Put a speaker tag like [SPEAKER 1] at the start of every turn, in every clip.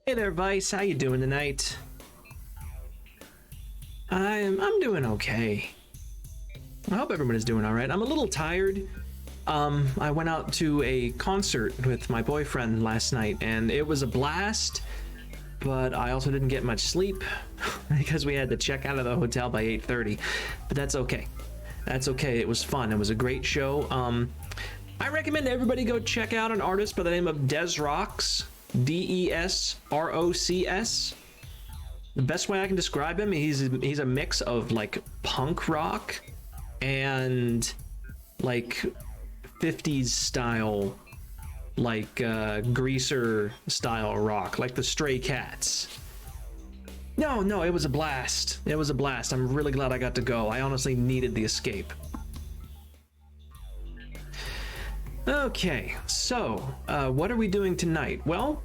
[SPEAKER 1] Hey there, Vice. How you doing tonight? I'm doing okay. I hope everybody's doing all right. I'm a little tired. I went out to a concert with my boyfriend last night, and it was a blast. But I also didn't get much sleep because we had to check out of the hotel by 8:30. But that's okay. That's okay. It was fun. It was a great show. I recommend everybody go check out an artist by the name of Desrocs. Desrocs. The best way I can describe him, he's a mix of like punk rock and like 50s style, like greaser style rock, like the Stray Cats. No, it was a blast. It was a blast. I'm really glad I got to go. I honestly needed the escape. Okay, so what are we doing tonight? Well,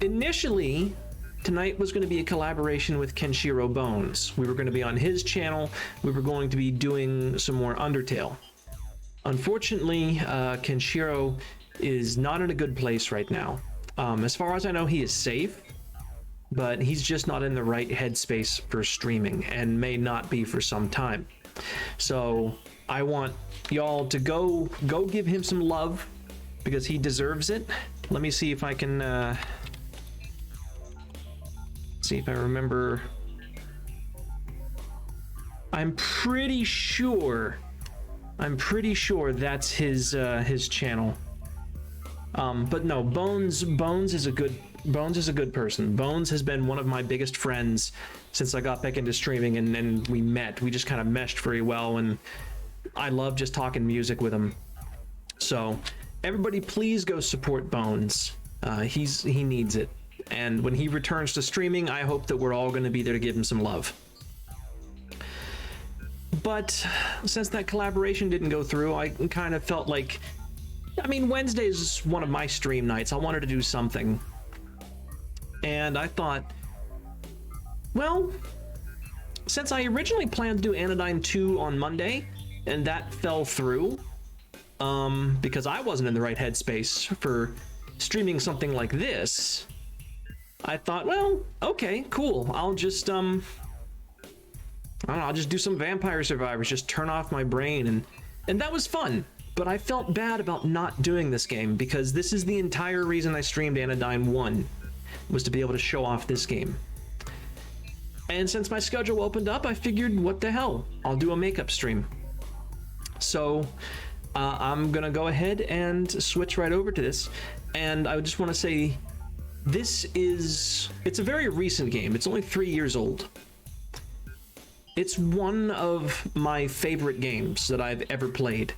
[SPEAKER 1] initially, tonight was going to be a collaboration with Kenshiro Bones. We were going to be on his channel. We were going to be doing some more Undertale. Unfortunately, Kenshiro is not in a good place right now. As far as I know, he is safe, but he's just not in the right headspace for streaming and may not be for some time. So I want y'all to go give him some love because he deserves it. Let me see if I can see if I remember. I'm pretty sure that's his channel. But no, Bones is a good person. Bones has been one of my biggest friends since I got back into streaming, and we met. We just kind of meshed very well, and I love just talking music with him. So everybody please go support Bones. He needs it. And when he returns to streaming, I hope that we're all going to be there to give him some love. But since that collaboration didn't go through, I kind of felt like, I mean, Wednesday is one of my stream nights. I wanted to do something. And I thought, well, since I originally planned to do Anodyne 2 on Monday, and that fell through, because I wasn't in the right headspace for streaming something like this, I thought, well, okay, cool. I'll just, I don't know, I'll just do some Vampire Survivors, just turn off my brain, and that was fun. But I felt bad about not doing this game, because this is the entire reason I streamed Anodyne 1, was to be able to show off this game. And since my schedule opened up, I figured, what the hell, I'll do a makeup stream. So I'm gonna go ahead and switch right over to this, and I just want to say, it's a very recent game. It's only 3 years old. It's one of my favorite games that I've ever played.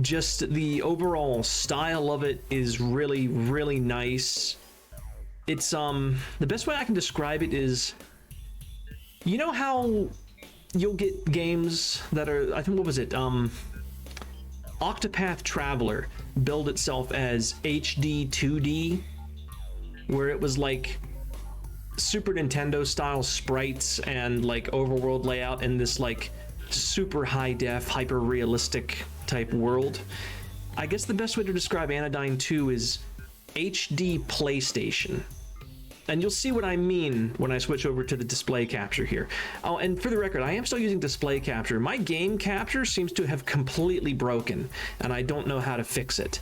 [SPEAKER 1] Just the overall style of it is really, really nice. It's the best way I can describe it is, you know how you'll get games that are, I think, what was it? Octopath Traveler billed itself as HD 2D, where it was like Super Nintendo style sprites and like overworld layout in this like super high def, hyper realistic type world. I guess the best way to describe Anodyne 2 is HD PlayStation. And you'll see what I mean when I switch over to the display capture here. Oh, and for the record, I am still using display capture. My game capture seems to have completely broken, and I don't know how to fix it.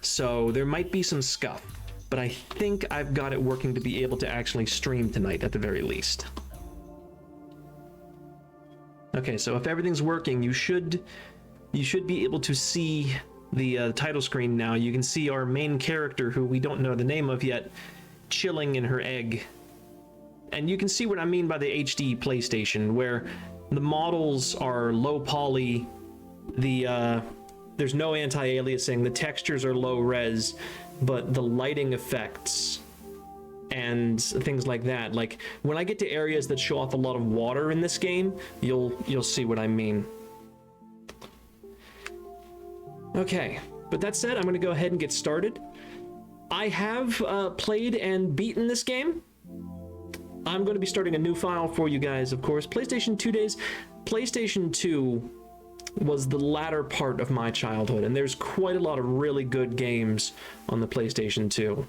[SPEAKER 1] So there might be some scuff, but I think I've got it working to be able to actually stream tonight at the very least. Okay, so if everything's working, you should be able to see the title screen now. You can see our main character, who we don't know the name of yet, chilling in her egg. And you can see what I mean by the HD PlayStation, where the models are low poly, there's no anti-aliasing, the textures are low res, but the lighting effects and things like that, like when I get to areas that show off a lot of water in this game, you'll see what I mean. Okay, but that said, I'm going to go ahead and get started. I have played and beaten this game. I'm going to be starting a new file for you guys, of course. PlayStation 2 days. PlayStation 2 was the latter part of my childhood, and there's quite a lot of really good games on the PlayStation 2.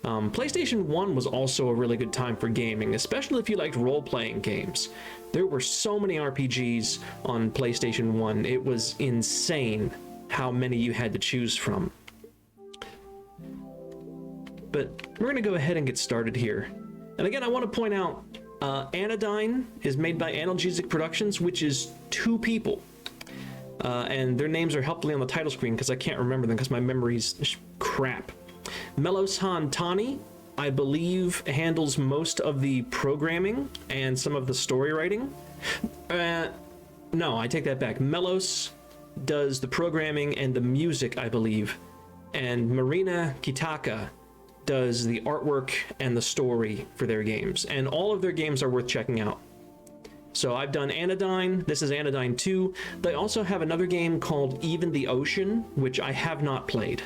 [SPEAKER 1] PlayStation 1 was also a really good time for gaming, especially if you liked role-playing games. There were so many RPGs on PlayStation 1, it was insane how many you had to choose from. But we're going to go ahead and get started here. And again, I want to point out, Anodyne is made by Analgesic Productions, which is 2 people. And their names are helpfully on the title screen because I can't remember them because my memory's crap. Melos Tani, I believe, handles most of the programming and some of the story writing. No, I take that back. Melos does the programming and the music, I believe. And Marina Kitaka does the artwork and the story for their games. And all of their games are worth checking out. So I've done Anodyne, this is Anodyne 2. They also have another game called Even the Ocean, which I have not played,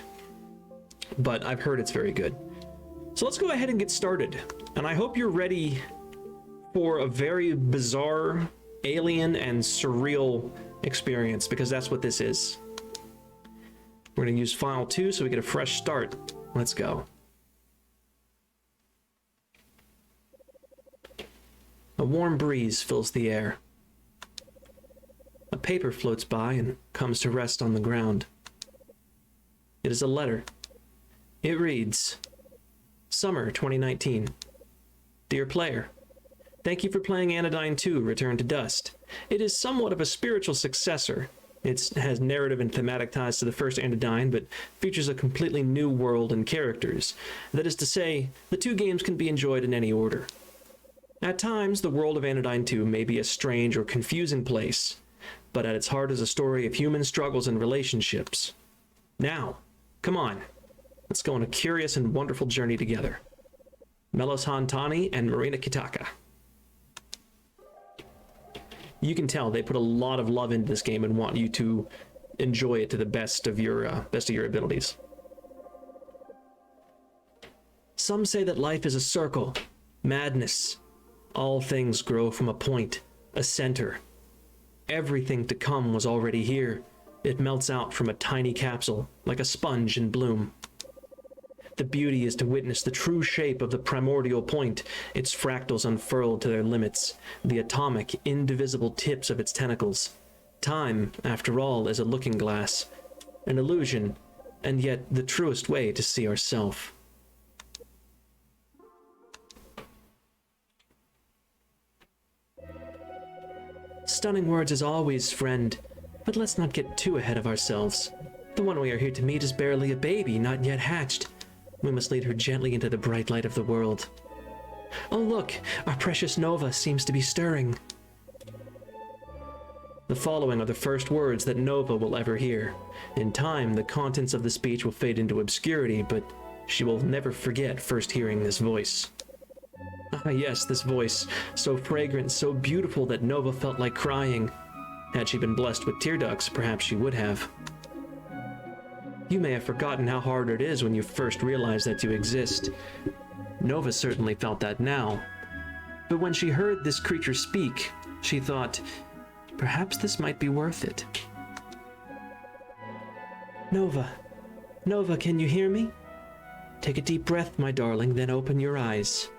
[SPEAKER 1] but I've heard it's very good. So let's go ahead and get started. And I hope you're ready for a very bizarre, alien, and surreal experience, because that's what this is. We're gonna use file 2 so we get a fresh start. Let's go. A warm breeze fills the air. A paper floats by and comes to rest on the ground. It is a letter. It reads, Summer 2019. Dear player, thank you for playing Anodyne 2, Return to Dust. It is somewhat of a spiritual successor. It has narrative and thematic ties to the first Anodyne, but features a completely new world and characters. That is to say, the 2 games can be enjoyed in any order. At times, the world of Anodyne 2 may be a strange or confusing place, but at its heart is a story of human struggles and relationships. Now, come on, let's go on a curious and wonderful journey together. Melos Tani and Marina Kitaka. You can tell they put a lot of love into this game and want you to enjoy it to the best of your abilities. Some say that life is a circle, madness. All things grow from a point, a center. Everything to come was already here. It melts out from a tiny capsule, like a sponge in bloom. The beauty is to witness the true shape of the primordial point, its fractals unfurled to their limits, the atomic, indivisible tips of its tentacles. Time, after all, is a looking glass, an illusion, and yet the truest way to see ourself. Stunning words as always, friend, but let's not get too ahead of ourselves. The one we are here to meet is barely a baby, not yet hatched. We must lead her gently into the bright light of the world. Oh look, our precious Nova seems to be stirring. The following are the first words that Nova will ever hear. In time, the contents of the speech will fade into obscurity, but she will never forget first hearing this voice. Ah yes, this voice, so fragrant, so beautiful that Nova felt like crying. Had she been blessed with tear ducts, perhaps she would have. You may have forgotten how hard it is when you first realize that you exist. Nova certainly felt that now. But when she heard this creature speak, she thought, perhaps this might be worth it. Nova, Nova, can you hear me? Take a deep breath, my darling, then open your eyes.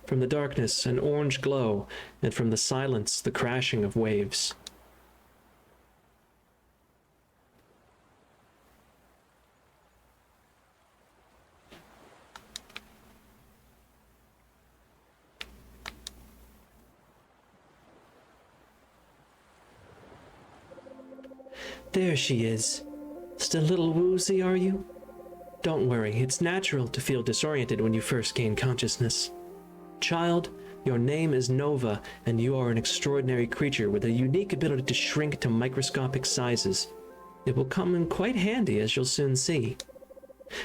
[SPEAKER 1] From the darkness, an orange glow, and from the silence, the crashing of waves. There she is. Still a little woozy, are you? Don't worry, it's natural to feel disoriented when you first gain consciousness. Child, your name is Nova, and you are an extraordinary creature with a unique ability to shrink to microscopic sizes. It will come in quite handy, as you'll soon see.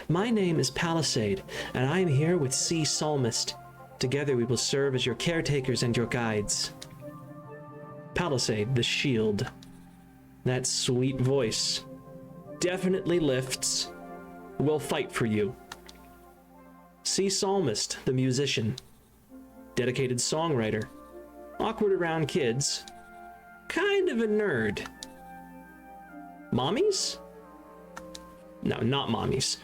[SPEAKER 1] My name is Palisade, and I am here with Sea Psalmist. Together we will serve as your caretakers and your guides. Palisade, the shield. That sweet voice definitely lifts. We'll fight for you. Sea Psalmist, the musician. Dedicated songwriter, awkward around kids, kind of a nerd. Mommies? No, not mommies.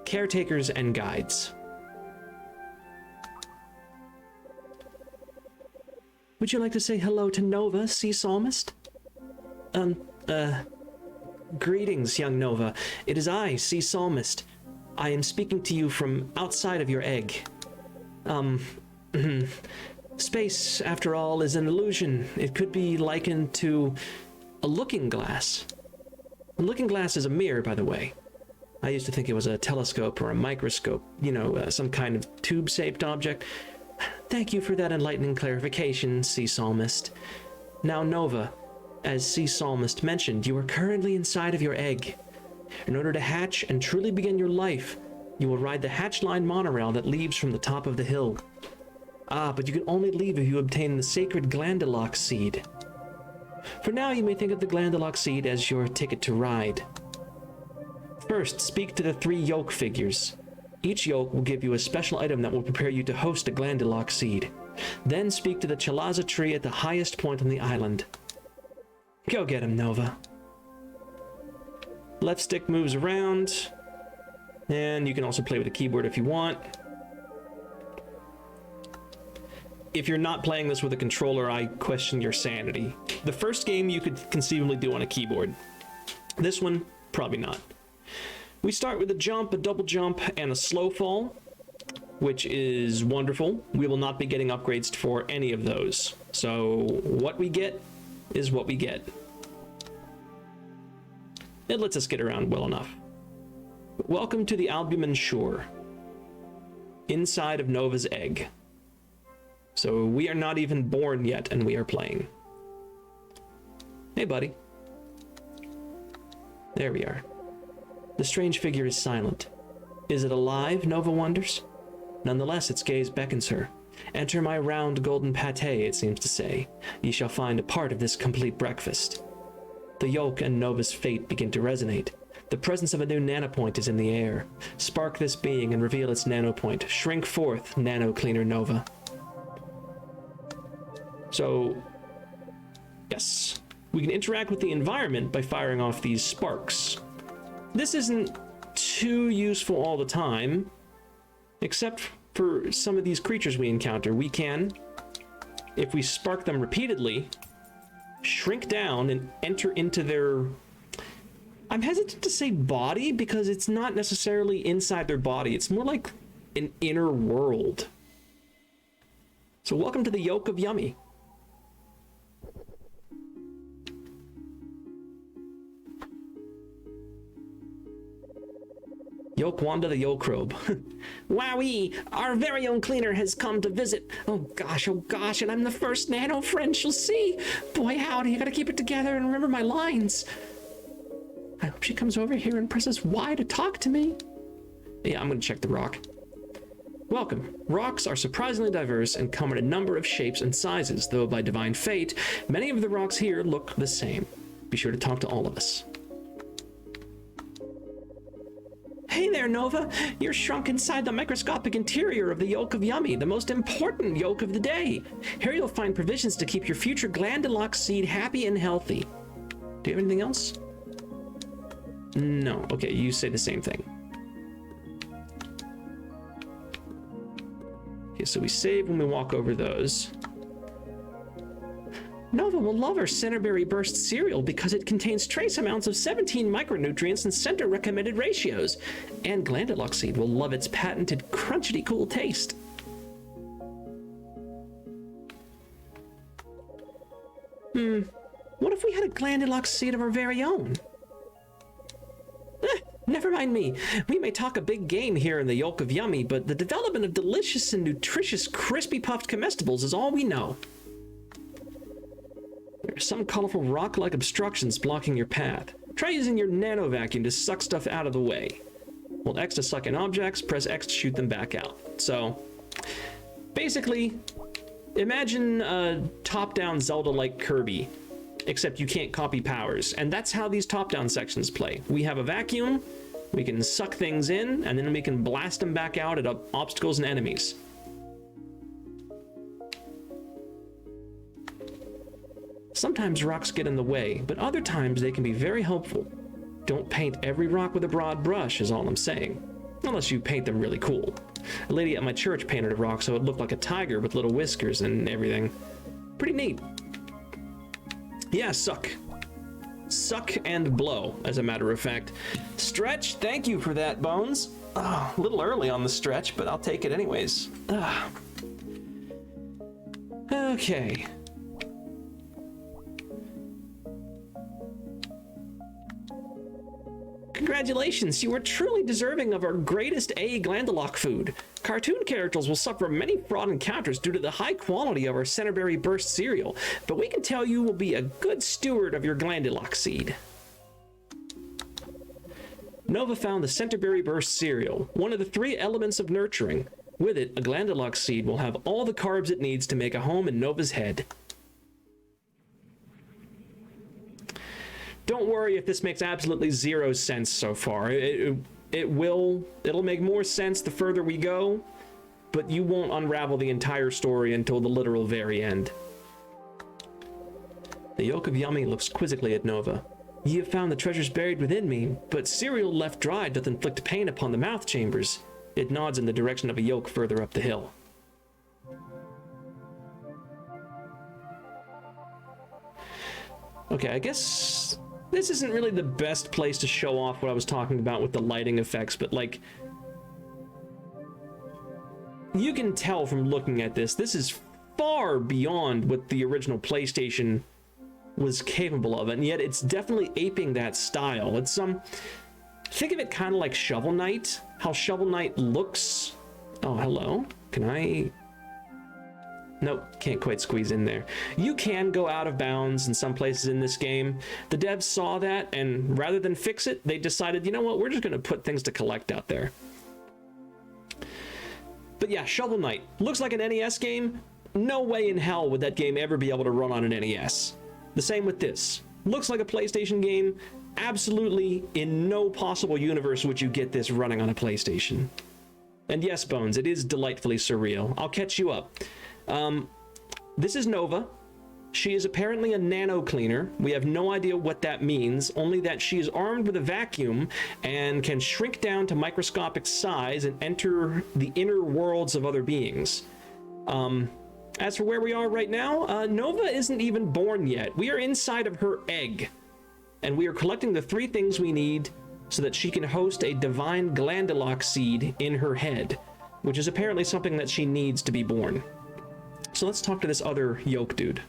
[SPEAKER 1] Caretakers and guides. Would you like to say hello to Nova, Sea Psalmist? Greetings, young Nova. It is I, Sea Psalmist. I am speaking to you from outside of your egg. Space, after all, is an illusion. It could be likened to a looking glass. A looking glass is a mirror, by the way. I used to think it was a telescope or a microscope, you know, some kind of tube-shaped object. Thank you for that enlightening clarification, Sea Psalmist. Now, Nova, as Sea Psalmist mentioned, you are currently inside of your egg. In order to hatch and truly begin your life, you will ride the hatch-line monorail that leaves from the top of the hill. Ah, but you can only leave if you obtain the sacred Glandulock seed. For now, you may think of the Glandulock seed as your ticket to ride. First, speak to the 3 yoke figures. Each yoke will give you a special item that will prepare you to host a Glandulock seed. Then speak to the Chalaza tree at the highest point on the island. Go get him, Nova. Left stick moves around, and you can also play with a keyboard if you want. If you're not playing this with a controller, I question your sanity. The first game you could conceivably do on a keyboard. This one, probably not. We start with a jump, a double jump, and a slow fall, which is wonderful. We will not be getting upgrades for any of those. So what we get is what we get. It lets us get around well enough. Welcome to the Albumin Shore, inside of Nova's egg. So we are not even born yet, and we are playing. Hey, buddy. There we are. The strange figure is silent. Is it alive, Nova wonders? Nonetheless, its gaze beckons her. Enter my round golden pate, it seems to say. Ye shall find a part of this complete breakfast. The yoke and Nova's fate begin to resonate. The presence of a new nanopoint is in the air. Spark this being and reveal its nanopoint. Shrink forth, nano cleaner Nova. So, yes, we can interact with the environment by firing off these sparks. This isn't too useful all the time, except for some of these creatures we encounter. We can, if we spark them repeatedly, shrink down and enter into their... I'm hesitant to say body because it's not necessarily inside their body. It's more like an inner world. So welcome to the Yoke of Yummy. Yoke Wanda the Yokrobe. Wowee! Our very own cleaner has come to visit. Oh gosh, and I'm the first nano friend she'll see. Boy howdy, I gotta keep it together and remember my lines. I hope she comes over here and presses Y to talk to me. Yeah, I'm gonna check the rock. Welcome. Rocks are surprisingly diverse and come in a number of shapes and sizes, though by divine fate, many of the rocks here look the same. Be sure to talk to all of us. Hey there, Nova! You're shrunk inside the microscopic interior of the Yoke of Yummy, the most important yoke of the day. Here you'll find provisions to keep your future Glandulock seed happy and healthy. Do you have anything else? No. Okay, you say the same thing. Okay, so we save when we walk over those. Nova will love our Centerberry Burst cereal because it contains trace amounts of 17 micronutrients and center recommended ratios. And Glandulock seed will love its patented crunchity cool taste. What if we had a Glandulock seed of our very own? Never mind me. We may talk a big game here in the Yoke of Yummy, but the development of delicious and nutritious crispy puffed comestibles is all we know. There are some colorful rock-like obstructions blocking your path. Try using your nano vacuum to suck stuff out of the way. Hold X to suck in objects, press X to shoot them back out. So, basically, imagine a top-down Zelda-like Kirby, except you can't copy powers, and that's how these top-down sections play. We have a vacuum, we can suck things in, and then we can blast them back out at obstacles and enemies. Sometimes rocks get in the way, but other times they can be very helpful. Don't paint every rock with a broad brush is all I'm saying. Unless you paint them really cool. A lady at my church painted a rock so it looked like a tiger with little whiskers and everything. Pretty neat. Yeah, suck. Suck and blow, as a matter of fact. Stretch, thank you for that, Bones. Oh, a little early on the stretch, but I'll take it anyways. Okay. Congratulations, you are truly deserving of our greatest A Glandalock food. Cartoon characters will suffer many fraud encounters due to the high quality of our Centerberry Burst cereal, but we can tell you will be a good steward of your Glandalock seed. Nova found the Centerberry Burst cereal, one of the 3 elements of nurturing. With it, a Glandalock seed will have all the carbs it needs to make a home in Nova's head. Don't worry if this makes absolutely 0 sense so far. It'll make more sense the further we go, but you won't unravel the entire story until the literal very end. The yolk of Yummy looks quizzically at Nova. Ye have found the treasures buried within me, but cereal left dry doth inflict pain upon the mouth chambers. It nods in the direction of a yolk further up the hill. Okay, I guess this isn't really the best place to show off what I was talking about with the lighting effects, but like, you can tell from looking at this, this is far beyond what the original PlayStation was capable of, and yet it's definitely aping that style. It's think of it kind of like Shovel Knight, how Shovel Knight looks. Oh, hello. Can I? Nope, can't quite squeeze in there. You can go out of bounds in some places in this game. The devs saw that, and rather than fix it, they decided, you know what, we're just going to put things to collect out there. But yeah, Shovel Knight looks like an NES game. No way in hell would that game ever be able to run on an NES. The same with this. Looks like a PlayStation game. Absolutely, in no possible universe would you get this running on a PlayStation. And yes, Bones, it is delightfully surreal. I'll catch you up. This is Nova. She is apparently a nano cleaner. We have no idea what that means, only that she is armed with a vacuum and can shrink down to microscopic size and enter the inner worlds of other beings. As for where we are right now, Nova isn't even born yet. We are inside of her egg, and we are collecting the 3 things we need so that she can host a divine Glandalock seed in her head, which is apparently something that she needs to be born. So let's talk to this other yolk dude.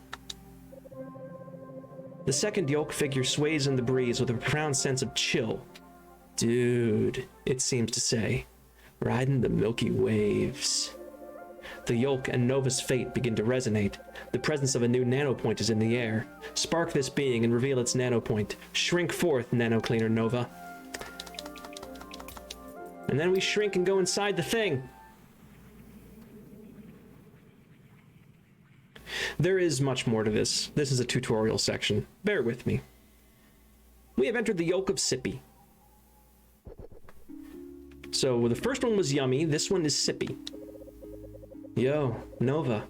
[SPEAKER 1] The second yolk figure sways in the breeze with a profound sense of chill. Dude, it seems to say, riding the milky waves. The yolk and Nova's fate begin to resonate. The presence of a new nanopoint is in the air. Spark this being and reveal its nanopoint. Shrink forth, nano cleaner Nova. And then we shrink and go inside the thing. There is much more to this. This is a tutorial section. Bear with me. We have entered the yolk of Sippy. So the first one was Yummy. This one is Sippy. Yo, Nova.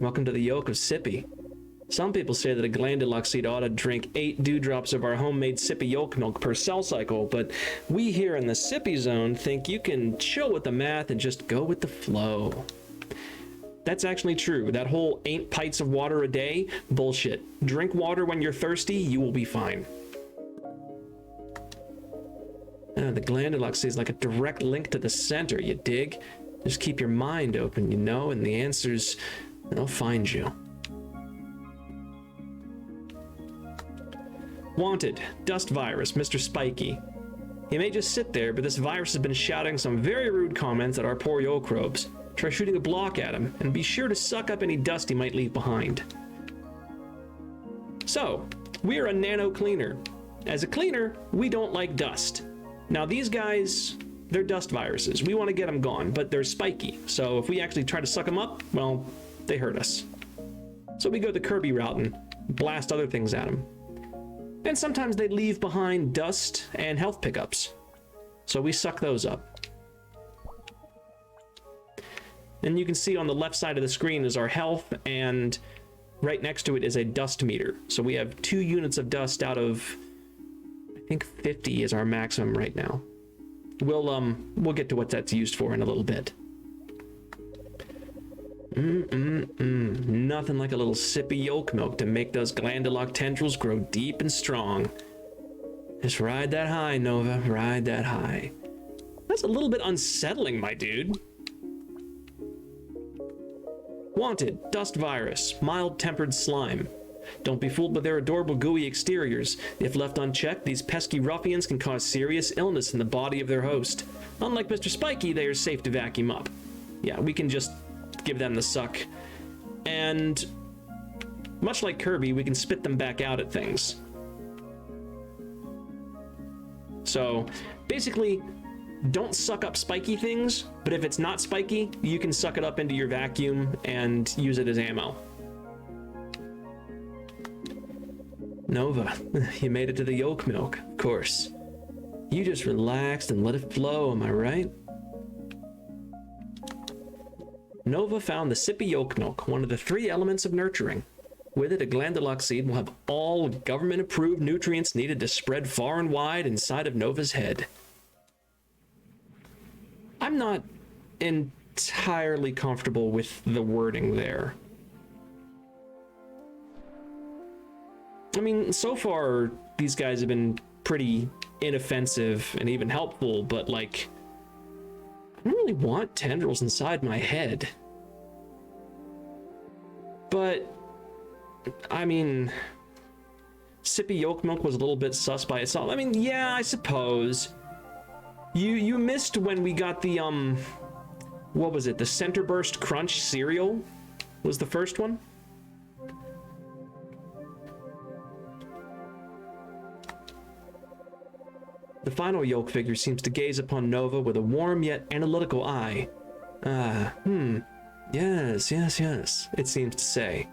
[SPEAKER 1] Welcome to the yolk of Sippy. Some people say that a Glandalock seed ought to drink 8 dewdrops of our homemade Sippy yolk milk per cell cycle, but we here in the Sippy zone think you can chill with the math and just go with the flow. That's actually true. That whole 8 pints of water a day, bullshit. Drink water when you're thirsty, you will be fine. The Glandalock seed is like a direct link to the center, you dig? Just keep your mind open, you know, and the answers, they'll find you. Wanted, dust virus, Mr. Spiky. He may just sit there, but this virus has been shouting some very rude comments at our poor yolkrobes. Try shooting a block at him, and be sure to suck up any dust he might leave behind. So, we are a nano cleaner. As a cleaner, we don't like dust. Now these guys, they're dust viruses. We want to get them gone, but they're spiky. So if we actually try to suck them up, well, they hurt us. So we go the Kirby route and blast other things at them. And sometimes they leave behind dust and health pickups. So we suck those up. And you can see on the left side of the screen is our health and right next to it is a dust meter. So we have 2 units of dust out of, I think 50 is our maximum right now. We'll get to what that's used for in a little bit. Nothing like a little sip of yolk milk to make those glandular tendrils grow deep and strong. Just ride that high, Nova, ride that high. That's a little bit unsettling, my dude. Wanted, dust virus, mild-tempered slime. Don't be fooled by their adorable gooey exteriors. If left unchecked, these pesky ruffians can cause serious illness in the body of their host. Unlike Mr. Spiky, they are safe to vacuum up. Yeah, we can just give them the suck. And much like Kirby, we can spit them back out at things. So basically, don't suck up spiky things, but if it's not spiky, you can suck it up into your vacuum and use it as ammo. Nova, you made it to the yolk milk, of course. You just relaxed and let it flow, am I right? Nova found the sippy yolk milk, one of the 3 elements of nurturing. With it, a glandular seed will have all government-approved nutrients needed to spread far and wide inside of Nova's head. I'm not entirely comfortable with the wording there. I mean, so far, these guys have been pretty inoffensive and even helpful, but like, I don't really want tendrils inside my head. But, I mean, sippy yolk milk was a little bit sus by itself. I mean, yeah, I suppose. You missed when we got the, what was it? The Center Burst Crunch cereal was the first one. The final yolk figure seems to gaze upon Nova with a warm yet analytical eye. Yes, it seems to say.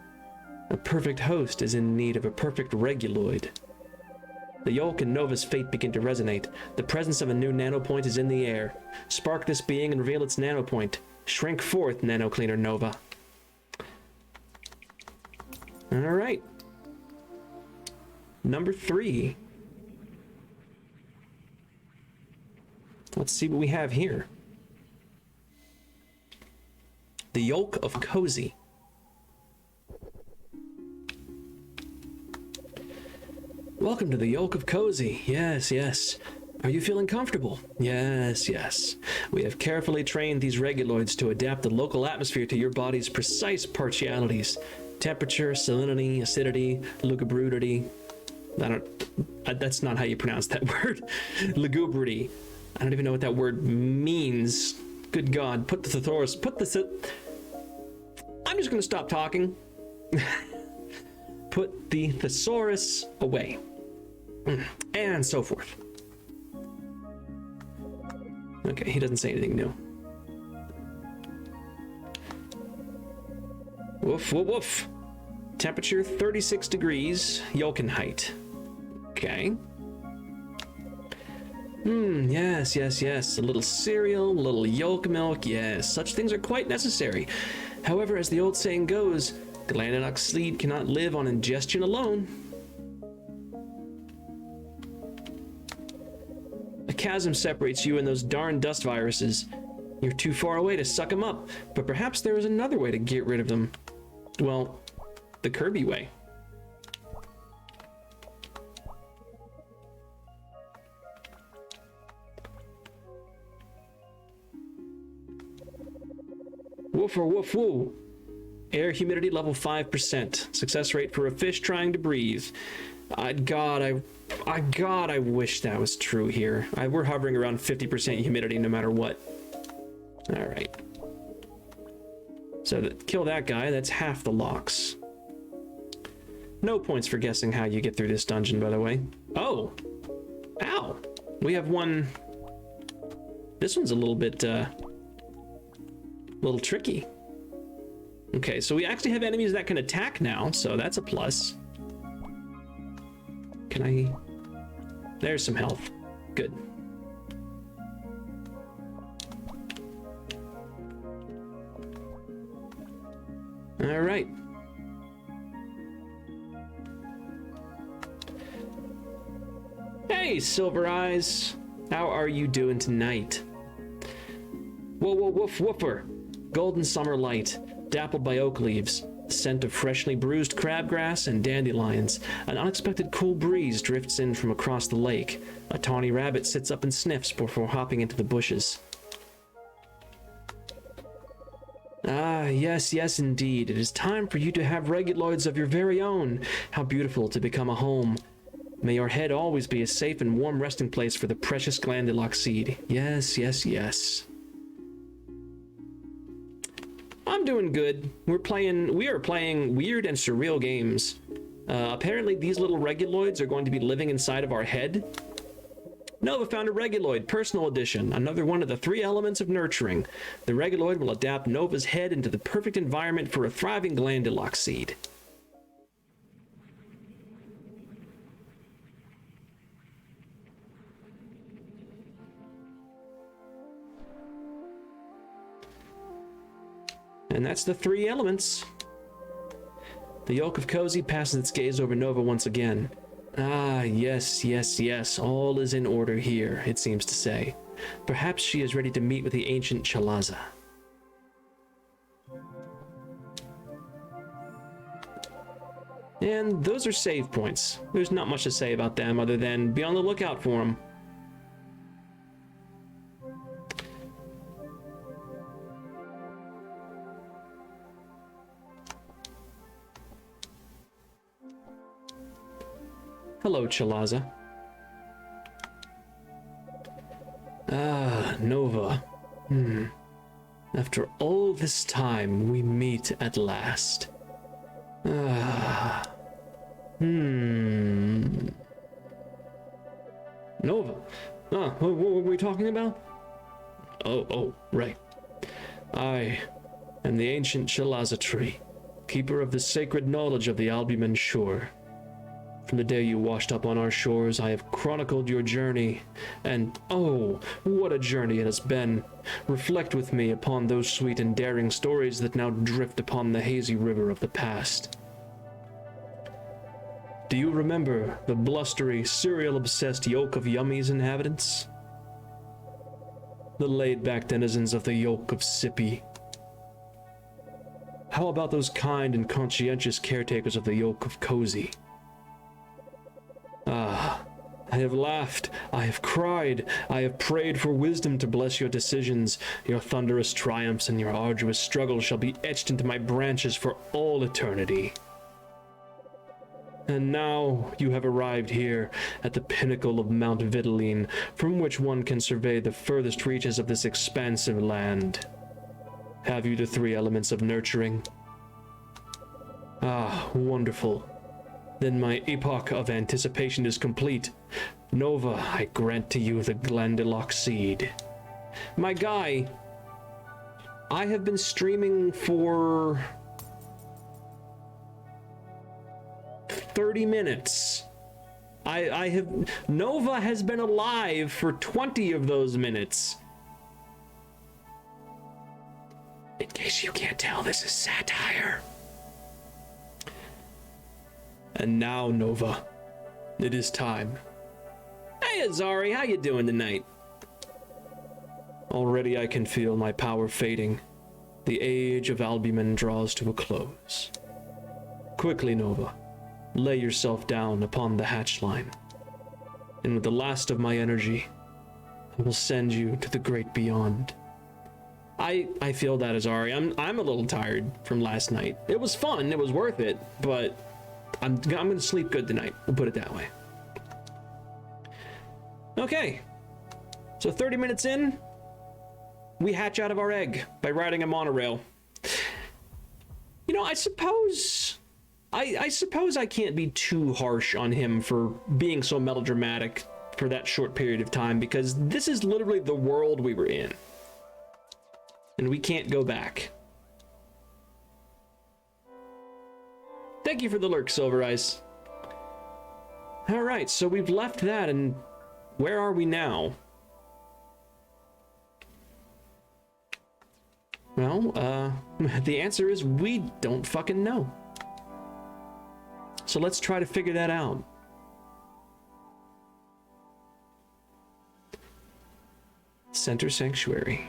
[SPEAKER 1] A perfect host is in need of a perfect reguloid. The yolk and Nova's fate begin to resonate. The presence of a new nanopoint is in the air. Spark this being and reveal its nanopoint. Shrink forth, nanocleaner Nova. Alright. Number 3. Let's see what we have here. The yolk of Cozy. Welcome to the yolk of Cozy. Yes. Are you feeling comfortable? Yes. We have carefully trained these reguloids to adapt the local atmosphere to your body's precise partialities. Temperature, salinity, acidity, lugubrity. That's not how you pronounce that word. Lugubrity. I don't even know what that word means. Good God, put the thesaurus, I'm just gonna stop talking. Put the thesaurus away. And so forth. Okay, he doesn't say anything new. Woof. Temperature 36 degrees, Yolkin height. Okay. Yes. A little cereal, a little yolk milk, yes. Such things are quite necessary. However, as the old saying goes, glandular seed cannot live on ingestion alone. A chasm separates you and those darn dust viruses. You're too far away to suck them up, but perhaps there is another way to get rid of them. Well, the Kirby way. Woof. Air humidity level 5%. Success rate for a fish trying to breathe. God, I wish that was true here. We're hovering around 50% humidity no matter what. All right. So kill that guy, that's half the locks. No points for guessing how you get through this dungeon, by the way. Oh! Ow! We have one... This one's a little bit, little tricky. Okay, so we actually have enemies that can attack now, so that's a plus. Can I... There's some health. Good. All right. Hey, Silver Eyes. How are you doing tonight? Whoa, whoa, woof, woofer. Golden summer light, dappled by oak leaves. The scent of freshly bruised crabgrass and dandelions. An unexpected cool breeze drifts in from across the lake. A tawny rabbit sits up and sniffs before hopping into the bushes. Ah, yes, yes, indeed. It is time for you to have reguloids of your very own. How beautiful to become a home. May your head always be a safe and warm resting place for the precious glandulock seed. Yes, yes, yes. I'm doing good. We are playing weird and surreal games. Apparently these little reguloids are going to be living inside of our head. Nova found a reguloid, personal edition, another one of the 3 elements of nurturing. The reguloid will adapt Nova's head into the perfect environment for a thriving glandulock seed. And that's the 3 elements. The yolk of Cozy passes its gaze over Nova once again. Ah, yes, yes, yes, all is in order here, it seems to say. Perhaps she is ready to meet with the ancient Chalaza. And those are save points. There's not much to say about them other than be on the lookout for them. Hello, Chalaza. Ah, Nova. After all this time, we meet at last. Ah. Nova. What were we talking about? Oh, right. I am the ancient Chalaza tree, keeper of the sacred knowledge of the Albumen shore. From the day you washed up on our shores, I have chronicled your journey, and oh, what a journey it has been. Reflect with me upon those sweet and daring stories that now drift upon the hazy river of the past. Do you remember the blustery, cereal-obsessed Yoke of Yummy's inhabitants? The laid-back denizens of the Yoke of Sippy? How about those kind and conscientious caretakers of the Yoke of Cozy? Ah, I have laughed, I have cried, I have prayed for wisdom to bless your decisions. Your thunderous triumphs and your arduous struggles shall be etched into my branches for all eternity. And now you have arrived here at the pinnacle of Mount Vitaline, from which one can survey the furthest reaches of this expansive land. Have you the 3 elements of nurturing? Ah, wonderful. Then my epoch of anticipation is complete. Nova, I grant to you the glandulock seed. My guy, I have been streaming for 30 minutes. Nova has been alive for 20 of those minutes. In case you can't tell, this is satire. And now, Nova, it is time. Hey, Azari, how you doing tonight? Already I can feel my power fading. The age of Albumen draws to a close. Quickly, Nova, lay yourself down upon the hatch line. And with the last of my energy, I will send you to the great beyond. I feel that, Azari. I'm a little tired from last night. It was fun, it was worth it, but I'm gonna sleep good tonight. We'll put it that way. Okay. So 30 minutes in, we hatch out of our egg by riding a monorail. You know, I suppose I can't be too harsh on him for being so melodramatic for that short period of time, because this is literally the world we were in. And we can't go back. Thank you for the lurk, Silver Eyes. Alright, so we've left that, and where are we now? Well, the answer is we don't fucking know. So let's try to figure that out. Center Sanctuary.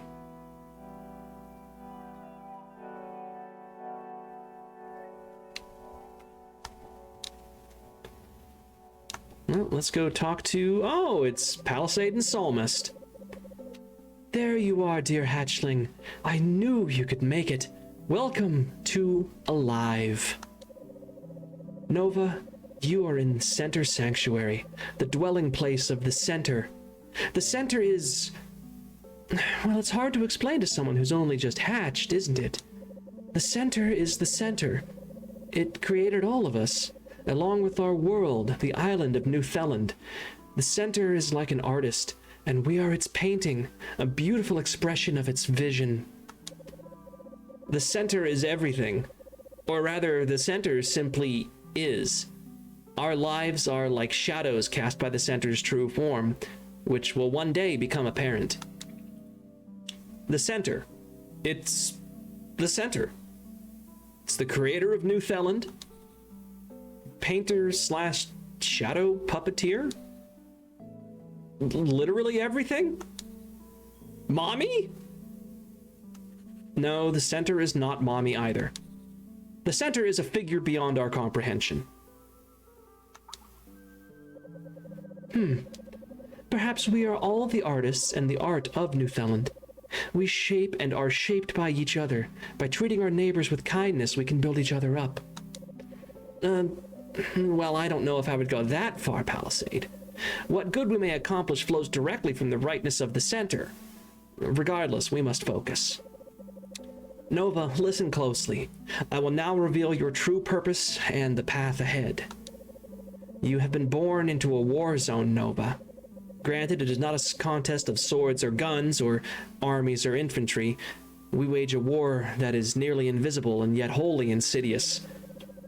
[SPEAKER 1] Well, let's go talk to... Oh, it's Palisade and Psalmist. There you are, dear hatchling. I knew you could make it. Welcome to Alive. Nova, you are in Center Sanctuary, the dwelling place of the Center. The Center is... Well, it's hard to explain to someone who's only just hatched, isn't it? The Center is the Center. It created all of us, along with our world, the island of New Theland. The Center is like an artist, and we are its painting, a beautiful expression of its vision. The Center is everything. Or rather, the Center simply is. Our lives are like shadows cast by the Center's true form, which will one day become apparent. The Center. It's the Center. It's the creator of New Theland, painter slash shadow puppeteer. Literally everything? Mommy? No, the Center is not Mommy either. The Center is a figure beyond our comprehension. Perhaps we are all the artists and the art of New Theland. We shape and are shaped by each other. By treating our neighbors with kindness, we can build each other up. Well, I don't know if I would go that far, Palisade. What good we may accomplish flows directly from the rightness of the Center. Regardless, we must focus. Nova, listen closely. I will now reveal your true purpose and the path ahead. You have been born into a war zone, Nova. Granted, it is not a contest of swords or guns or armies or infantry. We wage a war that is nearly invisible and yet wholly insidious.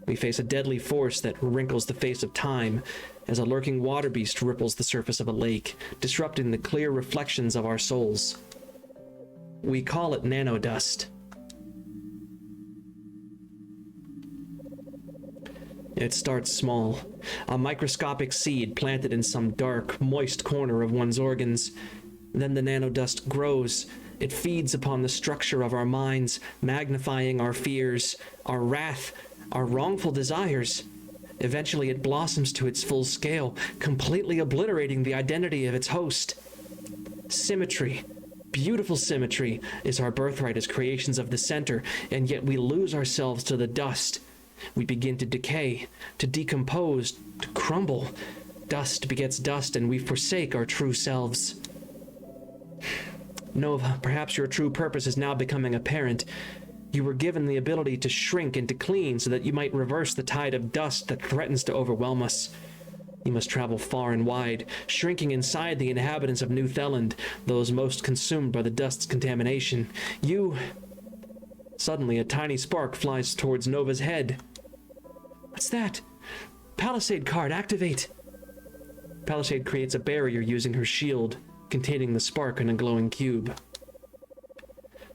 [SPEAKER 1] We face a deadly force that wrinkles the face of time, as a lurking water beast ripples the surface of a lake, disrupting the clear reflections of our souls. We call it nanodust. It starts small, a microscopic seed planted in some dark, moist corner of one's organs. Then the nanodust grows. It feeds upon the structure of our minds, magnifying our fears, our wrath, our wrongful desires. Eventually it blossoms to its full scale, completely obliterating the identity of its host. Symmetry, beautiful symmetry, is our birthright as creations of the Center, and yet we lose ourselves to the dust. We begin to decay, to decompose, to crumble. Dust begets dust, and we forsake our true selves. Nova, perhaps your true purpose is now becoming apparent. You were given the ability to shrink and to clean so that you might reverse the tide of dust that threatens to overwhelm us. You must travel far and wide, shrinking inside the inhabitants of New Theland, those most consumed by the dust's contamination. Suddenly, a tiny spark flies towards Nova's head. What's that? Palisade card, activate! Palisade creates a barrier using her shield, containing the spark in a glowing cube.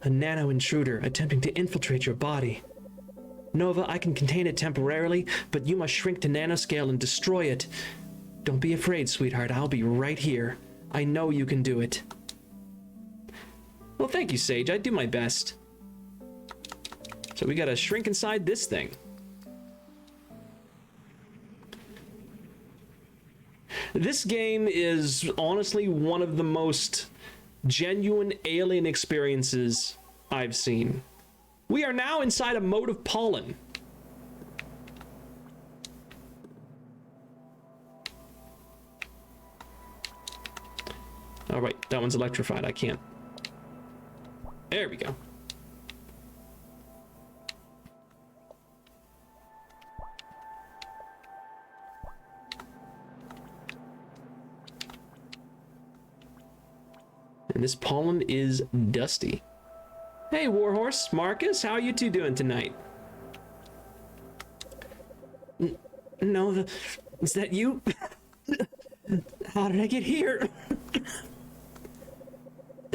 [SPEAKER 1] A nano-intruder attempting to infiltrate your body. Nova, I can contain it temporarily, but you must shrink to nanoscale and destroy it. Don't be afraid, sweetheart. I'll be right here. I know you can do it. Well, thank you, Sage. I do my best. So we gotta shrink inside this thing. This game is honestly one of the most genuine alien experiences I've seen. We are now inside a mote of pollen. Oh wait, that one's electrified. I can't. There we go. And this pollen is dusty. Hey, Warhorse, Marcus, how are you two doing tonight? No, is that you? How did I get here?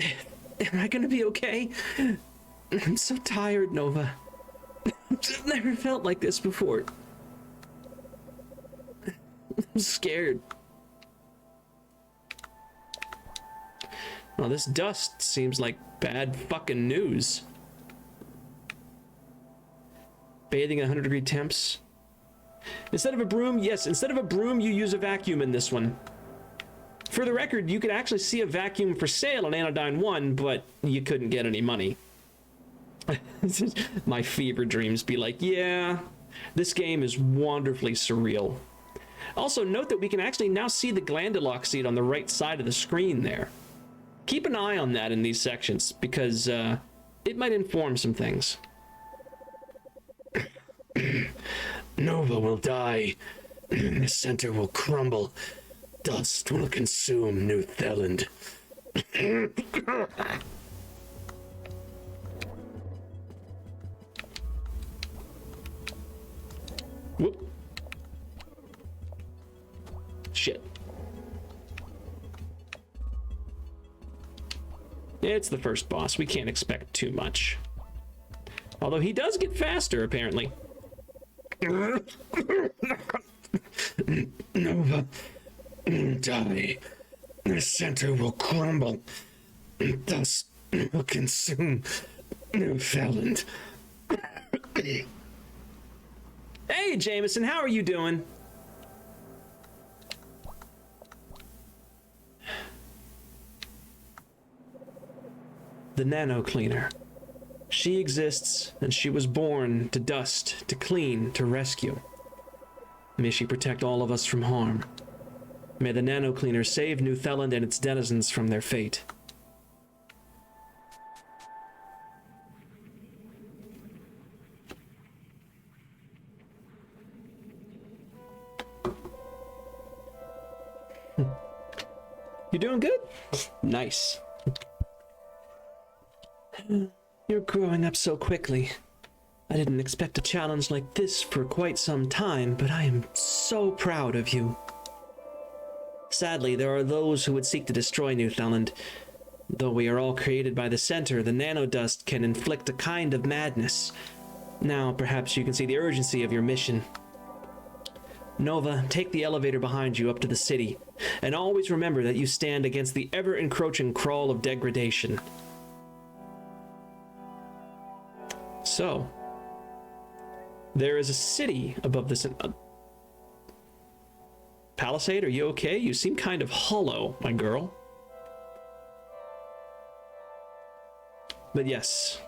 [SPEAKER 1] Am I gonna be okay? I'm so tired, Nova. I've never felt like this before. I'm scared. Well, this dust seems like bad fucking news. Bathing at 100-degree temps. Instead of a broom, yes, instead of a broom, you use a vacuum in this one. For the record, you could actually see a vacuum for sale on Anodyne 1, but you couldn't get any money. My fever dreams be like, yeah, this game is wonderfully surreal. Also, note that we can actually now see the Glandulock seed on the right side of the screen there. Keep an eye on that in these sections, because it might inform some things. Nova will die. The center will crumble. Dust will consume New Theland. Whoop. Shit. It's the first boss. We can't expect too much. Although he does get faster, apparently. Nova will die. The center will crumble. Dust will consume New Theland. Hey, Jameson, how are you doing? The Nano Cleaner. She exists, and she was born to dust, to clean, to rescue. May she protect all of us from harm. May the Nano Cleaner save New Theland and its denizens from their fate. You doing good? Nice. You're growing up so quickly. I didn't expect a challenge like this for quite some time, but I am so proud of you. Sadly, there are those who would seek to destroy New Theland. Though we are all created by the center, the nanodust can inflict a kind of madness. Now, perhaps you can see the urgency of your mission. Nova, take the elevator behind you up to the city, and always remember that you stand against the ever-encroaching crawl of degradation. So, there is a city above this. Palisade, are you okay? You seem kind of hollow, my girl. But yes.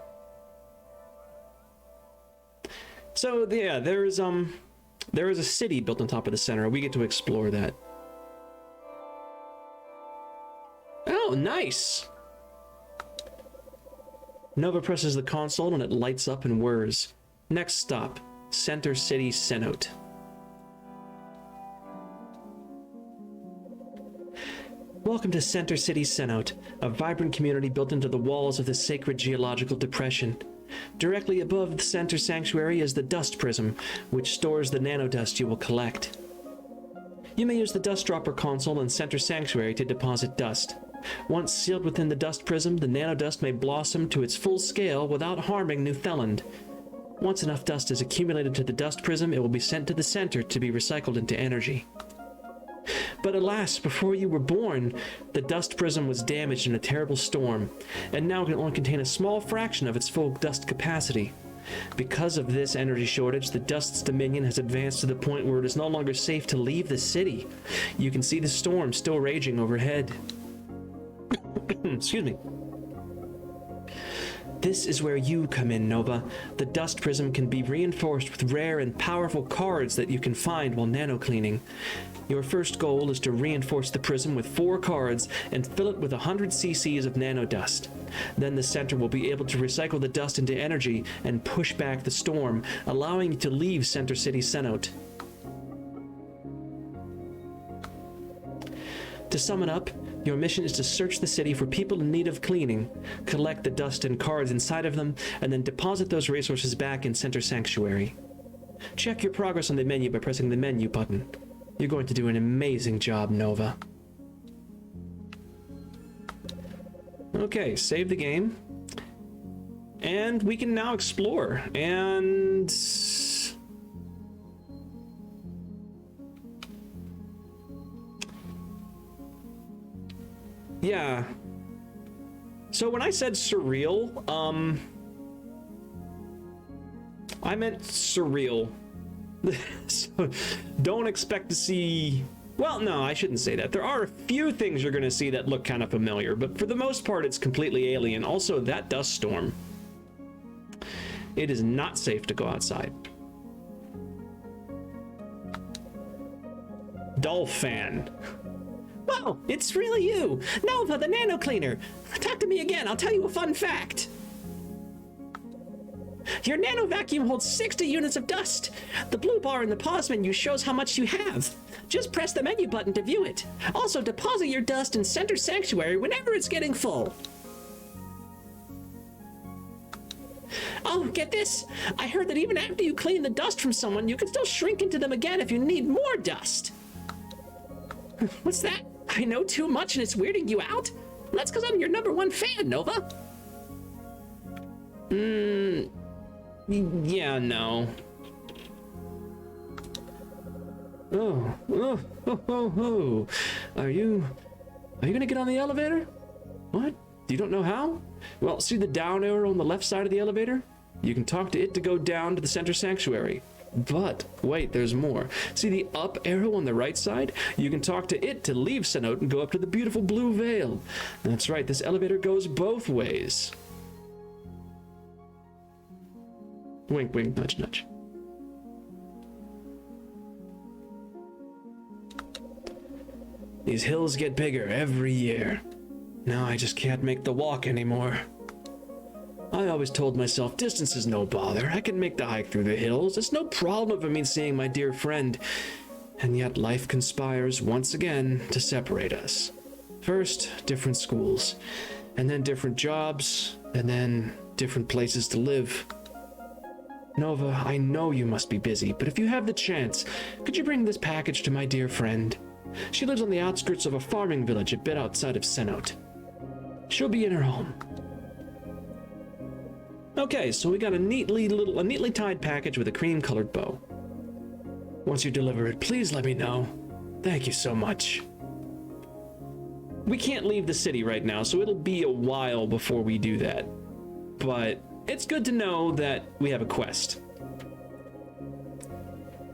[SPEAKER 1] So, yeah, there is a city built on top of the center. We get to explore that. Oh, nice! Nova presses the console and it lights up and whirs. Next stop, Center City Cenote. Welcome to Center City Cenote, a vibrant community built into the walls of the sacred geological depression. Directly above the center sanctuary is the dust prism, which stores the nanodust you will collect. You may use the dust dropper console in Center Sanctuary to deposit dust. Once sealed within the dust prism, the nanodust may blossom to its full scale without harming New Theland. Once enough dust is accumulated to the dust prism, it will be sent to the center to be recycled into energy. But alas, before you were born, the dust prism was damaged in a terrible storm, and now can only contain a small fraction of its full dust capacity. Because of this energy shortage, the dust's dominion has advanced to the point where it is no longer safe to leave the city. You can see the storm still raging overhead. Excuse me. This is where you come in, Nova. The dust prism can be reinforced with rare and powerful cards that you can find while nano-cleaning. Your first goal is to reinforce the prism with 4 cards and fill it with 100 cc's of nanodust. Then the center will be able to recycle the dust into energy and push back the storm, allowing you to leave Center City Cenote. To sum it up, your mission is to search the city for people in need of cleaning, collect the dust and cards inside of them, and then deposit those resources back in Center Sanctuary. Check your progress on the menu by pressing the menu button. You're going to do an amazing job, Nova. Okay, save the game. And we can now explore. And... yeah. So when I said surreal, I meant surreal. So don't expect to see... Well, no, I shouldn't say that. There are a few things you're going to see that look kind of familiar, but for the most part, it's completely alien. Also, that dust storm. It is not safe to go outside. Dolphin. Whoa, it's really you! Nova, the nano cleaner! Talk to me again, I'll tell you a fun fact! Your nano vacuum holds 60 units of dust! The blue bar in the pause menu shows how much you have. Just press the menu button to view it. Also, deposit your dust in Center Sanctuary whenever it's getting full. Oh, get this! I heard that even after you clean the dust from someone, you can still shrink into them again if you need more dust! What's that? I know too much and it's weirding you out? That's because I'm your #1 fan, Nova. Yeah, no. Oh. Are you gonna get on the elevator? What? You don't know how? Well, see the down arrow on the left side of the elevator? You can talk to it to go down to the Center Sanctuary. But, wait, there's more. See the up arrow on the right side? You can talk to it to leave Cenote and go up to the beautiful blue veil. That's right, this elevator goes both ways. Wink, wink, nudge, nudge. These hills get bigger every year. Now I just can't make the walk anymore. I always told myself distance is no bother. I can make the hike through the hills. It's no problem if it means seeing my dear friend. And yet life conspires once again to separate us. First, different schools, and then different jobs, and then different places to live. Nova, I know you must be busy, but if you have the chance, could you bring this package to my dear friend? She lives on the outskirts of a farming village a bit outside of Cenote. She'll be in her home. Okay, so we got a neatly tied package with a cream-colored bow. Once you deliver it, please let me know. Thank you so much. We can't leave the city right now, so it'll be a while before we do that. But it's good to know that we have a quest.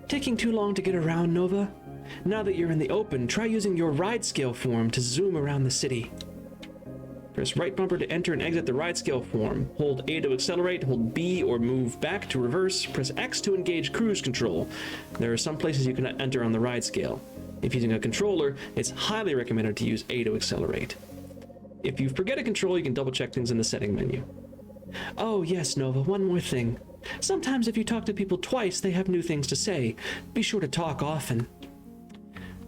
[SPEAKER 1] Taking too long to get around, Nova? Now that you're in the open, try using your ride scale form to zoom around the city. Press right bumper to enter and exit the ride scale form. Hold A to accelerate, hold B or move back to reverse, press X to engage cruise control. There are some places you can enter on the ride scale. If using a controller, it's highly recommended to use A to accelerate. If you forget a control, you can double check things in the setting menu. Oh yes, Nova, one more thing. Sometimes if you talk to people twice, they have new things to say. Be sure to talk often.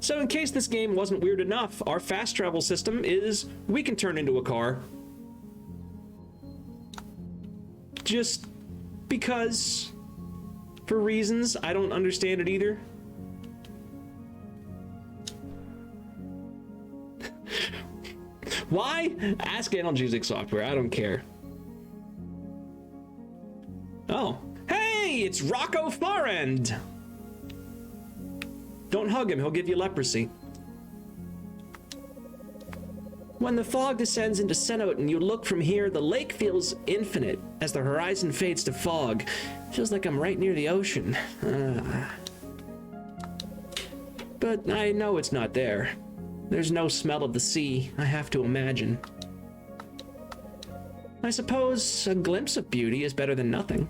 [SPEAKER 1] So in case this game wasn't weird enough, our fast travel system is we can turn into a car. Just because, for reasons, I don't understand it either. Why? Ask Analgesic Software, I don't care. Oh, hey, it's Rocco Farend! Don't hug him, he'll give you leprosy. When the fog descends into Cenote and you look from here, the lake feels infinite as the horizon fades to fog. Feels like I'm right near the ocean. But I know it's not there. There's no smell of the sea, I have to imagine. I suppose a glimpse of beauty is better than nothing.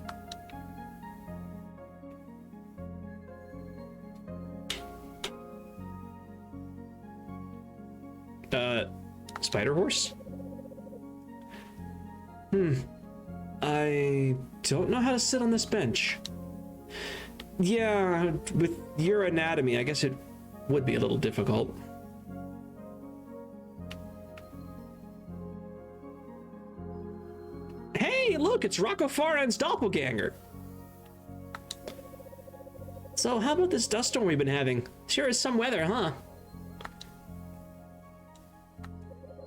[SPEAKER 1] Spider horse? I don't know how to sit on this bench. Yeah, with your anatomy, I guess it would be a little difficult. Hey, look, it's Rocco Farend's doppelganger. So how about this dust storm we've been having? Sure is some weather, huh?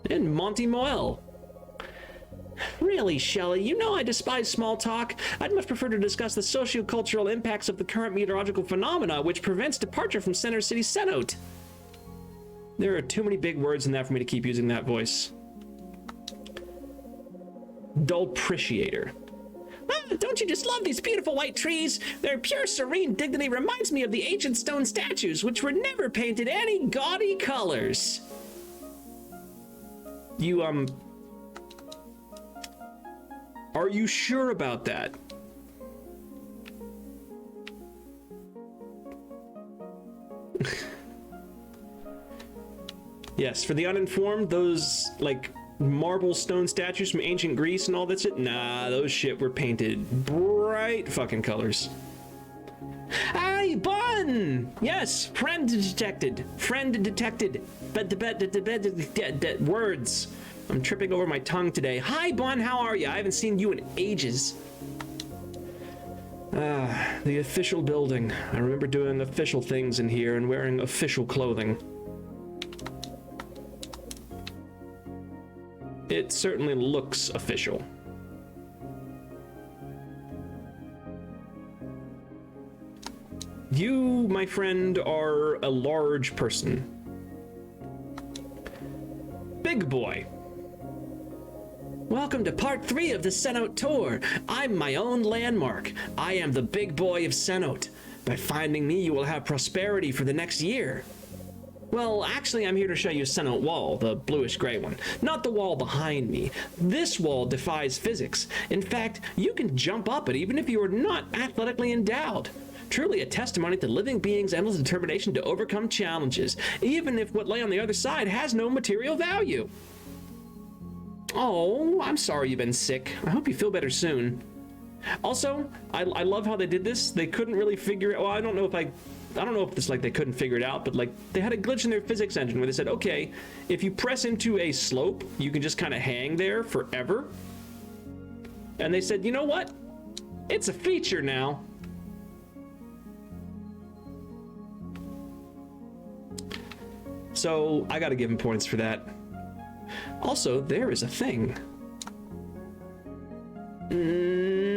[SPEAKER 1] And Monty Moel. Really, Shelley, you know I despise small talk. I'd much prefer to discuss the socio-cultural impacts of the current meteorological phenomena which prevents departure from Center City Cenote. There are too many big words in that for me to keep using that voice. Dull appreciator. Ah, don't you just love these beautiful white trees? Their pure serene dignity reminds me of the ancient stone statues, which were never painted any gaudy colors. You, are you sure about that? Yes, for the uninformed, those, like, marble stone statues from ancient Greece and all that shit, nah, those shit were painted bright fucking colors. Hey, Bun! Yes, friend detected. Friend detected. Words. I'm tripping over my tongue today. Hi, Bun, how are you? I haven't seen you in ages. Ah, the official building. I remember doing official things in here and wearing official clothing. It certainly looks official. You, my friend, are a large person. Big boy. Welcome to part 3 of the Cenote tour. I'm my own landmark. I am the big boy of Cenote. By finding me, you will have prosperity for the next year. Well, actually, I'm here to show you Cenote Wall, the bluish-gray one. Not the wall behind me. This wall defies physics. In fact, you can jump up it even if you are not athletically endowed. Truly a testimony to living beings' endless determination to overcome challenges, even if what lay on the other side has no material value. Oh, I'm sorry you've been sick. I hope you feel better soon. Also, I love how they did this. They couldn't really figure it. Well, I don't know if it's like they couldn't figure it out, but like they had a glitch in their physics engine where they said, okay, if you press into a slope, you can just kind of hang there forever. And they said, you know what? It's a feature now. So I gotta give him points for that. Also, there is a thing.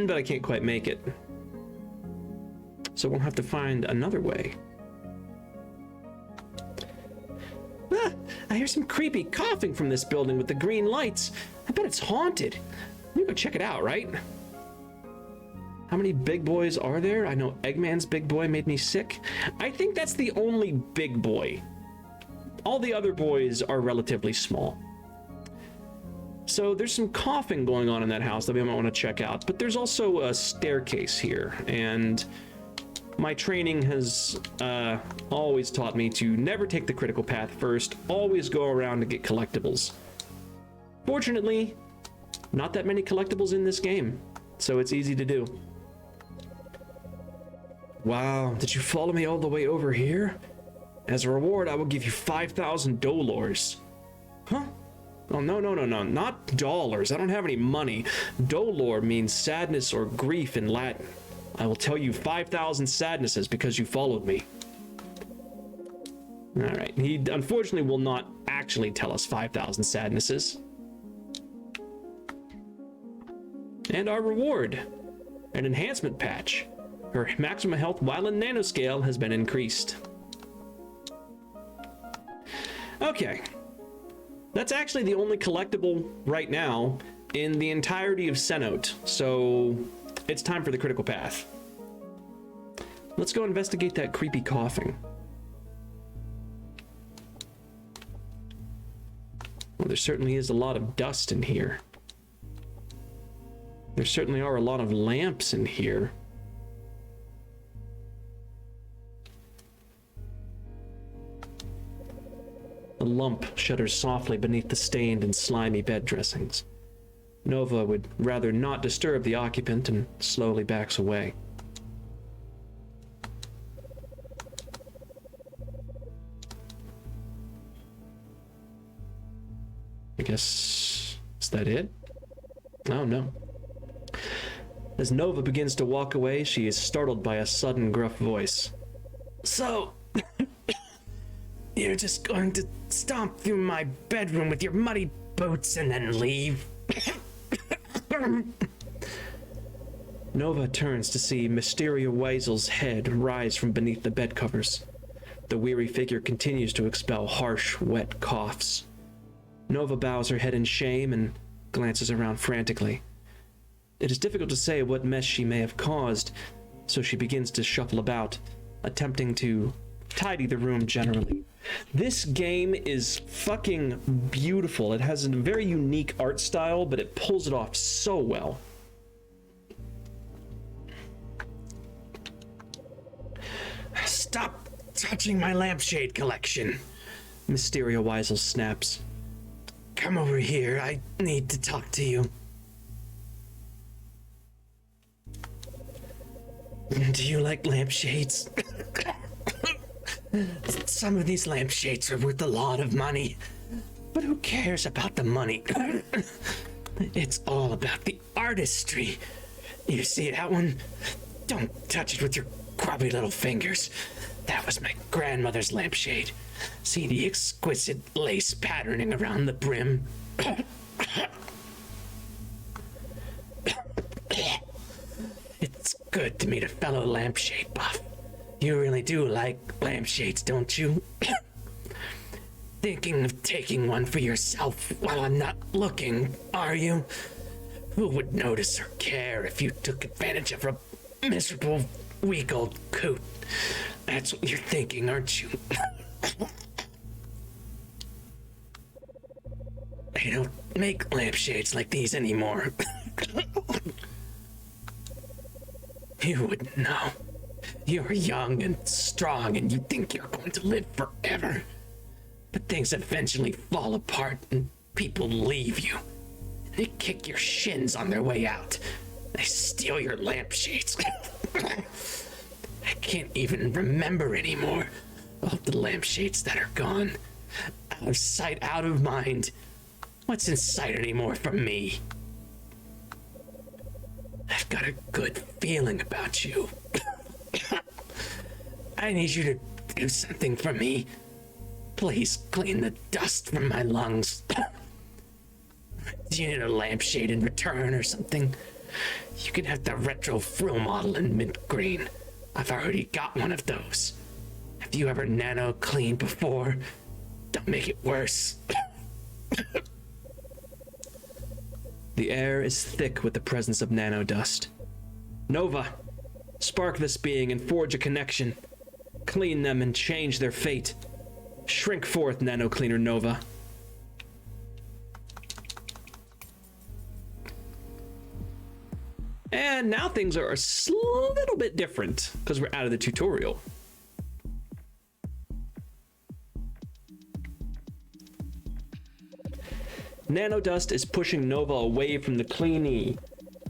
[SPEAKER 1] But I can't quite make it. So we'll have to find another way. Ah, I hear some creepy coughing from this building with the green lights. I bet it's haunted. We go check it out, right? How many big boys are there? I know Eggman's big boy made me sick. I think that's the only big boy. All the other boys are relatively small. So there's some coughing going on in that house that we might want to check out. But there's also a staircase here, and my training has always taught me to never take the critical path first, always go around to get collectibles. Fortunately, not that many collectibles in this game, so it's easy to do. Wow, did you follow me all the way over here? As a reward, I will give you 5,000 dolors. Huh? Oh, no, not dollars. I don't have any money. Dolor means sadness or grief in Latin. I will tell you 5,000 sadnesses because you followed me. All right, he unfortunately will not actually tell us 5,000 sadnesses. And our reward, an enhancement patch. Her maximum health while in nanoscale has been increased. Okay. That's actually the only collectible right now in the entirety of Cenote, so it's time for the critical path. Let's go investigate that creepy coughing. Well, there certainly is a lot of dust in here. There certainly are a lot of lamps in here. A lump shudders softly beneath the stained and slimy bed dressings. Nova would rather not disturb the occupant and slowly backs away. I guess... is that it? Oh no. As Nova begins to walk away, she is startled by a sudden gruff voice. So... you're just going to stomp through my bedroom with your muddy boots and then leave? Nova turns to see Mysteria Weisel's head rise from beneath the bed covers. The weary figure continues to expel harsh, wet coughs. Nova bows her head in shame and glances around frantically. It is difficult to say what mess she may have caused, so she begins to shuffle about, attempting to tidy the room generally. This game is fucking beautiful. It has a very unique art style, but it pulls it off so well. Stop touching my lampshade collection, Mysterio Weisel snaps. Come over here, I need to talk to you. Do you like lampshades? Some of these lampshades are worth a lot of money, but who cares about the money? It's all about the artistry. You see that one? Don't touch it with your grubby little fingers. That was my grandmother's lampshade. See the exquisite lace patterning around the brim? It's good to meet a fellow lampshade buff. You really do like lampshades, don't you? Thinking of taking one for yourself while I'm not looking, are you? Who would notice or care if you took advantage of a miserable, weak-old coot? That's what you're thinking, aren't you? They don't make lampshades like these anymore. You wouldn't know. You're young and strong and you think you're going to live forever. But things eventually fall apart and people leave you. They kick your shins on their way out. They steal your lampshades. I can't even remember anymore of the lampshades that are gone. Out of sight, out of mind. What's in sight anymore from me? I've got a good feeling about you. I need you to do something for me. Please clean the dust from my lungs. Do you need a lampshade in return or something? You can have the retro frill model in mint green. I've already got one of those. Have you ever nano cleaned before? Don't make it worse. The air is thick with the presence of nano dust. Nova, spark this being and forge a connection. Clean them and change their fate. Shrink forth, Nano Cleaner Nova. And now things are a little bit different because we're out of the tutorial. Nanodust is pushing Nova away from the Cleanie.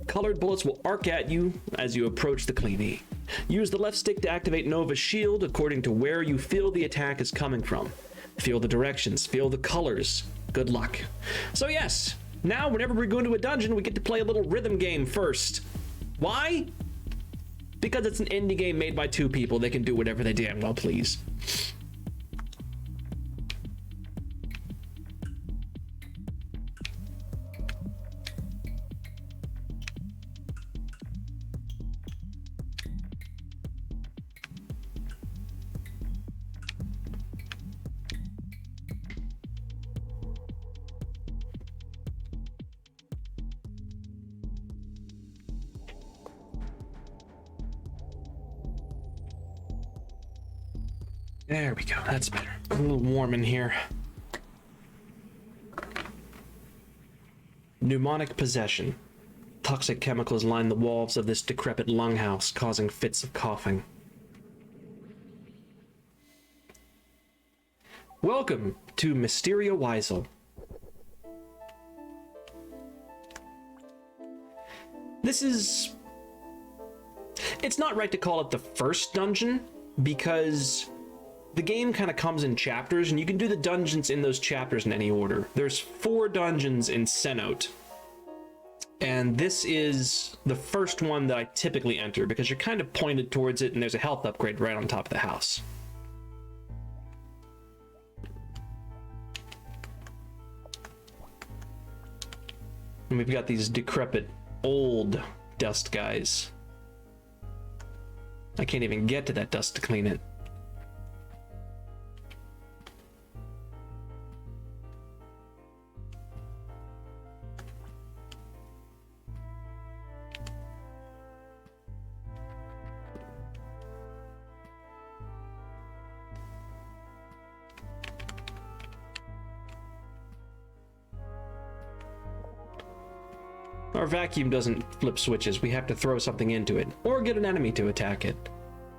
[SPEAKER 1] Colored bullets will arc at you as you approach the Cleanie. Use the left stick to activate Nova's shield according to where you feel the attack is coming from. Feel the directions, feel the colors. Good luck. So yes, now whenever we go into a dungeon, we get to play a little rhythm game first. Why? Because it's an indie game made by two people. They can do whatever they damn well please. There we go, that's better. A little warm in here. Pneumonic possession. Toxic chemicals line the walls of this decrepit lunghouse, causing fits of coughing. Welcome to Mysterio Weisel. This is... It's not right to call it the first dungeon, because the game kind of comes in chapters, and you can do the dungeons in those chapters in any order. There's 4 dungeons in Cenote, and this is the first one that I typically enter, because you're kind of pointed towards it, and there's a health upgrade right on top of the house. And we've got these decrepit, old dust guys. I can't even get to that dust to clean it. Our vacuum doesn't flip switches. We have to throw something into it or get an enemy to attack it.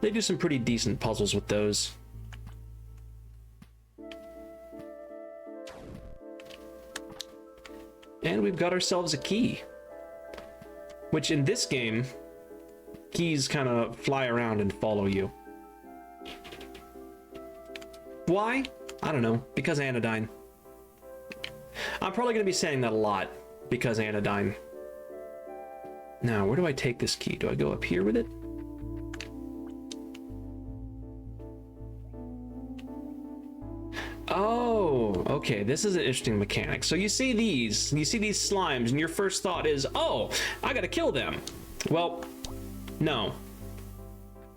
[SPEAKER 1] They do some pretty decent puzzles with those. And we've got ourselves a key. Which in this game, keys kind of fly around and follow you. Why? I don't know. Because anodyne. I'm probably going to be saying that a lot. Because anodyne. Now, where do I take this key? Do I go up here with it? Oh, okay. This is an interesting mechanic. So you see these slimes, and your first thought is, oh, I gotta kill them. Well, no.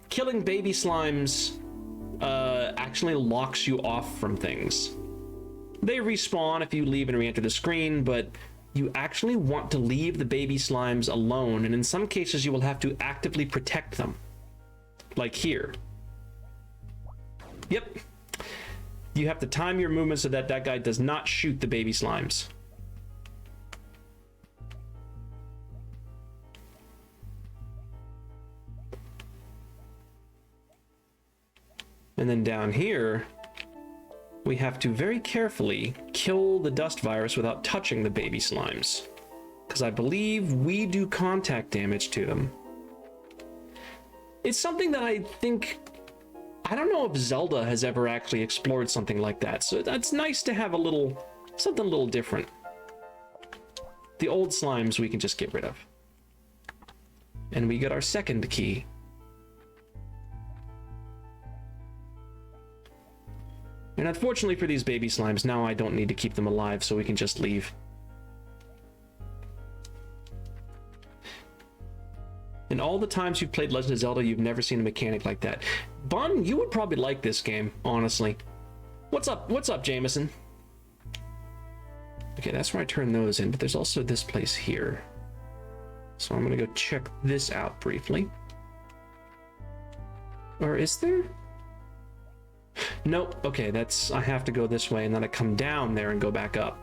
[SPEAKER 1] Killing baby slimes actually locks you off from things. They respawn if you leave and re-enter the screen, but you actually want to leave the baby slimes alone, and in some cases you will have to actively protect them. Like here. Yep. You have to time your movement so that that guy does not shoot the baby slimes. And then down here, we have to very carefully kill the dust virus without touching the baby slimes. Because I believe we do contact damage to them. It's something that I think... I don't know if Zelda has ever actually explored something like that, so that's nice to have something a little different. The old slimes we can just get rid of. And we get our second key. And unfortunately for these baby slimes, now I don't need to keep them alive, so we can just leave. In all the times you've played Legend of Zelda, you've never seen a mechanic like that. Bun, you would probably like this game, honestly. What's up, Jameson? Okay, that's where I turn those in, but there's also this place here. So I'm gonna go check this out briefly. Or is there? Nope, okay, I have to go this way, and then I come down there and go back up.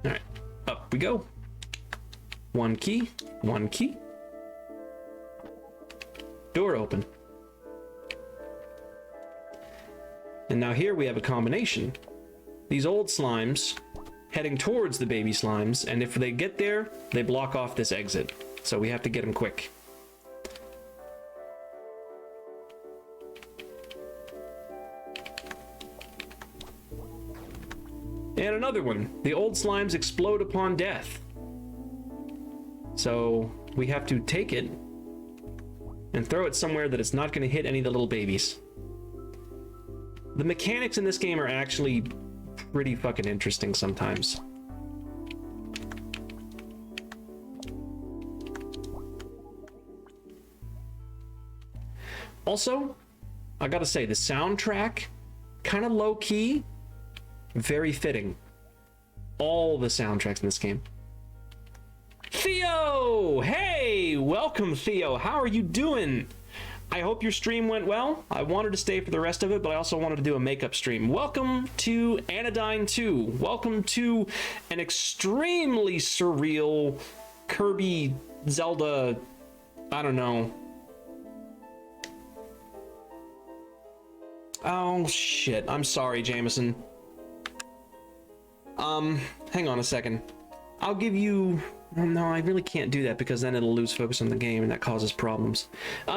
[SPEAKER 1] Alright. Up we go. One key. Door open. And now here we have a combination. These old slimes heading towards the baby slimes, and if they get there, they block off this exit. So we have to get them quick. And another one. The old slimes explode upon death. So we have to take it and throw it somewhere that it's not going to hit any of the little babies. The mechanics in this game are actually pretty fucking interesting sometimes. Also, I gotta say, the soundtrack, kind of low-key, very fitting. All the soundtracks in this game. Theo! Hey! Welcome, Theo. How are you doing? I hope your stream went well. I wanted to stay for the rest of it, but I also wanted to do a makeup stream. Welcome to Anodyne 2. Welcome to an extremely surreal Kirby Zelda, I don't know. Oh, shit. I'm sorry, Jameson. Hang on a second. I'll give you... Well, no, I really can't do that because then it'll lose focus on the game and that causes problems.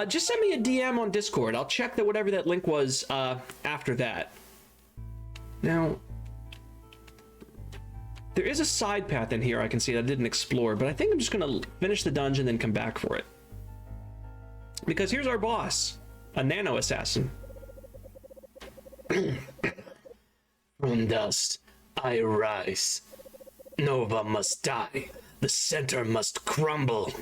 [SPEAKER 1] Just send me a DM on Discord. I'll check that whatever that link was after that. Now, there is a side path in here I can see that I didn't explore, but I think I'm just going to finish the dungeon and then come back for it. Because here's our boss, a nano assassin.
[SPEAKER 2] From dust, I rise. Nova must die. The center must crumble.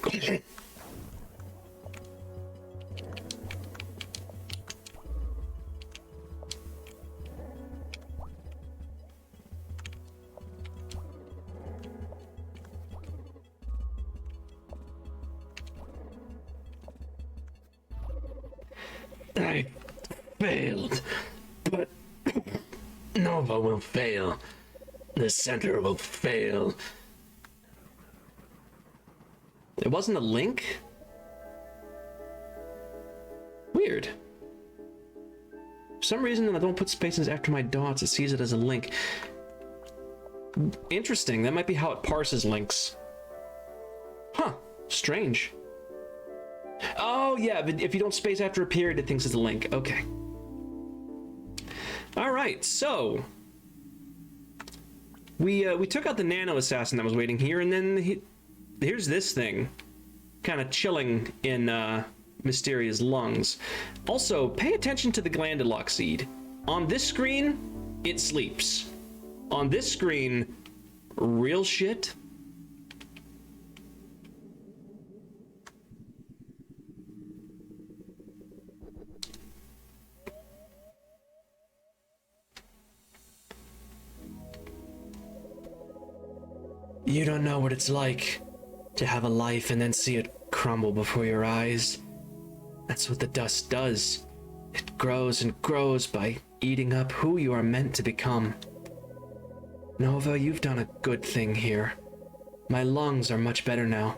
[SPEAKER 2] I failed, but Nova will fail. The center will fail.
[SPEAKER 1] It wasn't a link? Weird. For some reason, when I don't put spaces after my dots, it sees it as a link. Interesting. That might be how it parses links. Huh. Strange. Oh, yeah. If you don't space after a period, it thinks it's a link. Okay. All right. So we took out the nano assassin that was waiting here, and then here's this thing, kind of chilling in Mysteria's lungs. Also, pay attention to the glandulock seed. On this screen, it sleeps. On this screen, real shit.
[SPEAKER 2] You don't know what it's like to have a life and then see it crumble before your eyes. That's what the dust does. It grows and grows by eating up who you are meant to become. Nova, you've done a good thing here. My lungs are much better now.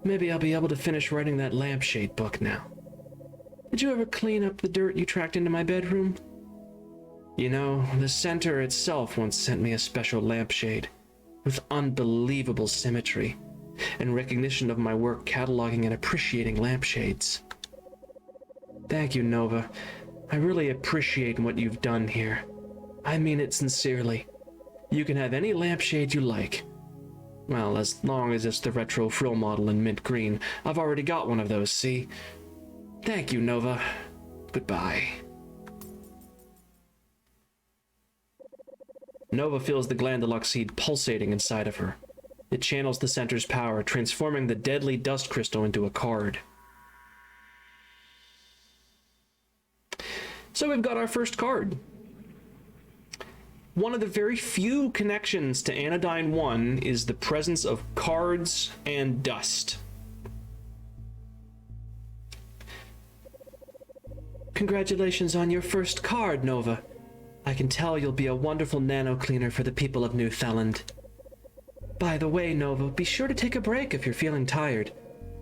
[SPEAKER 2] Maybe I'll be able to finish writing that lampshade book now. Did you ever clean up the dirt you tracked into my bedroom? You know, the center itself once sent me a special lampshade with unbelievable symmetry and recognition of my work cataloging and appreciating lampshades. Thank you, Nova. I really appreciate what you've done here. I mean it sincerely. You can have any lampshade you like. Well, as long as it's the retro frill model in mint green. I've already got one of those, see? Thank you, Nova. Goodbye.
[SPEAKER 1] Nova feels the glandulock seed pulsating inside of her. It channels the center's power, transforming the deadly dust crystal into a card. So we've got our first card. One of the very few connections to Anodyne 1 is the presence of cards and dust. Congratulations on your first card, Nova. I can tell you'll be a wonderful nano cleaner for the people of Newfoundland. By the way, Nova, be sure to take a break if you're feeling tired.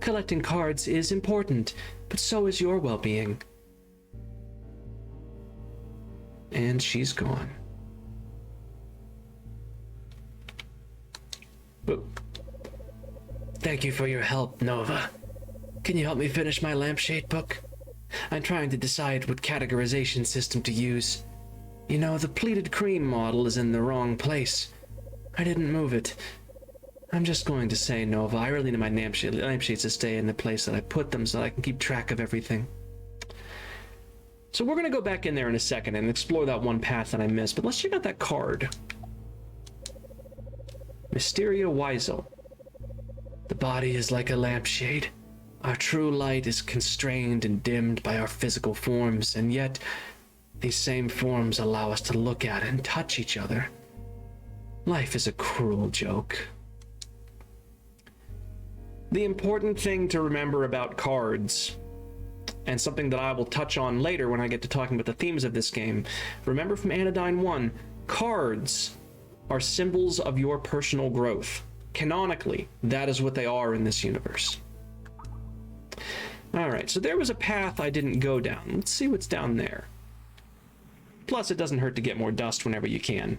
[SPEAKER 1] Collecting cards is important, but so is your well-being. And she's gone. But
[SPEAKER 2] Thank you for your help, Nova. Can you help me finish my lampshade book? I'm trying to decide what categorization system to use. You know, the pleated cream model is in the wrong place. I didn't move it. I'm just going to say, Nova, I really need my lampshades to stay in the place that I put them so that I can keep track of everything.
[SPEAKER 1] So we're going to go back in there in a second and explore that one path that I missed, but let's check out that card. Mysteria Weisel.
[SPEAKER 2] The body is like a lampshade. Our true light is constrained and dimmed by our physical forms, and yet these same forms allow us to look at and touch each other. Life is a cruel joke.
[SPEAKER 1] The important thing to remember about cards, and something that I will touch on later when I get to talking about the themes of this game, remember from Anodyne 1, cards are symbols of your personal growth. Canonically, that is what they are in this universe. Alright, so there was a path I didn't go down. Let's see what's down there. Plus, it doesn't hurt to get more dust whenever you can.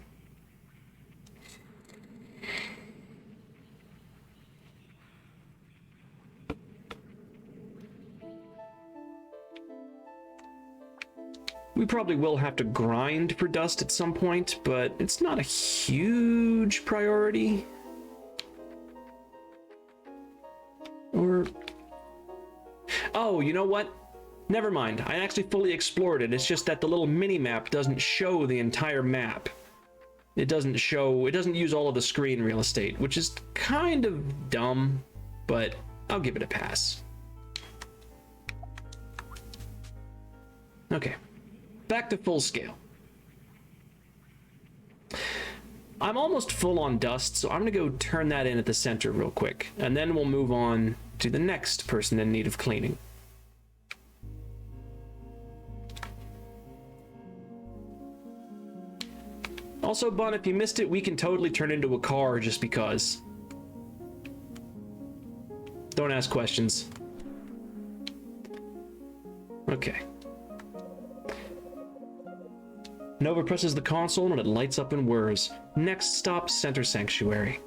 [SPEAKER 1] We probably will have to grind for dust at some point, but it's not a huge priority. Or... oh, you know what? Never mind. I actually fully explored it. It's just that the little mini-map doesn't show the entire map. It doesn't use all of the screen real estate, which is kind of dumb, but I'll give it a pass. Okay. Back to full scale. I'm almost full on dust, so I'm gonna go turn that in at the center real quick, and then we'll move on to the next person in need of cleaning. Also, Bun, if you missed it, we can totally turn into a car just because. Don't ask questions. Okay. Nova presses the console and it lights up and whirs. Next stop, Center Sanctuary.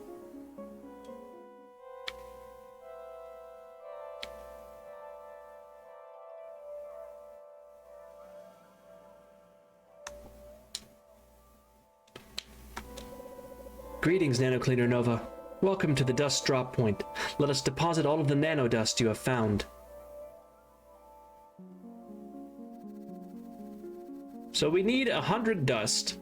[SPEAKER 1] Greetings, Nano Cleaner Nova. Welcome to the dust drop point. Let us deposit all of the nano dust you have found. So we need 100 dust.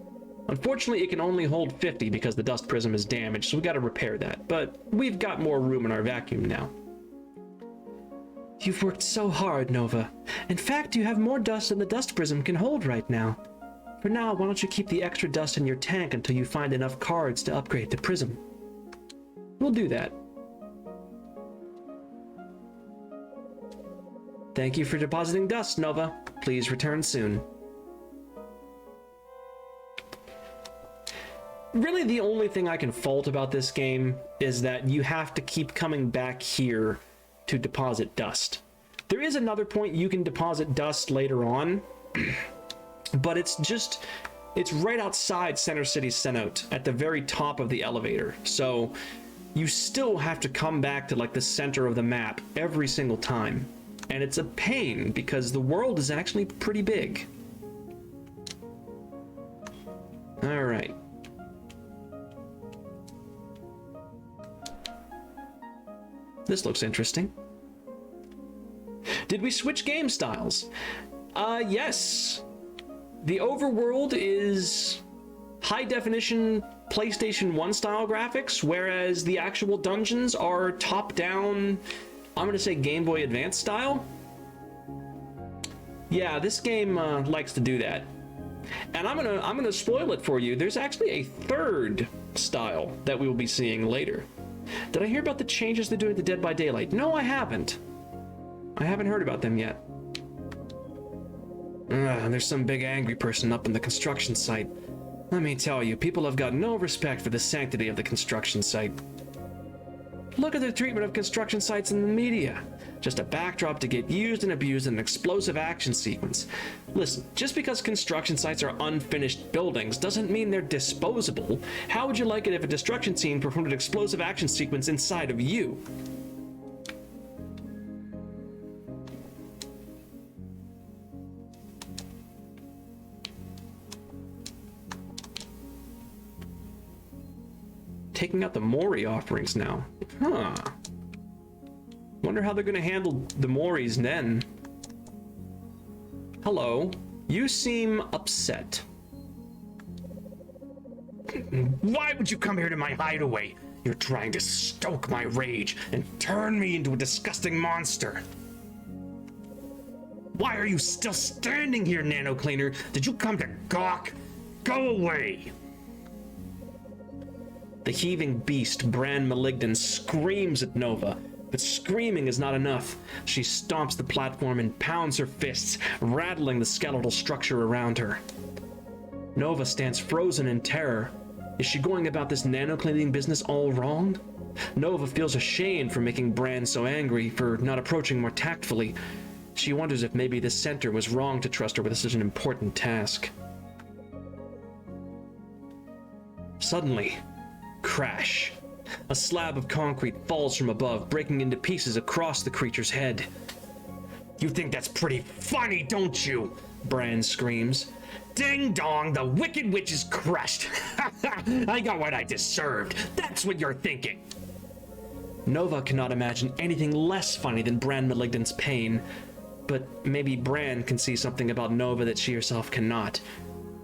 [SPEAKER 1] Unfortunately, it can only hold 50 because the dust prism is damaged, so we gotta repair that. But we've got more room in our vacuum now. You've worked so hard, Nova. In fact, you have more dust than the dust prism can hold right now. For now, why don't you keep the extra dust in your tank until you find enough cards to upgrade the prism? We'll do that. Thank you for depositing dust, Nova. Please return soon. Really, the only thing I can fault about this game is that you have to keep coming back here to deposit dust. There is another point you can deposit dust later on, but it's right outside Center City Cenote at the very top of the elevator. So you still have to come back to like the center of the map every single time. And it's a pain because the world is actually pretty big. All right. This looks interesting. Did we switch game styles? Yes. The overworld is high definition PlayStation 1 style graphics, whereas the actual dungeons are top down, I'm gonna say Game Boy Advance style. Yeah, this game likes to do that. And I'm gonna spoil it for you. There's actually a third style that we will be seeing later. Did I hear about the changes they're doing to Dead by Daylight? No, I haven't. I haven't heard about them yet. There's some big angry person up in the construction site. Let me tell you, people have got no respect for the sanctity of the construction site. Look at the treatment of construction sites in the media. Just a backdrop to get used and abused in an explosive action sequence. Listen, just because construction sites are unfinished buildings doesn't mean they're disposable. How would you like it if a destruction scene performed an explosive action sequence inside of you? Taking out the Mori offerings now. Huh. Wonder how they're gonna handle the Moris then. Hello. You seem upset.
[SPEAKER 3] Why would you come here to my hideaway? You're trying to stoke my rage and turn me into a disgusting monster. Why are you still standing here, Nano Cleaner? Did you come to gawk? Go away!
[SPEAKER 1] The heaving beast, Bran Malignan, screams at Nova. But screaming is not enough. She stomps the platform and pounds her fists, rattling the skeletal structure around her. Nova stands frozen in terror. Is she going about this nano-cleaning business all wrong? Nova feels ashamed for making Bran so angry, for not approaching more tactfully. She wonders if maybe the center was wrong to trust her with such an important task. Suddenly, crash. A slab of concrete falls from above, breaking into pieces across the creature's head.
[SPEAKER 3] You think that's pretty funny, don't you?
[SPEAKER 1] Bran screams.
[SPEAKER 3] Ding dong, the Wicked Witch is crushed. I got what I deserved. That's what you're thinking.
[SPEAKER 1] Nova cannot imagine anything less funny than Bran Malignan's pain. But maybe Bran can see something about Nova that she herself cannot.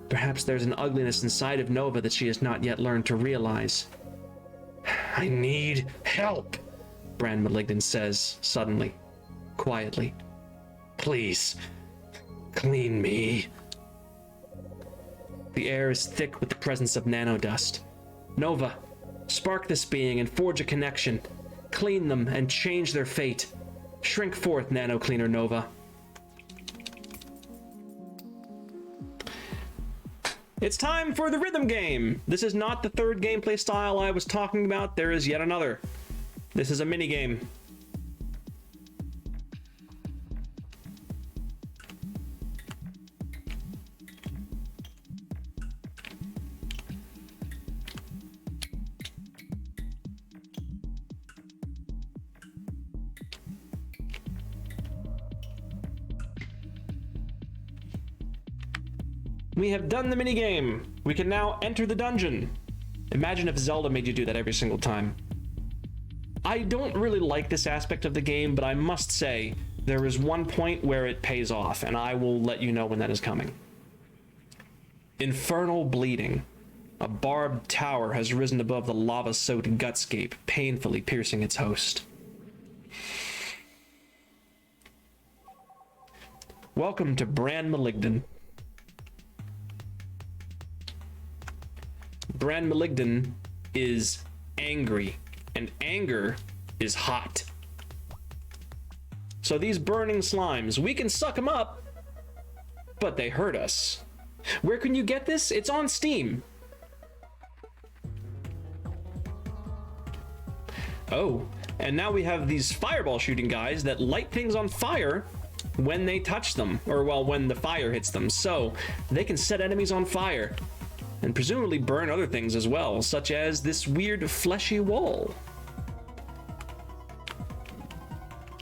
[SPEAKER 1] Perhaps there's an ugliness inside of Nova that she has not yet learned to realize.
[SPEAKER 3] I need help,
[SPEAKER 1] Bran Malignan says, suddenly, quietly.
[SPEAKER 3] Please, clean me.
[SPEAKER 1] The air is thick with the presence of nanodust. Nova, spark this being and forge a connection. Clean them and change their fate. Shrink forth, Nano Cleaner Nova. It's time for the rhythm game. This is not the third gameplay style I was talking about. There is yet another. This is a mini game. We have done the minigame. We can now enter the dungeon. Imagine if Zelda made you do that every single time. I don't really like this aspect of the game, but I must say, there is one point where it pays off, and I will let you know when that is coming. Infernal bleeding. A barbed tower has risen above the lava-soaked gutscape, painfully piercing its host. Welcome to Bran Maligdan. Bran Maligdan is angry, and anger is hot. So these burning slimes, we can suck them up, but they hurt us. Where can you get this? It's on Steam. Oh, and now we have these fireball shooting guys that light things on fire when they touch them, or well, when the fire hits them. So they can set enemies on fire and presumably burn other things as well, such as this weird fleshy wall.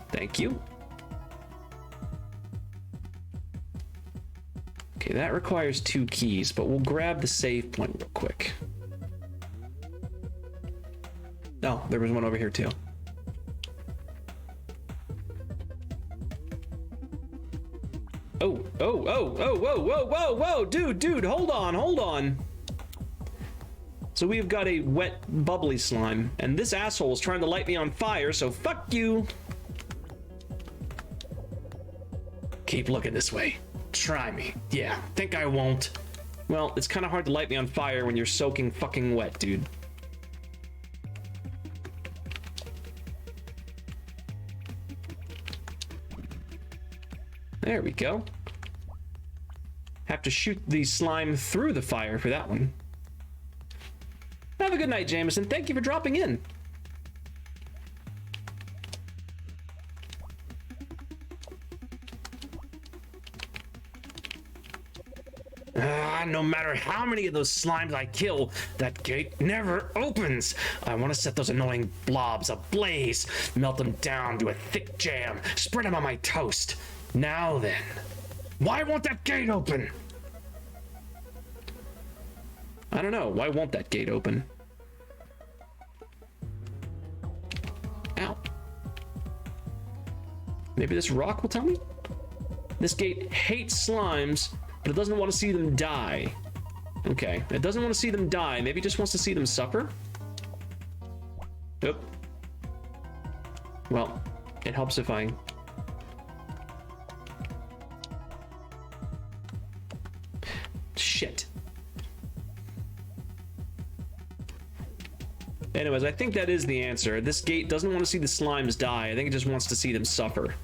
[SPEAKER 1] Thank you. Okay, that requires 2 keys, but we'll grab the save point real quick. Oh, there was one over here too. Oh, whoa, dude, hold on. So we've got a wet, bubbly slime, and this asshole is trying to light me on fire, so fuck you. Keep looking this way. Try me. Yeah, think I won't. Well, it's kind of hard to light me on fire when you're soaking fucking wet, dude. There we go. Have to shoot the slime through the fire for that one. Have a good night, Jameson. Thank you for dropping in. No matter how many of those slimes I kill, that gate never opens. I want to set those annoying blobs ablaze, melt them down to a thick jam, spread them on my toast. Now then, why won't that gate open? I don't know. Why won't that gate open? Ow. Maybe this rock will tell me? This gate hates slimes, but it doesn't want to see them die. Okay, it doesn't want to see them die. Maybe it just wants to see them suffer? Oop. Well, it helps if I... Shit. Anyways, I think that is the answer. This gate doesn't want to see the slimes die. I think it just wants to see them suffer.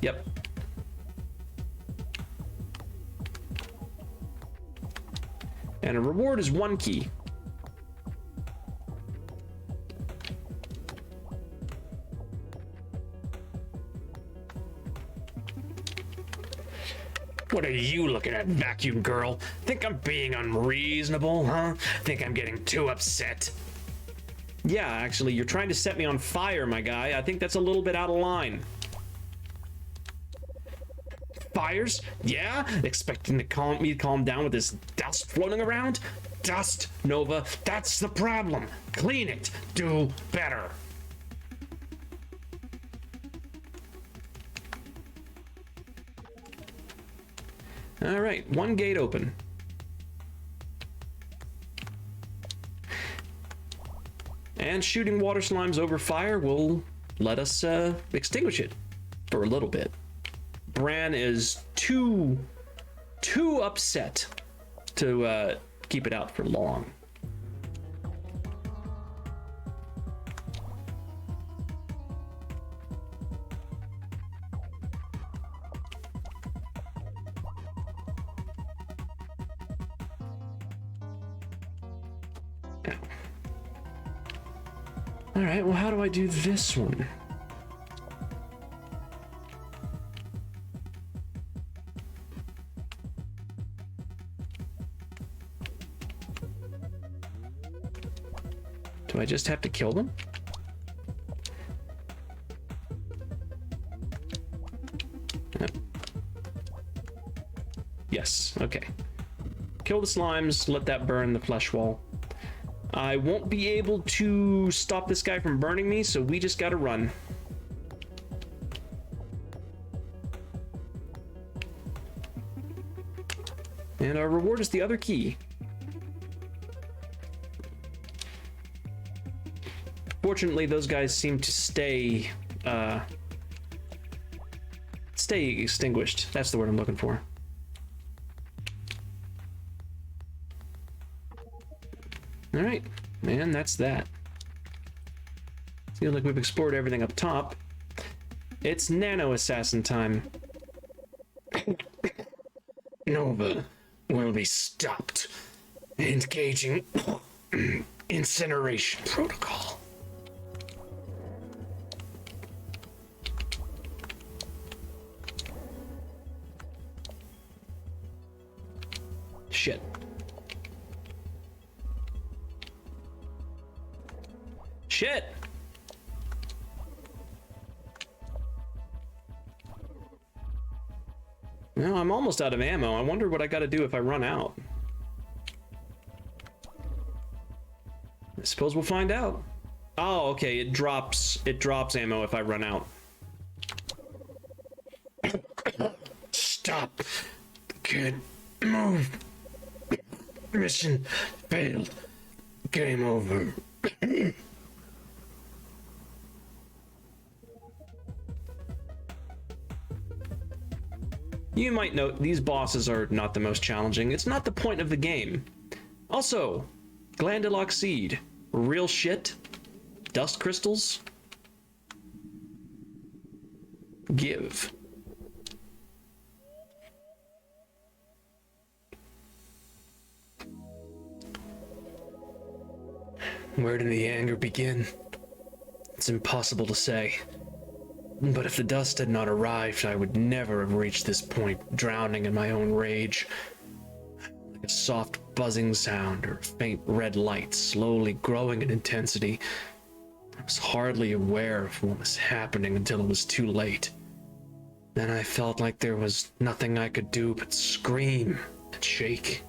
[SPEAKER 1] Yep. And a reward is 1 key.
[SPEAKER 3] What are you looking at, vacuum girl? Think I'm being unreasonable, huh? Think I'm getting too upset?
[SPEAKER 1] Yeah, actually, you're trying to set me on fire, my guy. I think that's a little bit out of line.
[SPEAKER 3] Fires? Yeah? Expecting me to calm down with this dust floating around? Dust, Nova, that's the problem. Clean it. Do better.
[SPEAKER 1] All right, 1 gate open. And shooting water slimes over fire will let us extinguish it for a little bit. Bran is too upset to keep it out for long.
[SPEAKER 2] Alright, well, how do I do this one? Do I just have to kill them? Yep. Yes, okay. Kill the slimes, let that burn the flesh wall. I won't be able to stop this guy from burning me, so we just gotta run. And our reward is the other key. Fortunately, those guys seem to stay extinguished. That's the word I'm looking for. All right, man, that's that. Seems like we've explored everything up top. It's nano assassin time.
[SPEAKER 3] Nova will be stopped. Engaging incineration protocol.
[SPEAKER 1] Shit. Shit!
[SPEAKER 2] No, I'm almost out of ammo. I wonder what I gotta do if I run out. I suppose we'll find out. Oh, okay, it drops ammo if I run out.
[SPEAKER 3] Stop. Can't move. Mission failed. Game over.
[SPEAKER 2] You might note these bosses are not the most challenging. It's not the point of the game. Also, Glandulock Seed. Real shit. Dust crystals. Give. Where did the anger begin? It's impossible to say. But if the dust had not arrived, I would never have reached this point, drowning in my own rage. Like a soft buzzing sound or a faint red light slowly growing in intensity. I was hardly aware of what was happening until it was too late. Then I felt like there was nothing I could do but scream and shake.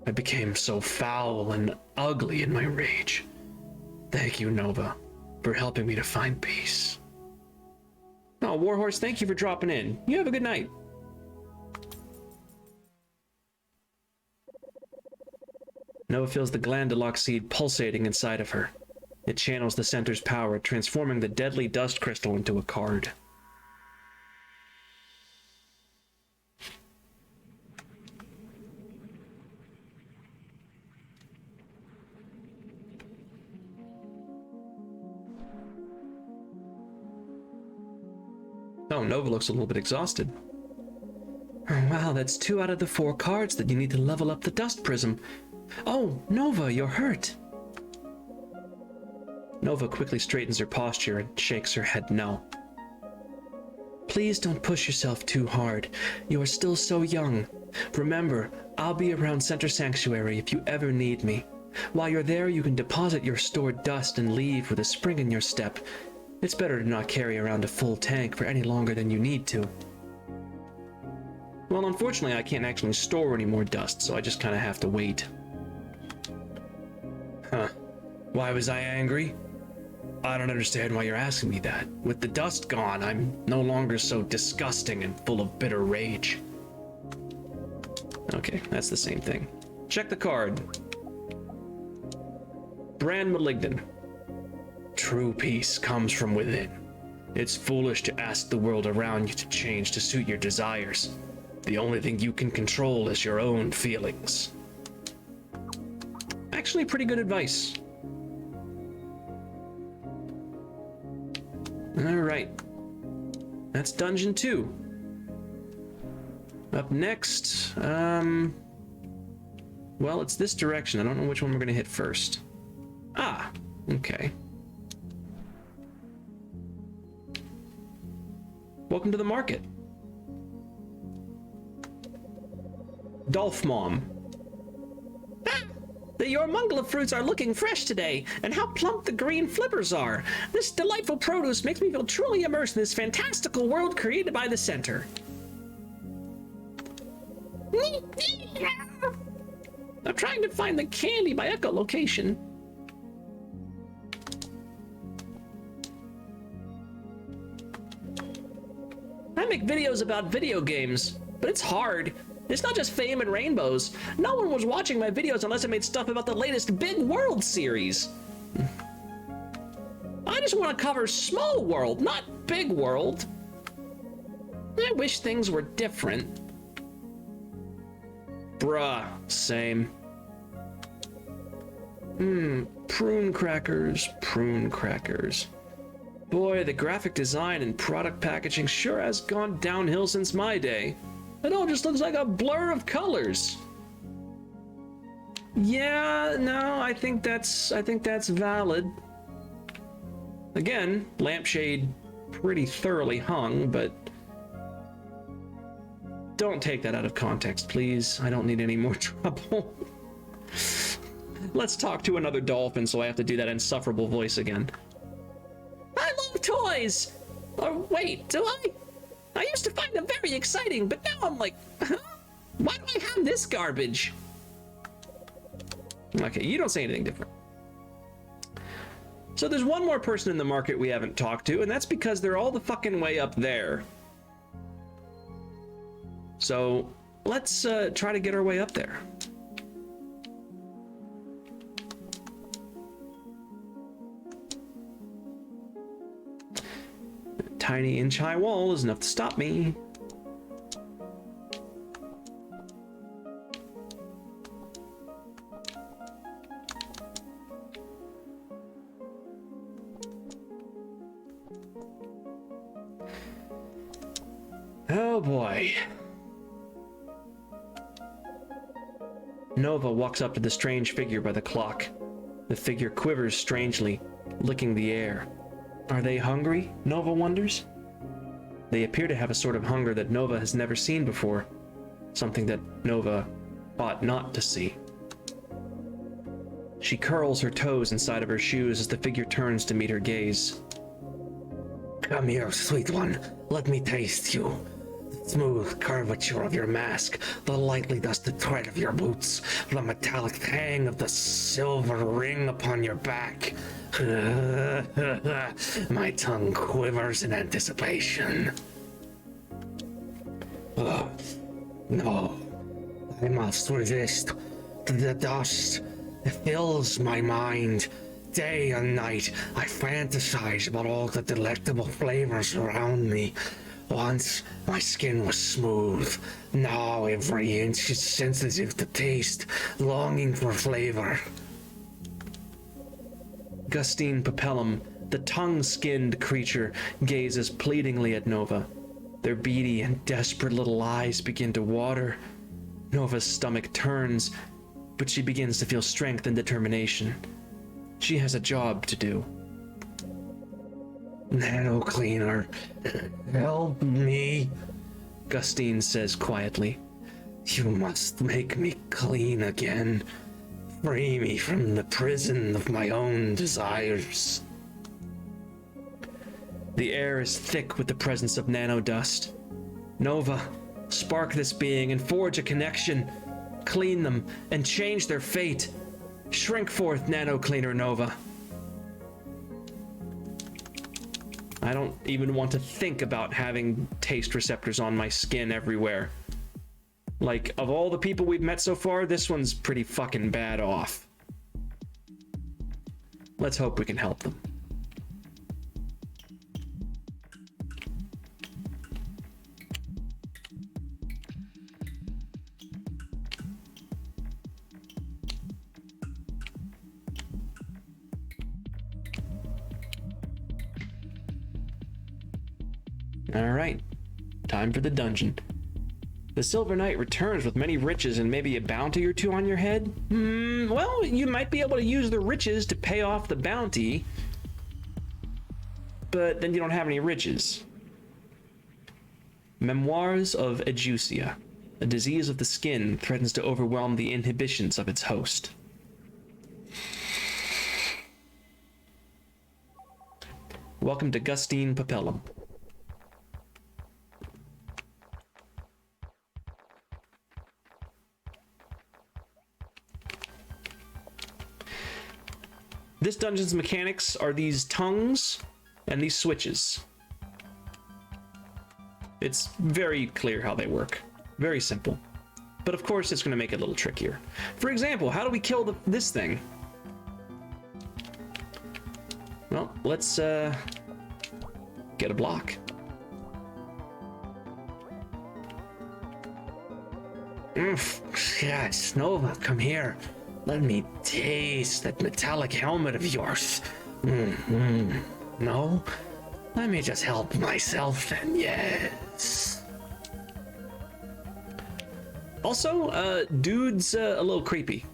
[SPEAKER 2] I became so foul and ugly in my rage. Thank you, Nova, for helping me to find peace. Oh, Warhorse, thank you for dropping in. You have a good night. Nova feels the Glandulock Seed pulsating inside of her. It channels the center's power, transforming the deadly dust crystal into a card. Oh, Nova looks a little bit exhausted. Oh, wow, that's 2 out of the 4 cards that you need to level up the dust prism. Oh, Nova, you're hurt. Nova quickly straightens her posture and shakes her head no. Please don't push yourself too hard. You are still so young. Remember, I'll be around Center Sanctuary if you ever need me. While you're there, you can deposit your stored dust and leave with a spring in your step. It's better to not carry around a full tank for any longer than you need to. Well, unfortunately, I can't actually store any more dust, so I just kind of have to wait. Huh. Why was I angry? I don't understand why you're asking me that. With the dust gone, I'm no longer so disgusting and full of bitter rage. Okay, that's the same thing. Check the card. Brand Malignant. True peace comes from within. It's foolish to ask the world around you to change to suit your desires. The only thing you can control is your own feelings. Actually, pretty good advice. Alright. That's Dungeon 2. Up next,
[SPEAKER 1] Well, it's this direction. I don't know which one we're gonna hit first. Ah, okay. Welcome to the market. Dolph Mom. Your mungla fruits are looking fresh today, and how plump the green flippers are. This delightful produce makes me feel truly immersed in this fantastical world created by the center. I'm trying to find the candy by echolocation. I make videos about video games, but it's hard. It's not just fame and rainbows. No one was watching my videos unless I made stuff about the latest Big World series. I just want to cover Small World, not Big World. I wish things were different. Bruh, same. Prune crackers, prune crackers. Boy, the graphic design and product packaging sure has gone downhill since my day. It all just looks like a blur of colors. Yeah, no, I think that's valid. Again, lampshade pretty thoroughly hung, but don't take that out of context, please. I don't need any more trouble. Let's talk to another dolphin, so I have to do that insufferable voice again. I love toys! Or wait, do I? I used to find them very exciting, but now I'm like, huh? Why do I have this garbage? Okay, you don't say anything different. So there's one more person in the market we haven't talked to, and that's because they're all the fucking way up there. So let's try to get our way up there. Tiny inch-high wall is enough to stop me. Oh boy. Nova walks up to the strange figure by the clock. The figure quivers strangely, licking the air. Are they hungry? Nova wonders. They appear to have a sort of hunger that Nova has never seen before. Something that Nova ought not to see. She curls her toes inside of her shoes as the figure turns to meet her gaze. Come here, sweet one. Let me taste you. The smooth curvature of your mask, the lightly dusted tread of your boots, the metallic hang of the silver ring upon your back. My tongue quivers in anticipation. No, I must resist. The dust fills my mind. Day and night, I fantasize about all the delectable flavors around me. Once, my skin was smooth. Now every inch is sensitive to taste, longing for flavor. Gustine Papellum, the tongue-skinned creature, gazes pleadingly at Nova. Their beady and desperate little eyes begin to water. Nova's stomach turns, but she begins to feel strength and determination. She has a job to do. Nano Cleaner, help me, Gustine says quietly. You must make me clean again. Free me from the prison of my own desires. The air is thick with the presence of nanodust. Nova, spark this being and forge a connection. Clean them and change their fate. Shrink forth, Nano Cleaner Nova. I don't even want to think about having taste receptors on my skin everywhere. Like, of all the people we've met so far, this one's pretty fucking bad off. Let's hope we can help them. All right, time for the dungeon. The Silver Knight returns with many riches and maybe a bounty or two on your head. Well, you might be able to use the riches to pay off the bounty, but then you don't have any riches. Memoirs of Agusia. A disease of the skin threatens to overwhelm the inhibitions of its host. Welcome to Gustine Papellum. This dungeon's mechanics are these tongues and these switches. It's very clear how they work. Very simple. But of course it's going to make it a little trickier. For example, how do we kill this thing? Well, let's get a block.
[SPEAKER 2] Yes, Nova, come here. Let me taste that metallic helmet of yours. No? Let me just help myself then, yes.
[SPEAKER 1] Also, dude's a little creepy.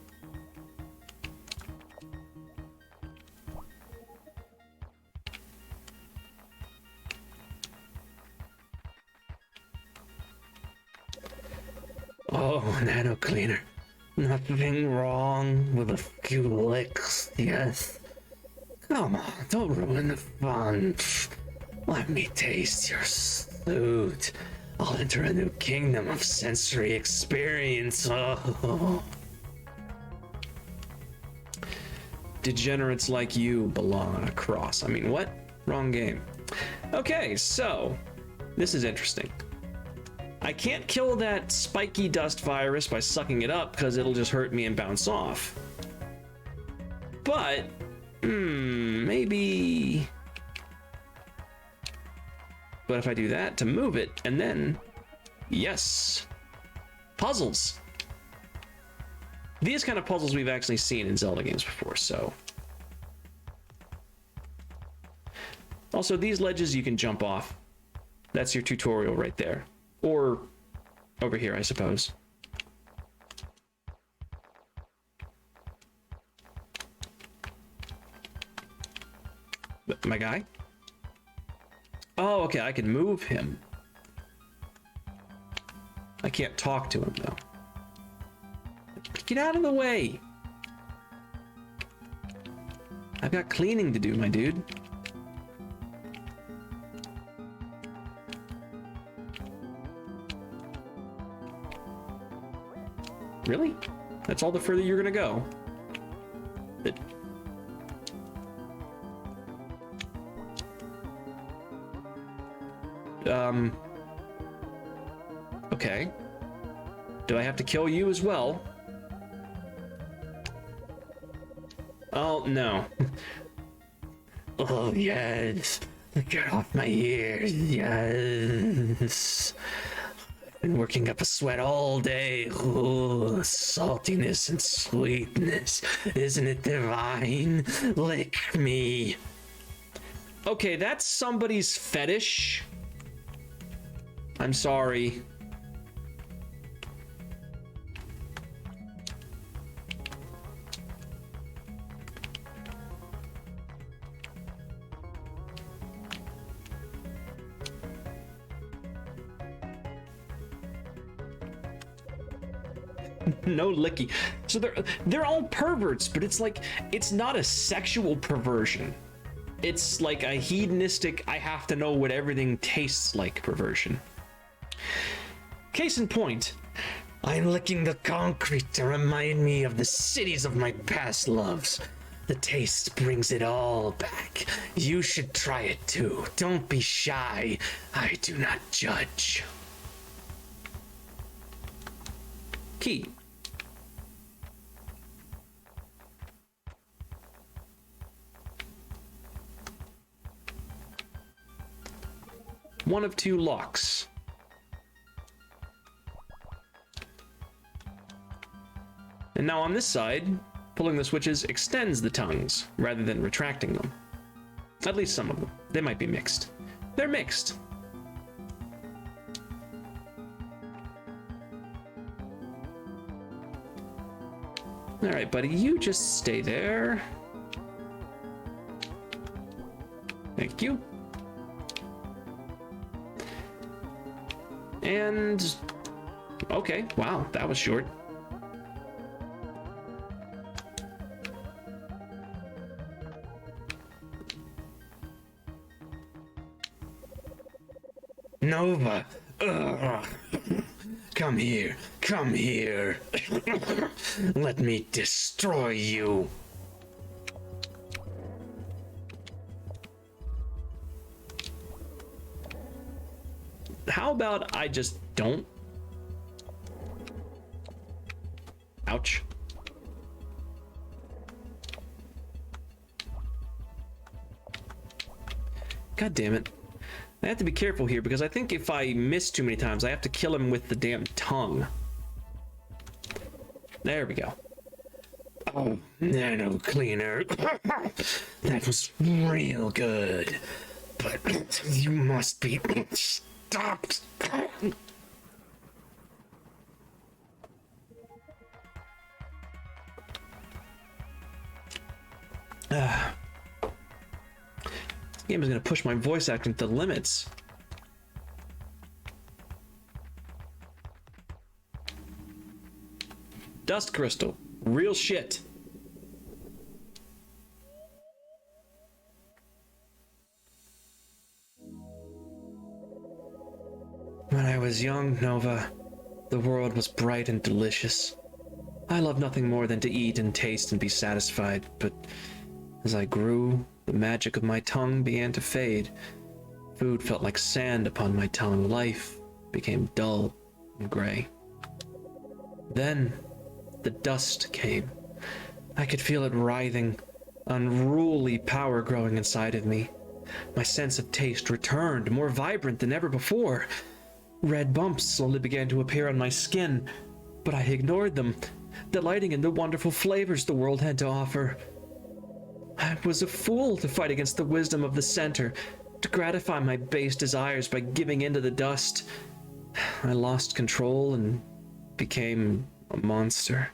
[SPEAKER 2] Oh, nano cleaner. Nothing wrong with a few licks, yes. Come on, don't ruin the fun. Let me taste your loot. I'll enter a new kingdom of sensory experience. Oh.
[SPEAKER 1] Degenerates like you belong on a cross. I mean, what? Wrong game. Okay, so this is interesting. I can't kill that spiky dust virus by sucking it up because it'll just hurt me and bounce off. But, maybe... But if I do that to move it, and then... Yes! Puzzles! These kind of puzzles we've actually seen in Zelda games before, so... Also, these ledges you can jump off. That's your tutorial right there. Or over here, I suppose. My guy? Oh, okay, I can move him. I can't talk to him, though. Get out of the way! I've got cleaning to do, my dude. Really? That's all the further you're gonna go? Okay. Do I have to kill you as well? Oh, no.
[SPEAKER 2] Oh, yes. Get off my ears, yes. Been working up a sweat all day. Ooh, saltiness and sweetness. Isn't it divine? Lick me.
[SPEAKER 1] Okay, that's somebody's fetish. I'm sorry. No licky. So they're all perverts, but it's like it's not a sexual perversion. It's like a hedonistic, I have to know what everything tastes like perversion. Case in point,
[SPEAKER 2] I'm licking the concrete to remind me of the cities of my past loves. The taste brings it all back. You should try it too. Don't be shy. I do not judge.
[SPEAKER 1] key. One of two locks. And now on this side, pulling the switches extends the tongues rather than retracting them. At least some of them. They might be mixed. They're mixed. All right, buddy, you just stay there. Thank you. And okay, wow, that was short.
[SPEAKER 3] Nova. Ugh. Come here. Come here. Let me destroy you.
[SPEAKER 1] How about I just don't? Ouch. God damn it. I have to be careful here because I think if I miss too many times, I have to kill him with the damn tongue. There we go.
[SPEAKER 3] Oh, nano cleaner. That was real good. But you must be stopped.
[SPEAKER 1] This game is going to push my voice acting to the limits. Dust crystal. Real shit.
[SPEAKER 2] When I was young, Nova, the world was bright and delicious. I loved nothing more than to eat and taste and be satisfied, but as I grew, the magic of my tongue began to fade. Food felt like sand upon my tongue. Life became dull and gray. Then, the dust came. I could feel it writhing, unruly power growing inside of me. My sense of taste returned, more vibrant than ever before. Red bumps slowly began to appear on my skin, but I ignored them, delighting in the wonderful flavors the world had to offer. I was a fool to fight against the wisdom of the center, to gratify my base desires by giving in to the dust. I lost control and became a monster.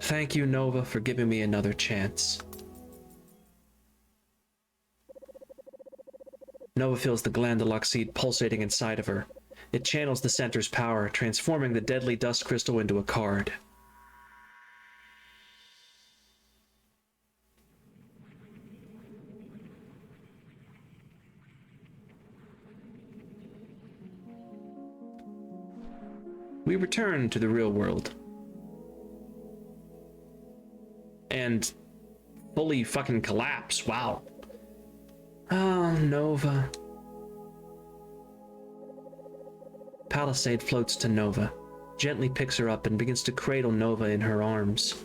[SPEAKER 2] Thank you, Nova, for giving me another chance. Nova feels the glandulock seed pulsating inside of her. It channels the center's power, transforming the deadly dust crystal into a card. We return to the real world. And fully fucking collapse. Wow. Oh, Nova. Palisade floats to Nova, gently picks her up and begins to cradle Nova in her arms.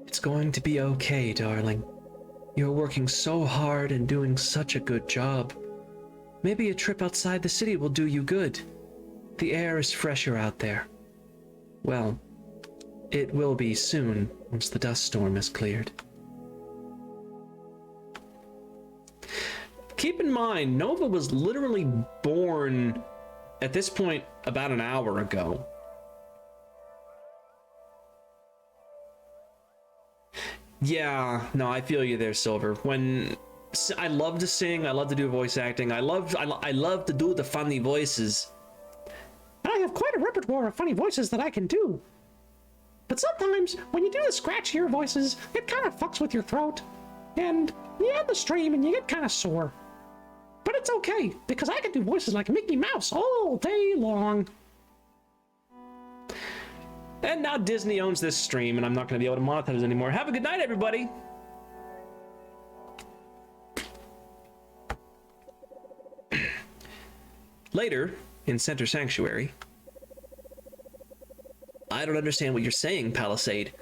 [SPEAKER 2] It's going to be okay, darling. You're working so hard and doing such a good job. Maybe a trip outside the city will do you good. The air is fresher out there. Well, it will be soon once the dust storm is cleared. Keep in mind, Nova was literally born at this point about an hour ago. Yeah, no, I feel you there, Silver. When I love to sing, I love to do voice acting, I love to do the funny voices.
[SPEAKER 4] I have quite a repertoire of funny voices that I can do. But sometimes, when you do the scratchier voices, it kind of fucks with your throat. And you end the stream and you get kind of sore. But it's okay, because I can do voices like Mickey Mouse all day long.
[SPEAKER 1] And now Disney owns this stream, and I'm not going to be able to monetize it anymore. Have a good night, everybody! Later, in Center Sanctuary. I don't understand what you're saying, Palisade.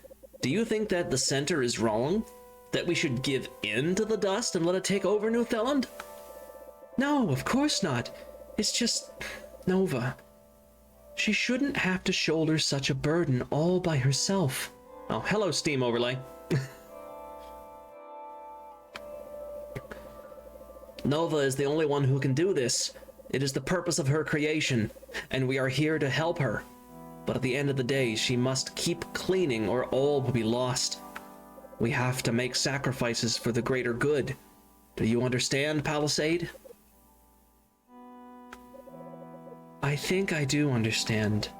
[SPEAKER 1] Do you think that the Center is wrong? That we should give in to the dust and let it take over New Theland? No, of course not. It's just... Nova. She shouldn't have to shoulder such a burden all by herself. Oh, hello, Steam Overlay. Nova is the only one who can do this.
[SPEAKER 2] It is the purpose of her creation, and we are here to help her. But at the end of the day, she must keep cleaning or all will be lost. We have to make sacrifices for the greater good. Do you understand, Palisade? I think I do understand.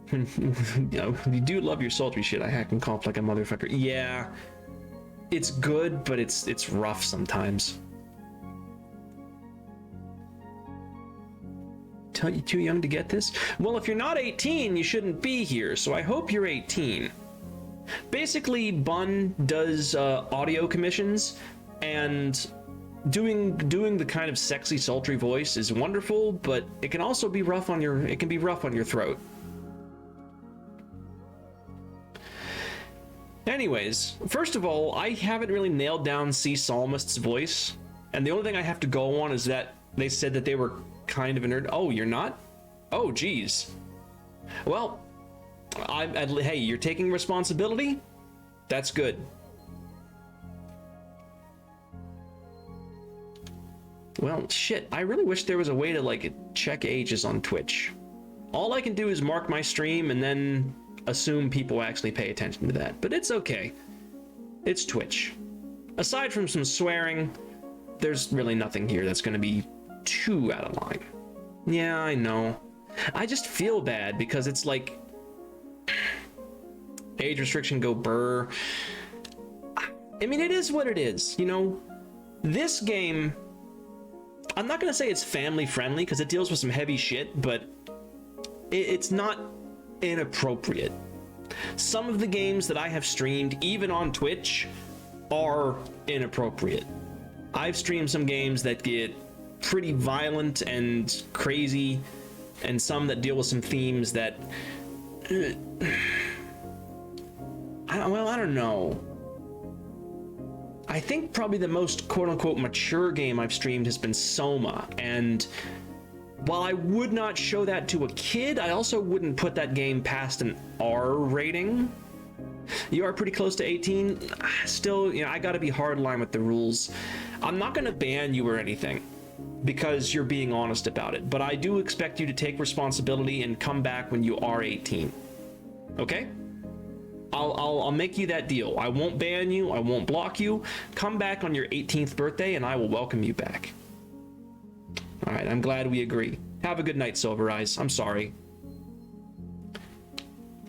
[SPEAKER 1] You do love your sultry shit. I hack and cough like a motherfucker. Yeah, it's good, but it's rough sometimes. You too young to get this? Well, if you're not 18, you shouldn't be here, so I hope you're 18. Basically, Bun does audio commissions, and doing the kind of sexy, sultry voice is wonderful, but it can also be rough on your throat. Anyways, first of all, I haven't really nailed down C. Psalmist's voice, and the only thing I have to go on is that they said that they were kind of a nerd. Oh, you're not? Oh, geez. Well, hey, you're taking responsibility? That's good. Well, shit, I really wish there was a way to, like, check ages on Twitch. All I can do is mark my stream and then assume people actually pay attention to that, but it's okay. It's Twitch. Aside from some swearing, there's really nothing here that's going to be too out of line. Yeah, I know. I just feel bad because it's like age restriction go burr. I mean, it is what it is, you know. This game, I'm not going to say it's family friendly because it deals with some heavy shit, but it's not inappropriate. Some of the games that I have streamed, even on Twitch, are inappropriate. I've streamed some games that get pretty violent and crazy, and some that deal with some themes that I don't know. I think probably the most quote-unquote mature game I've streamed has been Soma, and while I would not show that to a kid, I also wouldn't put that game past an R rating. You are pretty close to 18. Still, you know, I gotta be hardline with the rules. I'm not gonna ban you or anything because you're being honest about it, but I do expect you to take responsibility and come back when you are 18. Okay? I'll make you that deal. I won't ban you. I won't block you. Come back on your 18th birthday and I will welcome you back. All right, I'm glad we agree. Have a good night, Silver Eyes. I'm sorry.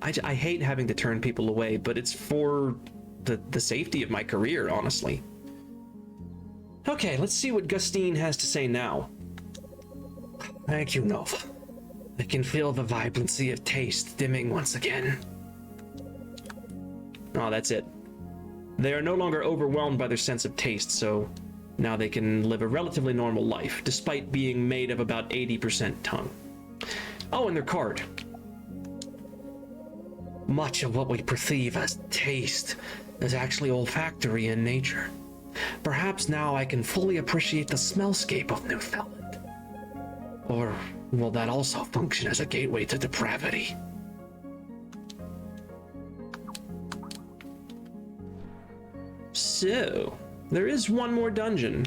[SPEAKER 1] I hate having to turn people away, but it's for the safety of my career, honestly. Okay, let's see what Gustine has to say now.
[SPEAKER 2] Thank you, Nova. I can feel the vibrancy of taste dimming once again.
[SPEAKER 1] Oh, that's it. They are no longer overwhelmed by their sense of taste, so now they can live a relatively normal life, despite being made of about 80% tongue. Oh, and their card.
[SPEAKER 2] Much of what we perceive as taste is actually olfactory in nature. Perhaps now I can fully appreciate the smellscape of Newfoundland. Or will that also function as a gateway to depravity?
[SPEAKER 1] So, there is one more dungeon.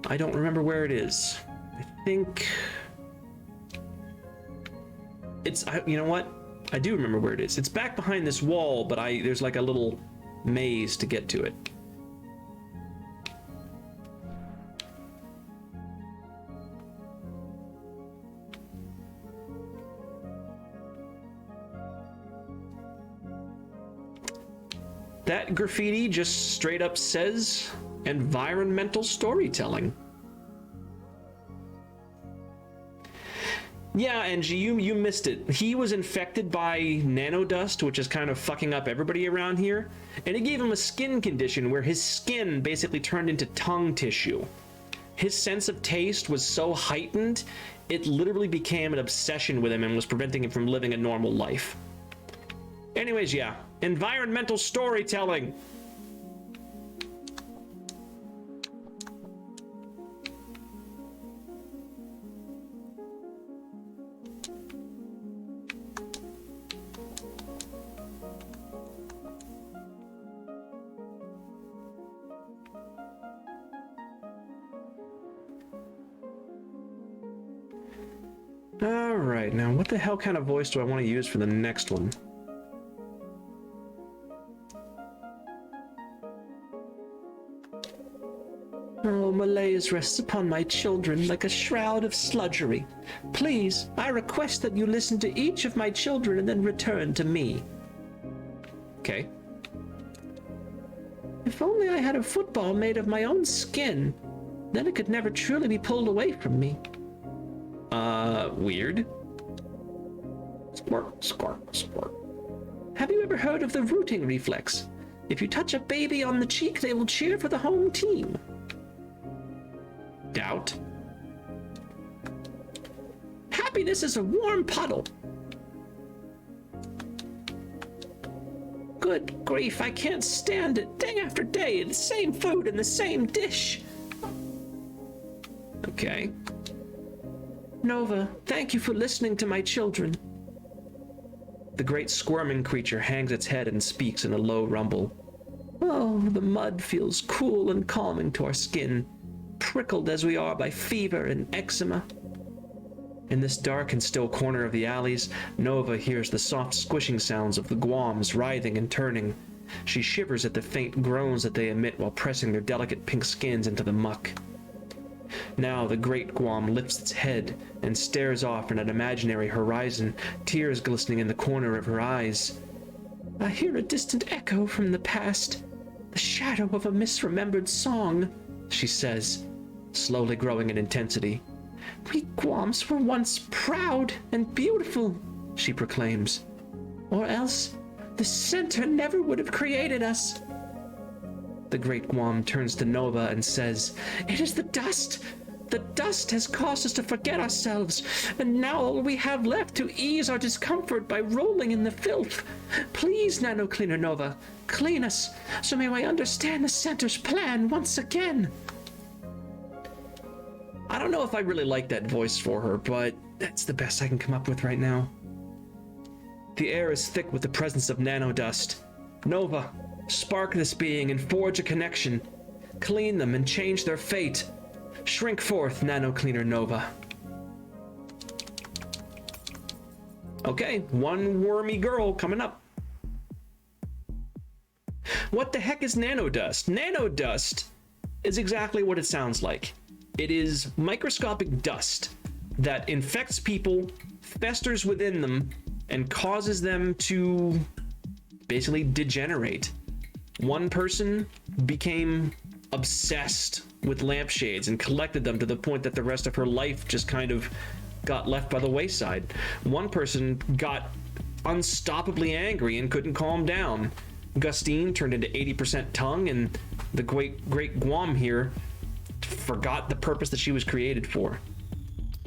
[SPEAKER 1] I don't remember where it is. I think it's, you know what? I do remember where it is. It's back behind this wall, but there's like a little maze to get to it. That graffiti just straight up says environmental storytelling. Yeah, Angie, you missed it. He was infected by nanodust, which is kind of fucking up everybody around here, and it gave him a skin condition where his skin basically turned into tongue tissue. His sense of taste was so heightened, it literally became an obsession with him and was preventing him from living a normal life. Anyways, yeah, environmental storytelling. Alright, now what the hell kind of voice do I want to use for the next one? Oh, malaise rests upon my children like a shroud of sludgery. Please, I request that you listen to each of my children and then return to me. Okay. If only I had a football made of my own skin, then it could never truly be pulled away from me. Weird. Squirt, squirt, squirt. Have you ever heard of the rooting reflex? If you touch a baby on the cheek, they will cheer for the home team. Doubt. Happiness is a warm puddle. Good grief, I can't stand it. Day after day, the same food and the same dish. Okay. Nova, thank you for listening to my children. The great squirming creature hangs its head and speaks in a low rumble. Oh, the mud feels cool and calming to our skin, prickled as we are by fever and eczema. In this dark and still corner of the alleys, Nova hears the soft squishing sounds of the guams writhing and turning. She shivers at the faint groans that they emit while pressing their delicate pink skins into the muck. Now the great guam lifts its head and stares off in an imaginary horizon, tears glistening in the corner of her eyes. I hear a distant echo from the past, the shadow of a misremembered song, she says, slowly growing in intensity. We guams were once proud and beautiful, she proclaims. Or else the center never would have created us. The great guam turns to Nova and says, It is the dust! The dust has caused us to forget ourselves, and now all we have left to ease our discomfort by rolling in the filth. Please, Nano Cleaner Nova, clean us, so may I understand the center's plan once again. I don't know if I really like that voice for her, but that's the best I can come up with right now. The air is thick with the presence of nanodust. Nova, spark this being and forge a connection. Clean them and change their fate. Shrink forth, Nano Cleaner Nova. Okay, one wormy girl coming up. What the heck is nanodust? Nanodust is exactly what it sounds like. It is microscopic dust that infects people, festers within them, and causes them to basically degenerate. One person became obsessed with lampshades and collected them to the point that the rest of her life just kind of got left by the wayside. One person got unstoppably angry and couldn't calm down. Gustine turned into 80% tongue, and the great Guam here forgot the purpose that she was created for.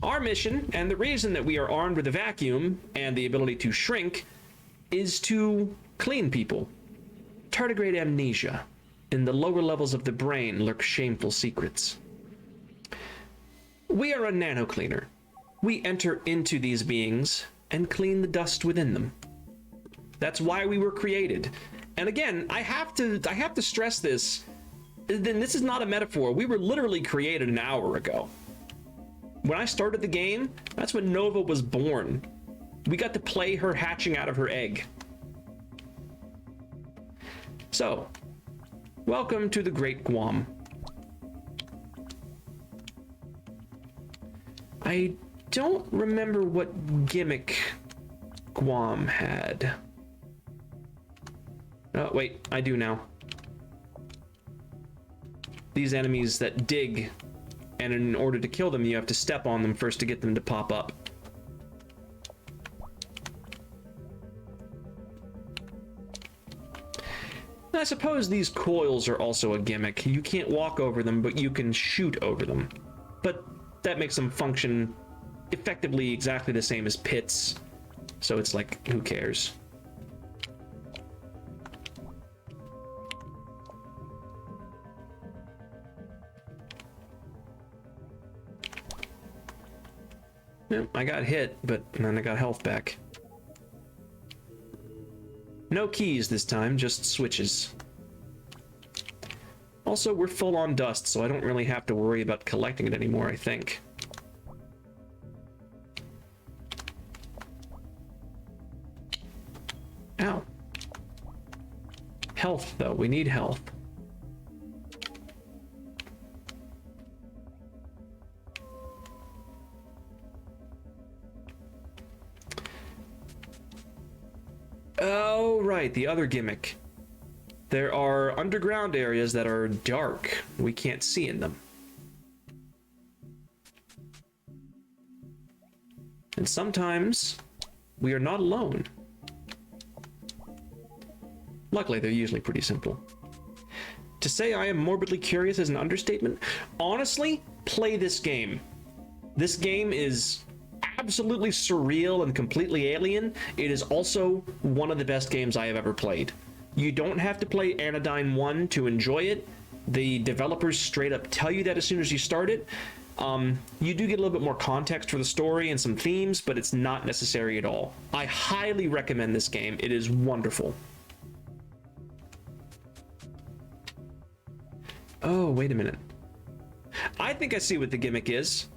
[SPEAKER 1] Our mission, and the reason that we are armed with a vacuum and the ability to shrink, is to clean people. Tardigrade amnesia. In the lower levels of the brain lurk shameful secrets. We are a nano cleaner. We enter into these beings and clean the dust within them. That's why we were created. And again, I have to stress this. Then this is not a metaphor. We were literally created an hour ago. When I started the game, that's when Nova was born. We got to play her hatching out of her egg. So, welcome to the Great Guam. I don't remember what gimmick Guam had. Oh, wait, I do now. These enemies that dig, and in order to kill them, you have to step on them first to get them to pop up. I suppose these coils are also a gimmick. You can't walk over them, but you can shoot over them. But that makes them function effectively exactly the same as pits. So it's like, who cares? Yep, I got hit, but then I got health back. No keys this time, just switches. Also, we're full on dust, so I don't really have to worry about collecting it anymore, I think. Health, though. We need health. Oh, right, the other gimmick. There are underground areas that are dark. We can't see in them. And sometimes we are not alone. Luckily, they're usually pretty simple. To say I am morbidly curious is an understatement. Honestly, play this game. This game is absolutely surreal and completely alien. It is also one of the best games I have ever played. You don't have to play Anodyne 1 to enjoy it. The developers straight up tell you that as soon as you start it. You do get a little bit more context for the story and some themes, but it's not necessary at all. I highly recommend this game. It is wonderful. Oh, wait a minute. I think I see what the gimmick is.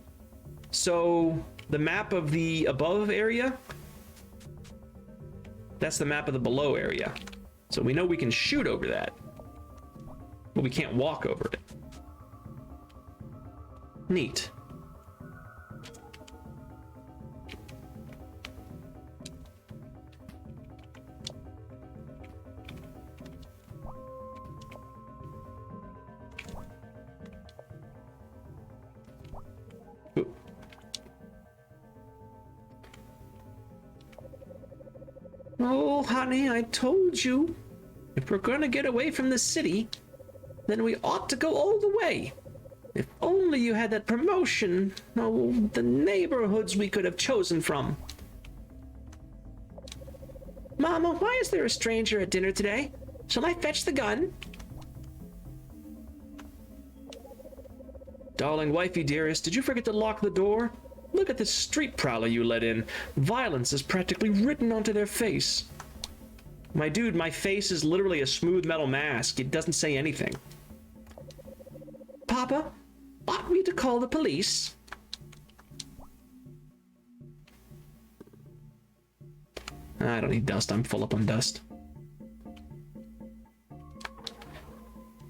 [SPEAKER 1] So, the map of the above area, that's the map of the below area. So we know we can shoot over that, but we can't walk over it. Neat. Ooh. Oh, honey, I told you. If we're gonna get away from the city, then we ought to go all the way. If only you had that promotion. Oh, the neighborhoods we could have chosen from. Mama, why is there a stranger at dinner today? Shall I fetch the gun? Darling wifey dearest, did you forget to lock the door? Look at this street prowler you let in. Violence is practically written onto their face. My dude, my face is literally a smooth metal mask. It doesn't say anything. Papa, ought we to call the police? I don't need dust. I'm full up on dust.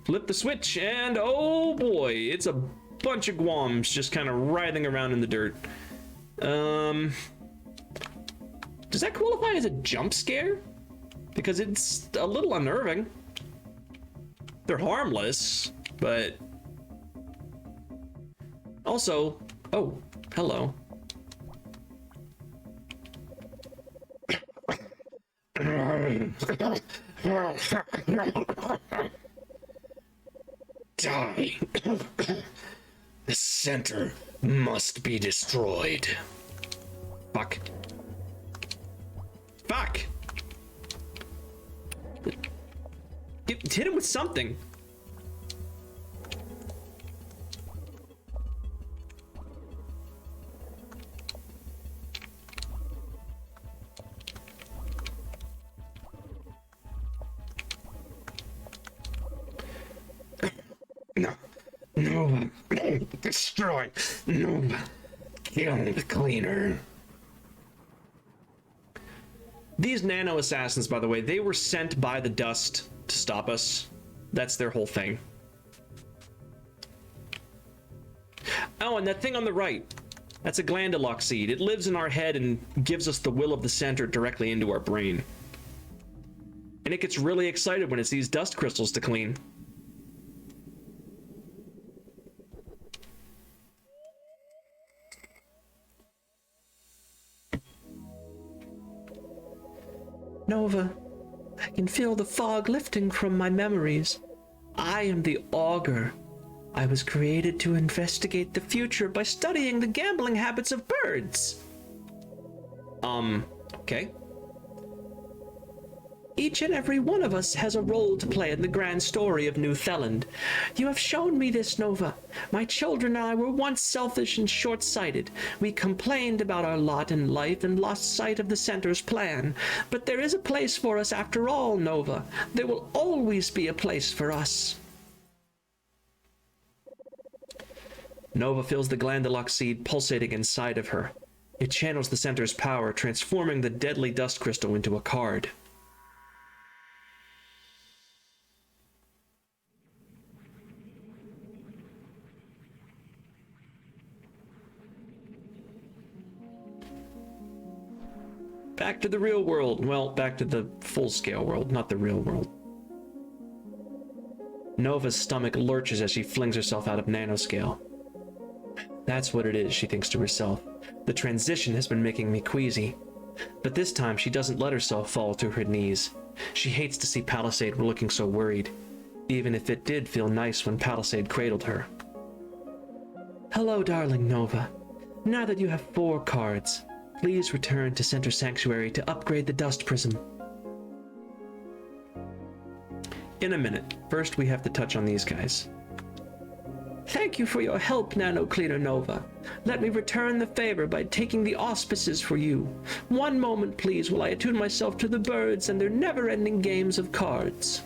[SPEAKER 1] Flip the switch and oh boy, it's a bunch of Guams just kind of writhing around in the dirt. Does that qualify as a jump scare? Because it's a little unnerving. They're harmless, but also, oh, hello.
[SPEAKER 3] Die. The center must be destroyed.
[SPEAKER 1] Fuck. Fuck! Hit him with something.
[SPEAKER 3] No. Destroy. No. Kill the cleaner.
[SPEAKER 1] These nano assassins, by the way, they were sent by the dust to stop us. That's their whole thing. Oh, and that thing on the right. That's a glandulock seed. It lives in our head and gives us the will of the center directly into our brain. And it gets really excited when it sees dust crystals to clean. Nova, I can feel the fog lifting from my memories. I am the augur. I was created to investigate the future by studying the gambling habits of birds. Okay. Each and every one of us has a role to play in the grand story of New Theland. You have shown me this, Nova. My children and I were once selfish and short-sighted. We complained about our lot in life and lost sight of the Center's plan. But there is a place for us after all, Nova. There will always be a place for us. Nova feels the glandulock seed pulsating inside of her. It channels the Center's power, transforming the deadly dust crystal into a card. Back to the real world. Well, back to the full-scale world, not the real world. Nova's stomach lurches as she flings herself out of nanoscale. That's what it is, she thinks to herself. The transition has been making me queasy. But this time, she doesn't let herself fall to her knees. She hates to see Palisade looking so worried, even if it did feel nice when Palisade cradled her. Hello, darling Nova. Now that you have 4 cards, please return to Center Sanctuary to upgrade the Dust Prism. In a minute. First, we have to touch on these guys. Thank you for your help, Nano Cleaner Nova. Let me return the favor by taking the auspices for you. One moment, please, while I attune myself to the birds and their never-ending games of cards.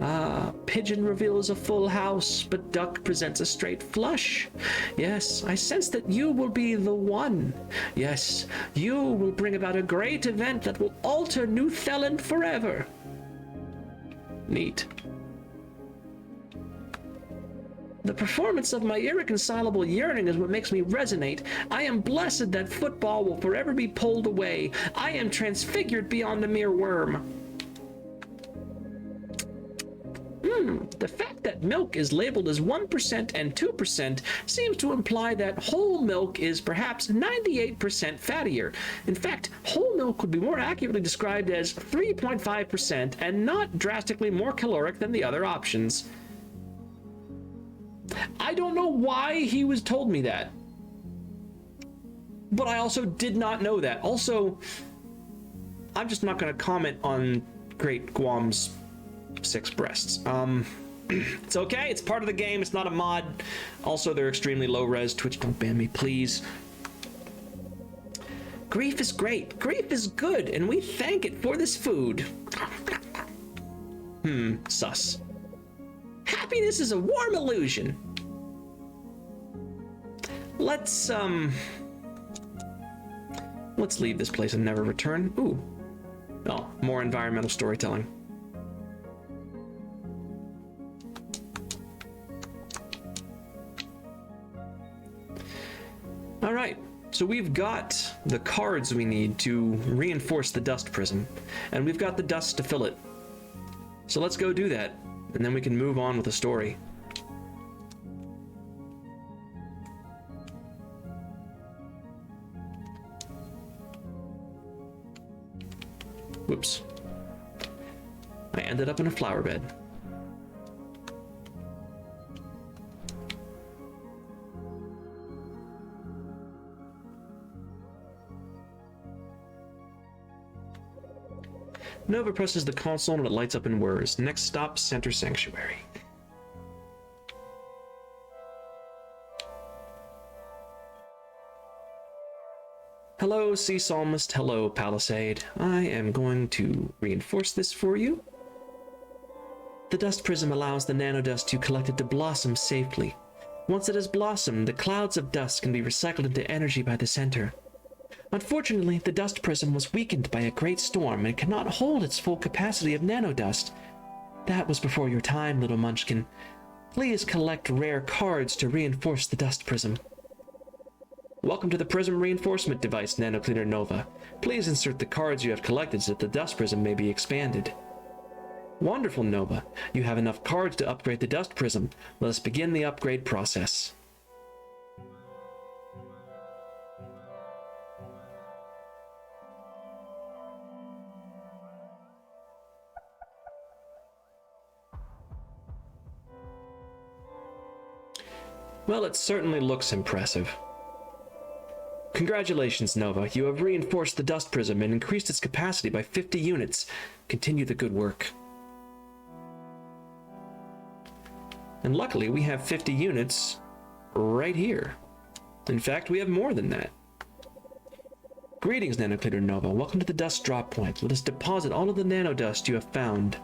[SPEAKER 1] Ah, Pigeon reveals a full house, but Duck presents a straight flush. Yes, I sense that you will be the one. Yes, you will bring about a great event that will alter New Theland forever. Neat. The performance of my irreconcilable yearning is what makes me resonate. I am blessed that football will forever be pulled away. I am transfigured beyond a mere worm. The fact that milk is labeled as 1% and 2% seems to imply that whole milk is perhaps 98% fattier. In fact, whole milk would be more accurately described as 3.5% and not drastically more caloric than the other options. I don't know why he was told me that, but I also did not know that. Also, I'm just not going to comment on Great Guam's 6 breasts. It's okay, it's part of the game, it's not a mod. Also, they're extremely low res. Twitch, don't ban me, please. Grief is great, grief is good, and we thank it for this food. Sus. Happiness is a warm illusion. Let's leave this place and never return. Ooh. Oh, more environmental storytelling. All right, so we've got the cards we need to reinforce the dust prism, and we've got the dust to fill it. So let's go do that, and then we can move on with the story. Whoops. I ended up in a flower bed. Nova presses the console and it lights up in whirs. Next stop, Center Sanctuary. Hello, Sea Psalmist. Hello, Palisade. I am going to reinforce this for you. The dust prism allows the nanodust you collected to blossom safely. Once it has blossomed, the clouds of dust can be recycled into energy by the center. Unfortunately, the dust prism was weakened by a great storm and cannot hold its full capacity of nanodust. That was before your time, little munchkin. Please collect rare cards to reinforce the dust prism. Welcome to the prism reinforcement device, Nanocleaner Nova. Please insert the cards you have collected so that the dust prism may be expanded. Wonderful, Nova. You have enough cards to upgrade the dust prism. Let us begin the upgrade process. Well, it certainly looks impressive. Congratulations, Nova. You have reinforced the dust prism and increased its capacity by 50 units. Continue the good work. And luckily, we have 50 units right here. In fact, we have more than that. Greetings, Nanocleaner Nova. Welcome to the dust drop point. Let us deposit all of the nanodust you have found.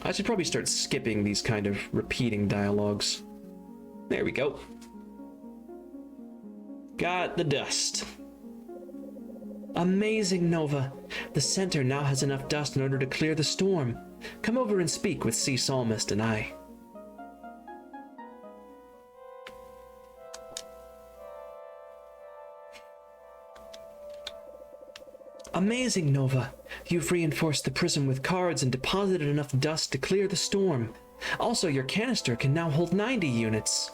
[SPEAKER 1] I should probably start skipping these kind of repeating dialogues. There we go. Got the dust. Amazing, Nova. The center now has enough dust in order to clear the storm. Come over and speak with Sea Psalmist and I.
[SPEAKER 2] Amazing, Nova. You've reinforced the prism with cards and deposited enough dust to clear the storm. Also, your canister can now hold 90 units.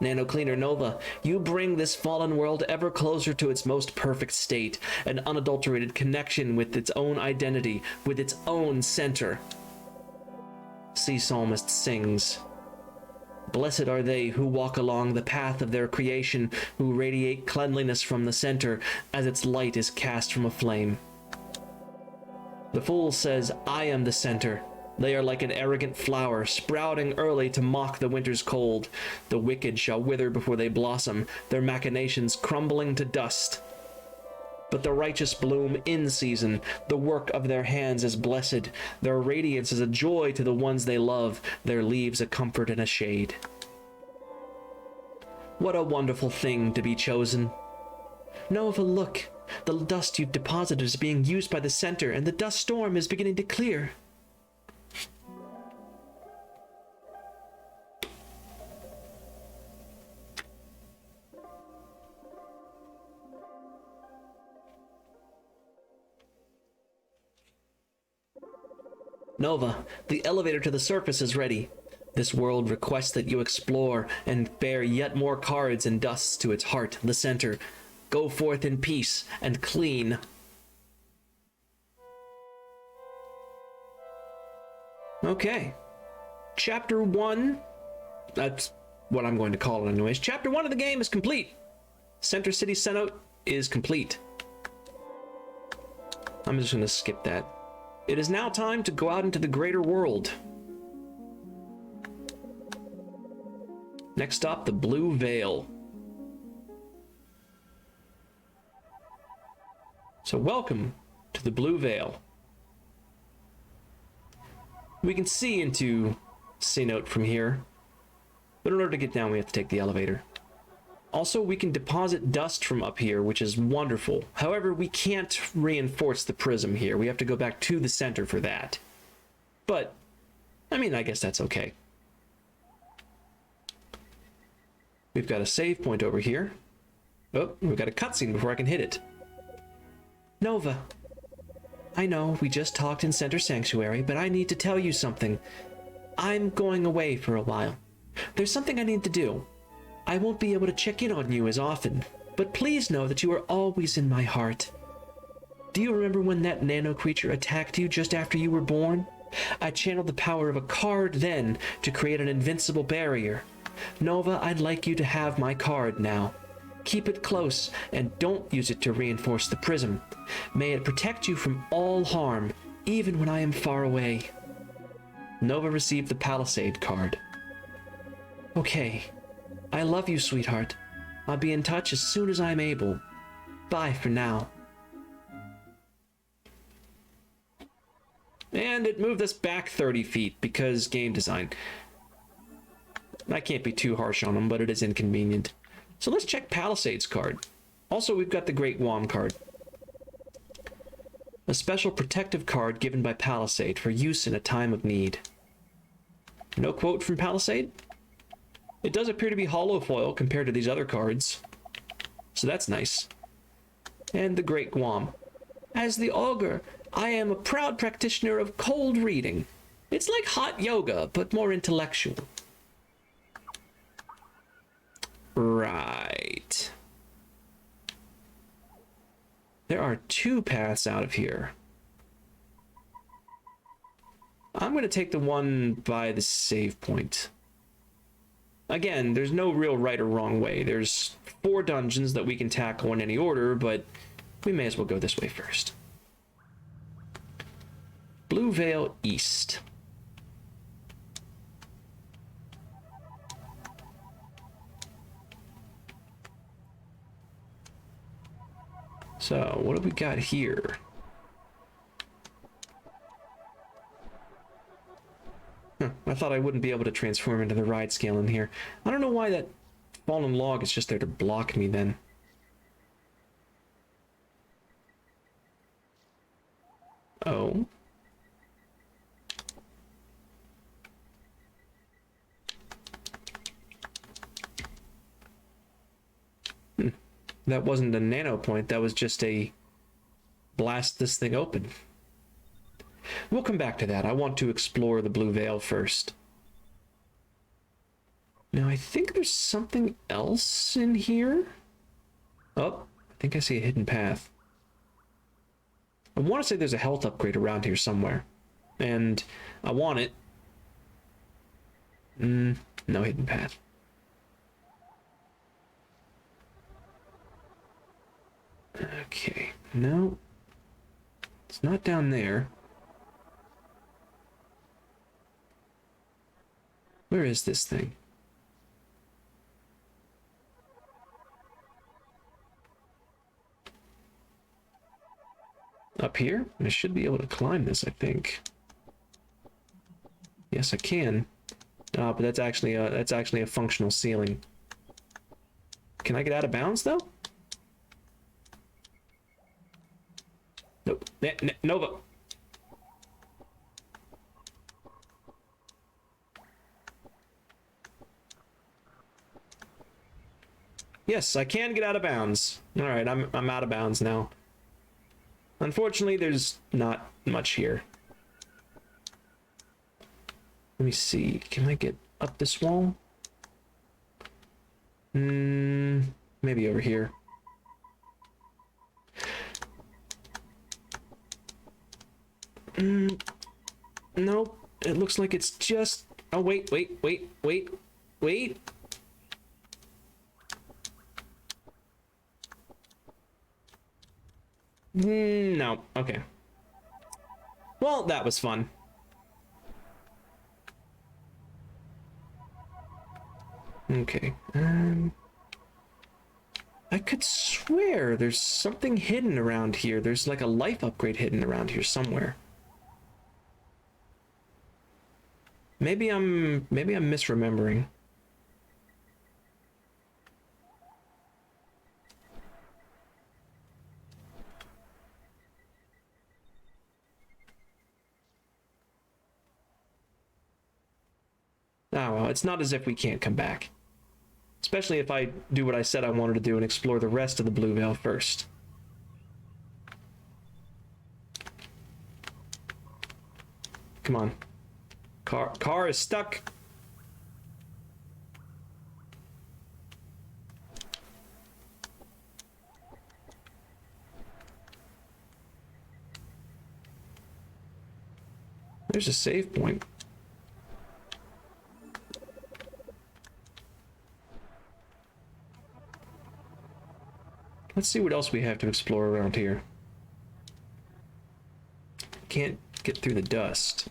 [SPEAKER 2] Nano Cleaner Nova, you bring this fallen world ever closer to its most perfect state, an unadulterated connection with its own identity, with its own center. Sea Psalmist sings, Blessed are they who walk along the path of their creation, who radiate cleanliness from the center as its light is cast from a flame. The fool says, I am the center. They are like an arrogant flower, sprouting early to mock the winter's cold. The wicked shall wither before they blossom, their machinations crumbling to dust. But the righteous bloom in season. The work of their hands is blessed. Their radiance is a joy to the ones they love, their leaves a comfort and a shade. What a wonderful thing to be chosen. Nova, look. The dust you've deposited is being used by the center, and the dust storm is beginning to clear. Nova, the elevator to the surface is ready. This world requests that you explore and bear yet more cards and dusts to its heart, the center. Go forth in peace and clean. Okay. Chapter 1. That's what I'm going to call it anyways. Chapter 1 of the game is complete. Center City Cenote is complete. I'm just going to skip that. It is now time to go out into the greater world. Next stop, the Blue Veil. So welcome to the Blue Veil. We can see into Cenote from here, but in order to get down we have to take the elevator. Also, we can deposit dust from up here, which is wonderful. However, we can't reinforce the prism here. We have to go back to the center for that. But, I mean, I guess that's okay. We've got a save point over here. Oh, we've got a cutscene before I can hit it. Nova, I know we just talked in Center Sanctuary, but I need to tell you something. I'm going away for a while. There's something I need to do. I won't be able to check in on you as often, but please know that you are always in my heart. Do you remember when that nano creature attacked you just after you were born? I channeled the power of a card then to create an invincible barrier. Nova, I'd like you to have my card now. Keep it close and don't use it to reinforce the prism. May it protect you from all harm, even when I am far away. Nova received the Palisade card. Okay. I love you, sweetheart. I'll be in touch as soon as I'm able. Bye for now. And it moved us back 30 feet because game design. I can't be too harsh on them, but it is inconvenient. So let's check Palisade's card. Also, we've got the Great Wom card. A special protective card given by Palisade for use in a time of need. No quote from Palisade? It does appear to be hollow foil compared to these other cards, so that's nice. And the Great Guam. As the Augur, I am a proud practitioner of cold reading. It's like hot yoga, but more intellectual. Right. There are two paths out of here. I'm going to take the one by the save point. Again, there's no real right or wrong way. There's 4 dungeons that we can tackle in any order, but we may as well go this way first. Blue Veil East. So, what do we got here? I thought I wouldn't be able to transform into the ride scale in here. I don't know why that fallen log is just there to block me then. Oh. That wasn't a nano point, that was just a blast this thing open. We'll come back to that. I want to explore the blue veil first. Now, I think there's something else in here. Oh, I think I see a hidden path. I want to say there's a health upgrade around here somewhere. And I want it. No hidden path. Okay, no. It's not down there. Where is this thing? Up here? I should be able to climb this, I think. Yes, I can. But that's actually a functional ceiling. Can I get out of bounds though? Nope. Nova. Yes, I can get out of bounds. All right, I'm out of bounds now. Unfortunately, there's not much here. Let me see. Can I get up this wall? Maybe over here. Nope. It looks like it's just... Oh, wait. No. Okay. Well, that was fun. Okay. I could swear there's something hidden around here. There's like a life upgrade hidden around here somewhere. Maybe I'm misremembering. Ah, well, it's not as if we can't come back. Especially if I do what I said I wanted to do and explore the rest of the Blue Veil first. Come on. Car is stuck. There's a save point. Let's see what else we have to explore around here. Can't get through the dust.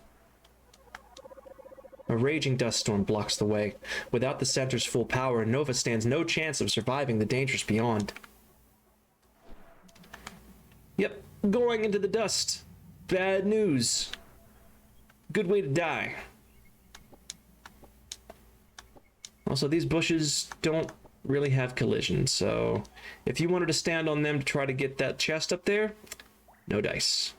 [SPEAKER 2] A raging dust storm blocks the way. Without the center's full power, Nova stands no chance of surviving the dangers beyond. Yep, going into the dust. Bad news. Good way to die. Also, these bushes don't really have collision, so if you wanted to stand on them to try to get that chest up there, no dice.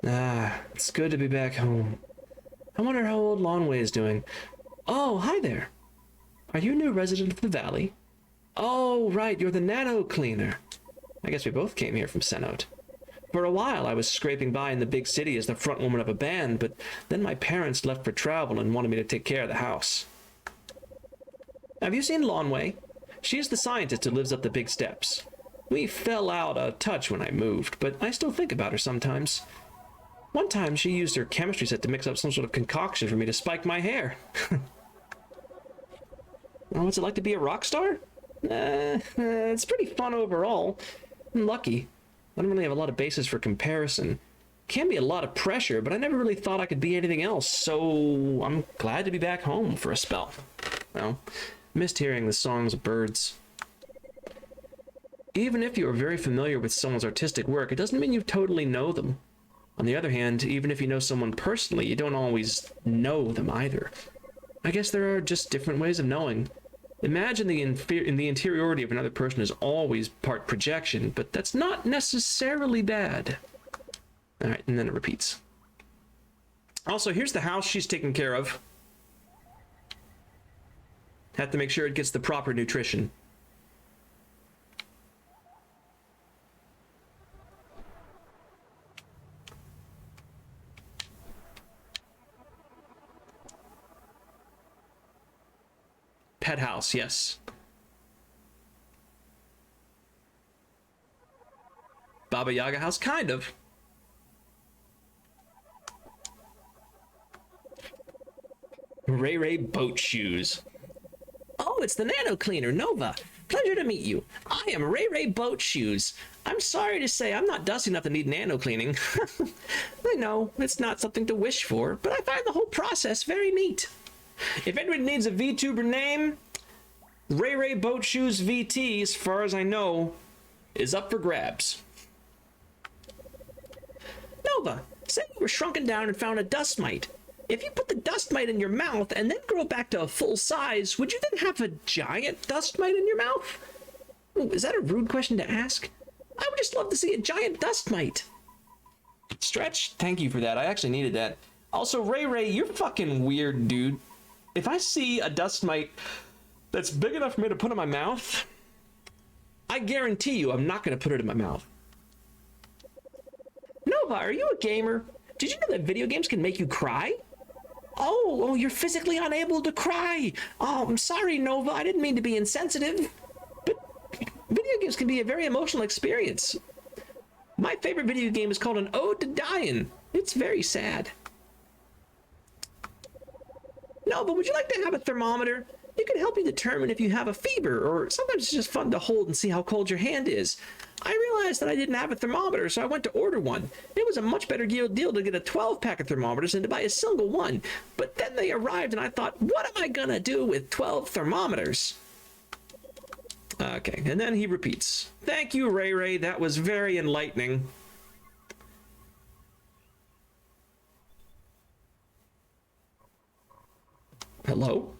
[SPEAKER 2] Ah, it's good to be back home. I wonder how old Lawnway is doing. Oh, hi there. Are you a new resident of the valley? Oh, right, you're the nano cleaner. I guess we both came here from Cenote. For a while, I was scraping by in the big city as the front woman of a band, but then my parents left for travel and wanted me to take care of the house. Have you seen Lawnway? She's the scientist who lives up the big steps. We fell out of touch when I moved, but I still think about her sometimes. One time, she used her chemistry set to mix up some sort of concoction for me to spike my hair. Well, what's it like to be a rock star? It's pretty fun overall. I'm lucky. I don't really have a lot of basis for comparison. Can be a lot of pressure, but I never really thought I could be anything else, so I'm glad to be back home for a spell. Well, missed hearing the songs of birds. Even if you are very familiar with someone's artistic work, it doesn't mean you totally know them. On the other hand, even if you know someone personally, you don't always know them either. I guess there are just different ways of knowing.
[SPEAKER 1] Imagine the interiority of another person is always part projection, but that's not necessarily bad. All right, and then it repeats. Also, here's the house she's taking care of. Have to make sure it gets the proper nutrition. Pet house, yes. Baba Yaga house, kind of. Ray Ray boat shoes. Oh, it's the nano cleaner, Nova. Pleasure to meet you. I am Ray Ray boat shoes. I'm sorry to say I'm not dusty enough to need nano cleaning. I know, it's not something to wish for, but I find the whole process very neat. If anyone needs a VTuber name, Ray Ray Boat Shoes VT, as far as I know, is up for grabs. Nova, say you were shrunken down and found a dust mite. If you put the dust mite in your mouth and then grow back to a full size, would you then have a giant dust mite in your mouth? Ooh, is that a rude question to ask? I would just love to see a giant dust mite. Stretch, thank you for that. I actually needed that. Also, Ray Ray, you're fucking weird, dude. If I see a dust mite that's big enough for me to put in my mouth, I guarantee you I'm not going to put it in my mouth. Nova, are you a gamer? Did you know that video games can make you cry? Oh, you're physically unable to cry. Oh, I'm sorry, Nova. I didn't mean to be insensitive. But video games can be a very emotional experience. My favorite video game is called An Ode to Dying. It's very sad. Nova, would you like to have a thermometer? It can help you determine if you have a fever, or sometimes it's just fun to hold and see how cold your hand is. I realized that I didn't have a thermometer, so I went to order one. It was a much better deal to get a 12-pack of thermometers than to buy a single one. But then they arrived, and I thought, what am I gonna do with 12 thermometers? Okay, and then he repeats. Thank you, Ray Ray. That was very enlightening. Hello?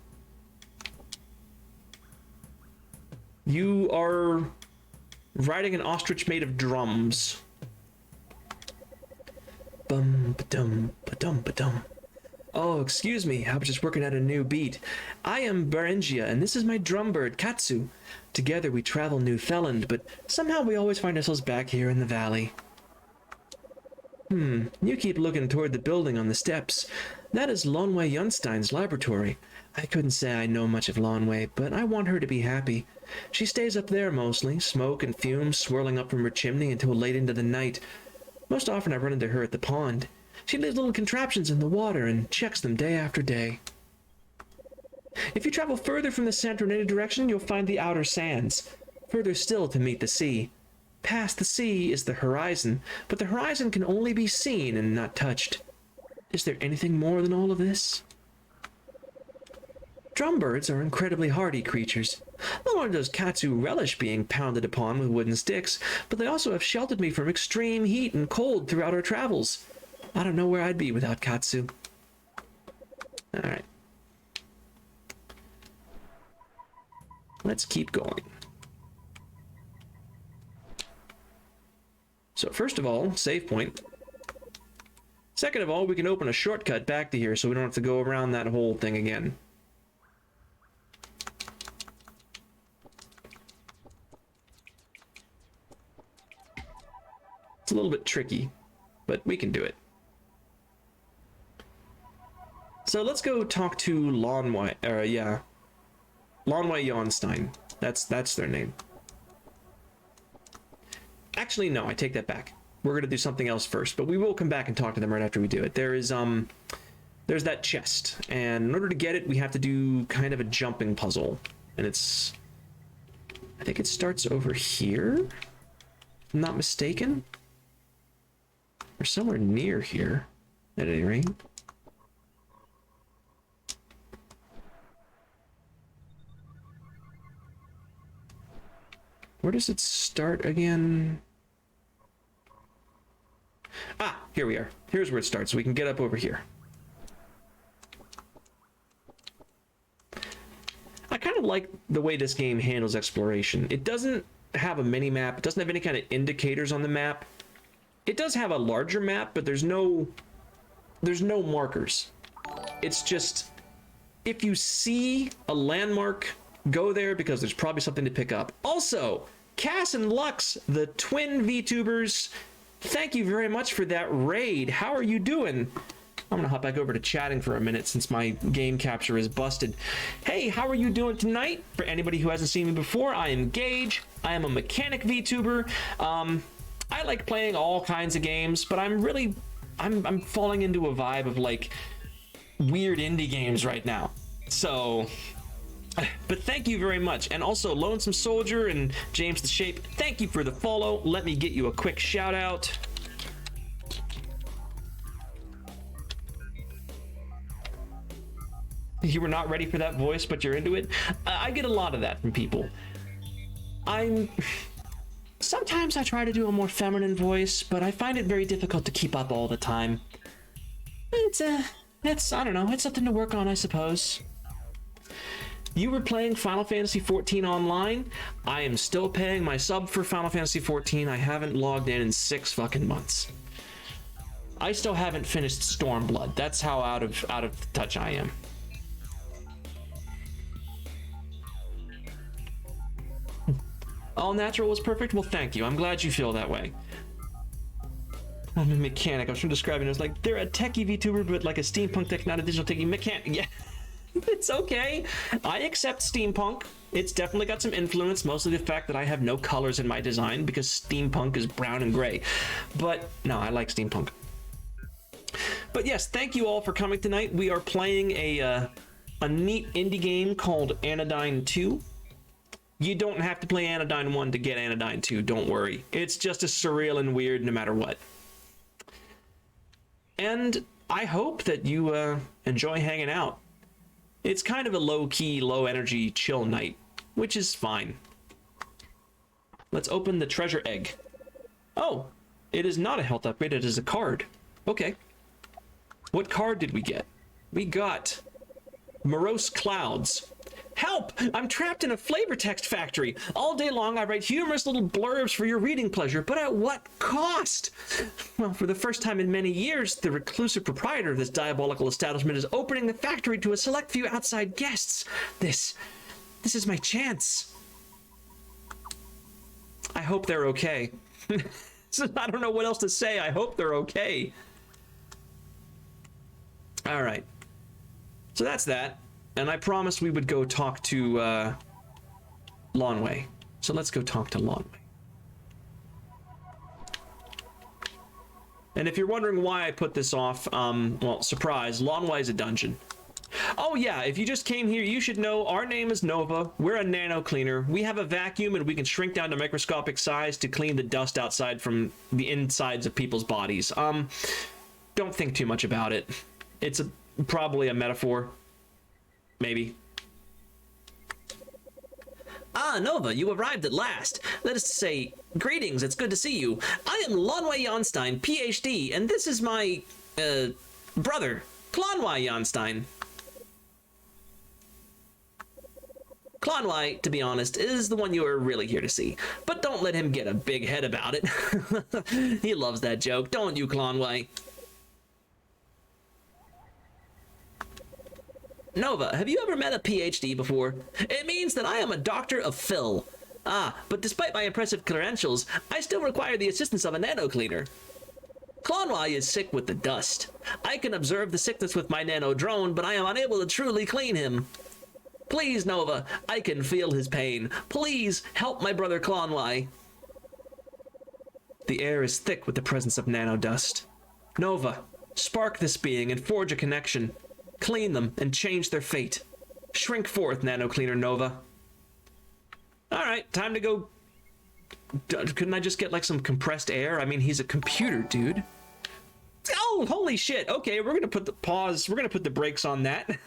[SPEAKER 1] You are riding an ostrich made of drums. Bum ba-dum ba-dum ba-dum. Oh, excuse me, I was just working at a new beat. I am Berengia, and this is my drum bird, Katsu. Together we travel Newfoundland, but somehow we always find ourselves back here in the valley. You keep looking toward the building on the steps. That is Lonway Yunstein's laboratory. I couldn't say I know much of Lonway, but I want her to be happy. She stays up there mostly, smoke and fumes swirling up from her chimney until late into the night. Most often I run into her at the pond. She leaves little contraptions in the water and checks them day after day. If you travel further from the center in any direction, you'll find the outer sands. Further still to meet the sea. Past the sea is the horizon, but the horizon can only be seen and not touched. Is there anything more than all of this? Drumbirds are incredibly hardy creatures. Not only does Katsu relish being pounded upon with wooden sticks, but they also have sheltered me from extreme heat and cold throughout our travels. I don't know where I'd be without Katsu. Alright. Let's keep going. So first of all, save point. Second of all, we can open a shortcut back to here so we don't have to go around that whole thing again. It's a little bit tricky, but we can do it. So let's go talk to Lonway, Lonway Jonstein. That's their name. Actually, no, I take that back. We're gonna do something else first, but we will come back and talk to them right after we do it. There's that chest, and in order to get it, we have to do kind of a jumping puzzle, and I think it starts over here, if I'm not mistaken, or somewhere near here, at any rate. Where does it start again? Ah, here we are. Here's where it starts. We can get up over here. I kind of like the way this game handles exploration. It doesn't have a mini map. It doesn't have any kind of indicators on the map. It does have a larger map, but there's no markers. It's just, if you see a landmark, go there because there's probably something to pick up. Also, Cass and Lux, the twin VTubers, thank you very much for that raid. How are you doing? I'm gonna hop back over to chatting for a minute since my game capture is busted. Hey, how are you doing tonight? For anybody who hasn't seen me before, I am Gage. I am a mechanic VTuber. I like playing all kinds of games, but I'm falling into a vibe of like weird indie games right now. So, but thank you very much. And also Lonesome Soldier and James the Shape, thank you for the follow. Let me get you a quick shout out. You were not ready for that voice, but you're into it. I get a lot of that from people. Sometimes I try to do a more feminine voice, but I find it very difficult to keep up all the time. It's I don't know, it's something to work on, I suppose. You were playing Final Fantasy XIV online. I am still paying my sub for Final Fantasy XIV. I haven't logged in 6 fucking months. I still haven't finished Stormblood. That's how out of touch I am. All natural was perfect? Well, thank you. I'm glad you feel that way. I'm a mechanic. I was trying to describe it. I was like, they're a techie VTuber, but like a steampunk tech, not a digital techie mechanic. Yeah, it's okay. I accept steampunk. It's definitely got some influence, mostly the fact that I have no colors in my design because steampunk is brown and gray. But no, I like steampunk. But yes, thank you all for coming tonight. We are playing a neat indie game called Anodyne 2. You don't have to play Anodyne 1 to get Anodyne 2, don't worry. It's just as surreal and weird no matter what. And I hope that you enjoy hanging out. It's kind of a low-key, low-energy, chill night, which is fine. Let's open the treasure egg. Oh, it is not a health upgrade, it is a card. Okay. What card did we get? We got Morose Clouds. Help! I'm trapped in a flavor text factory. All day long I write humorous little blurbs for your reading pleasure, but at what cost? Well, for the first time in many years, the reclusive proprietor of this diabolical establishment is opening the factory to a select few outside guests. This is my chance. I hope they're okay. I don't know what else to say. I hope they're okay. All right. So that's that. And I promised we would go talk to Lawnway. So let's go talk to Lawnway. And if you're wondering why I put this off, well, surprise, Lawnway is a dungeon. Oh yeah, if you just came here, you should know our name is Nova. We're a nano cleaner. We have a vacuum and we can shrink down to microscopic size to clean the dust outside from the insides of people's bodies. Don't think too much about it. It's probably a metaphor. Maybe. Ah, Nova, you arrived at last. Let us say, greetings, it's good to see you. I am Lawnway Jonstein, PhD, and this is my, brother, Clonway Jonstein. Clonway, to be honest, is the one you are really here to see. But don't let him get a big head about it. He loves that joke, don't you, Clonway? Nova, have you ever met a PhD before? It means that I am a doctor of Phil. Ah, but despite my impressive credentials, I still require the assistance of a nano cleaner. Clonway is sick with the dust. I can observe the sickness with my nano drone, but I am unable to truly clean him. Please, Nova, I can feel his pain. Please help my brother Clonway. The air is thick with the presence of nano dust. Nova, spark this being and forge a connection. Clean them and change their fate. Shrink forth, Nano Cleaner Nova. Alright, time to go. Couldn't I just get like some compressed air? I mean, he's a computer, dude. Oh, holy shit. Okay, we're gonna put the pause. We're gonna put the brakes on that.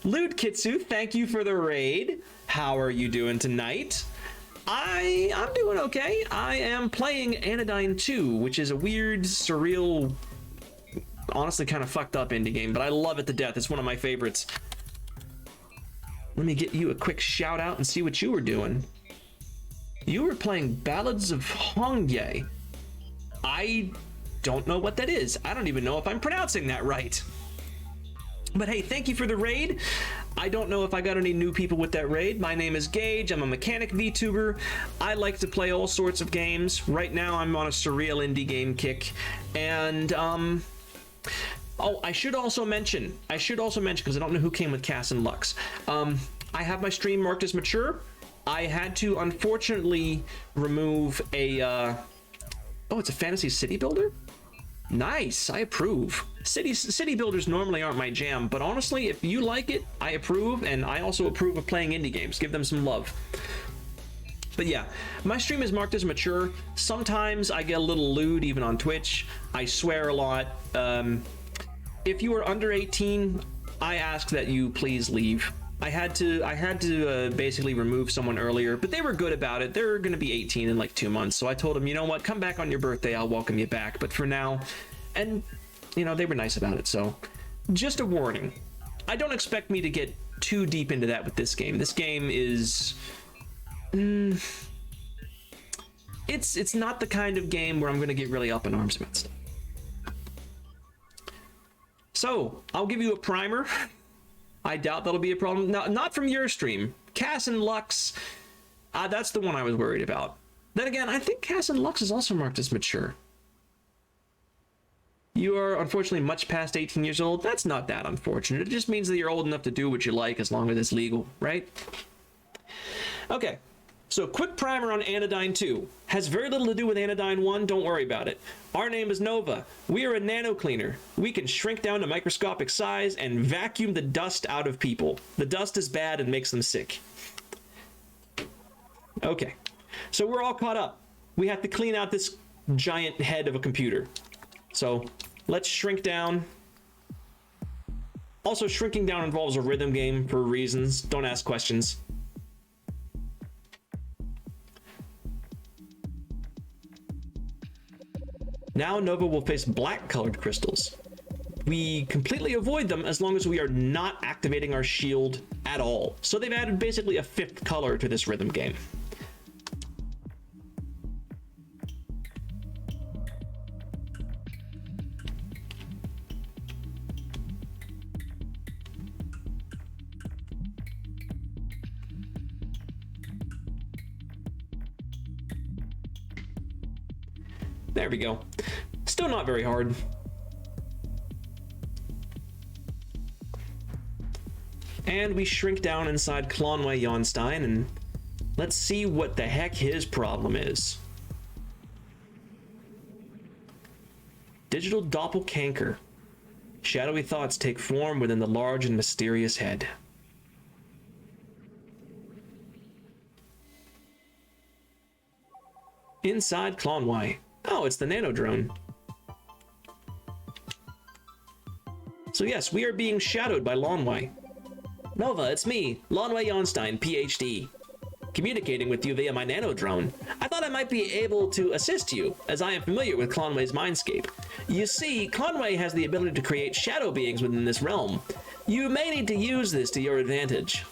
[SPEAKER 1] Lewd Kitsu, thank you for the raid. How are you doing tonight? I'm doing okay. I am playing Anodyne 2, which is a weird, surreal, honestly kind of fucked up indie game, but I love it to death. It's one of my favorites. let me get you a quick shout out and see what you were doing. You were playing Ballads of Hongye. I don't know what that is. I don't even know if I'm pronouncing that right. But hey, thank you for the raid. I don't know if I got any new people with that raid. My name is Gage. I'm a mechanic VTuber. I like to play all sorts of games. Right now I'm on a surreal indie game kick. And oh, I should also mention, because I don't know who came with Cass and Lux. I have my stream marked as mature. I had to unfortunately remove a oh, it's a fantasy city builder? Nice, I approve. City builders normally aren't my jam, but honestly, if you like it, I approve, and I also approve of playing indie games. Give them some love. But yeah, my stream is marked as mature. Sometimes I get a little lewd, even on Twitch. I swear a lot. If you are under 18, I ask that you please leave. I had to basically remove someone earlier, but they were good about it. They're going to be 18 in like 2 months, so I told them, you know what, come back on your birthday, I'll welcome you back. But for now, and you know, they were nice about it, so just a warning. I don't expect me to get too deep into that with this game. This game is it's not the kind of game where I'm going to get really up in arms about stuff. So I'll give you a primer. I doubt that'll be a problem. No, not from your stream. Cass and Lux, that's the one I was worried about. Then again, I think Cass and Lux is also marked as mature. You are unfortunately much past 18 years old. That's not that unfortunate. It just means that you're old enough to do what you like as long as it's legal, right? Okay, so quick primer on Anodyne 2. Has very little to do with Anodyne 1, don't worry about it. Our name is Nova. We are a nano cleaner. We can shrink down to microscopic size and vacuum the dust out of people. The dust is bad and makes them sick. Okay, so we're all caught up. We have to clean out this giant head of a computer. So let's shrink down. Also, shrinking down involves a rhythm game for reasons. Don't ask questions. Now Nova will face black colored crystals. We completely avoid them as long as we are not activating our shield at all. So they've added basically a 5th color to this rhythm game. There we go. Still not very hard. And we shrink down inside Klonway Jonstein, and let's see what the heck his problem is. Digital doppelkanker. Shadowy thoughts take form within the large and mysterious head. Inside Klonway. Oh, it's the nano drone. So yes, we are being shadowed by Lonway. Nova, it's me, Lonway Jonstein, PhD. Communicating with you via my nano drone. I thought I might be able to assist you, as I am familiar with Clonway's mindscape. You see, Clonway has the ability to create shadow beings within this realm. You may need to use this to your advantage.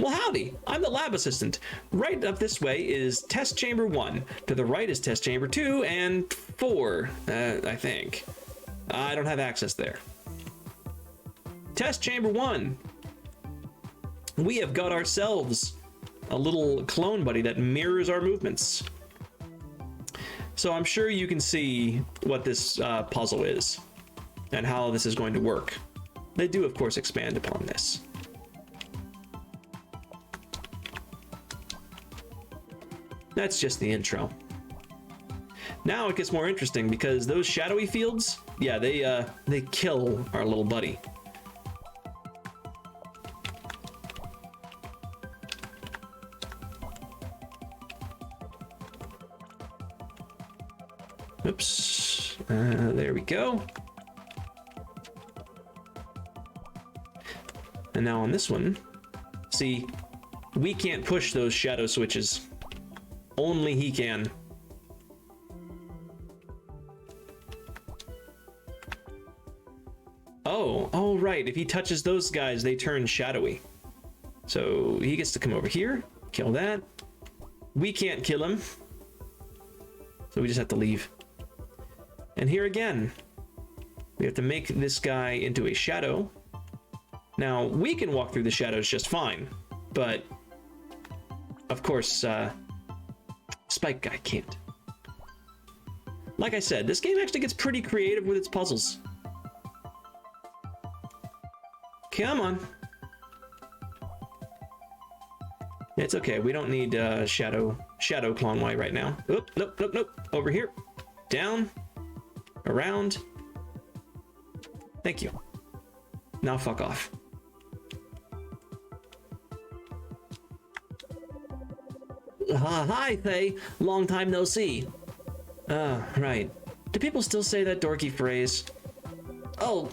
[SPEAKER 1] Well, howdy, I'm the lab assistant. Right up this way is test chamber 1. To the right is test chamber 2 and 4, I think. I don't have access there. Test chamber 1. We have got ourselves a little clone buddy that mirrors our movements. So I'm sure you can see what this puzzle is and how this is going to work. They do, of course, expand upon this. That's just the intro. Now it gets more interesting because those shadowy fields, yeah, they kill our little buddy. Oops. There we go. And now on this one, see, we can't push those shadow switches. Only he can. Oh, right. If he touches those guys, they turn shadowy. So he gets to come over here, kill that. We can't kill him. So we just have to leave. And here again, we have to make this guy into a shadow. Now, we can walk through the shadows just fine, but of course, Spike Guy can't. Like I said, this game actually gets pretty creative with its puzzles. Come on. It's okay, we don't need Shadow Clone Y right now. Oop, nope. Over here. Down. Around. Thank you. Now fuck off. Hi, Faye. Long time no see. Right. Do people still say that dorky phrase? Oh,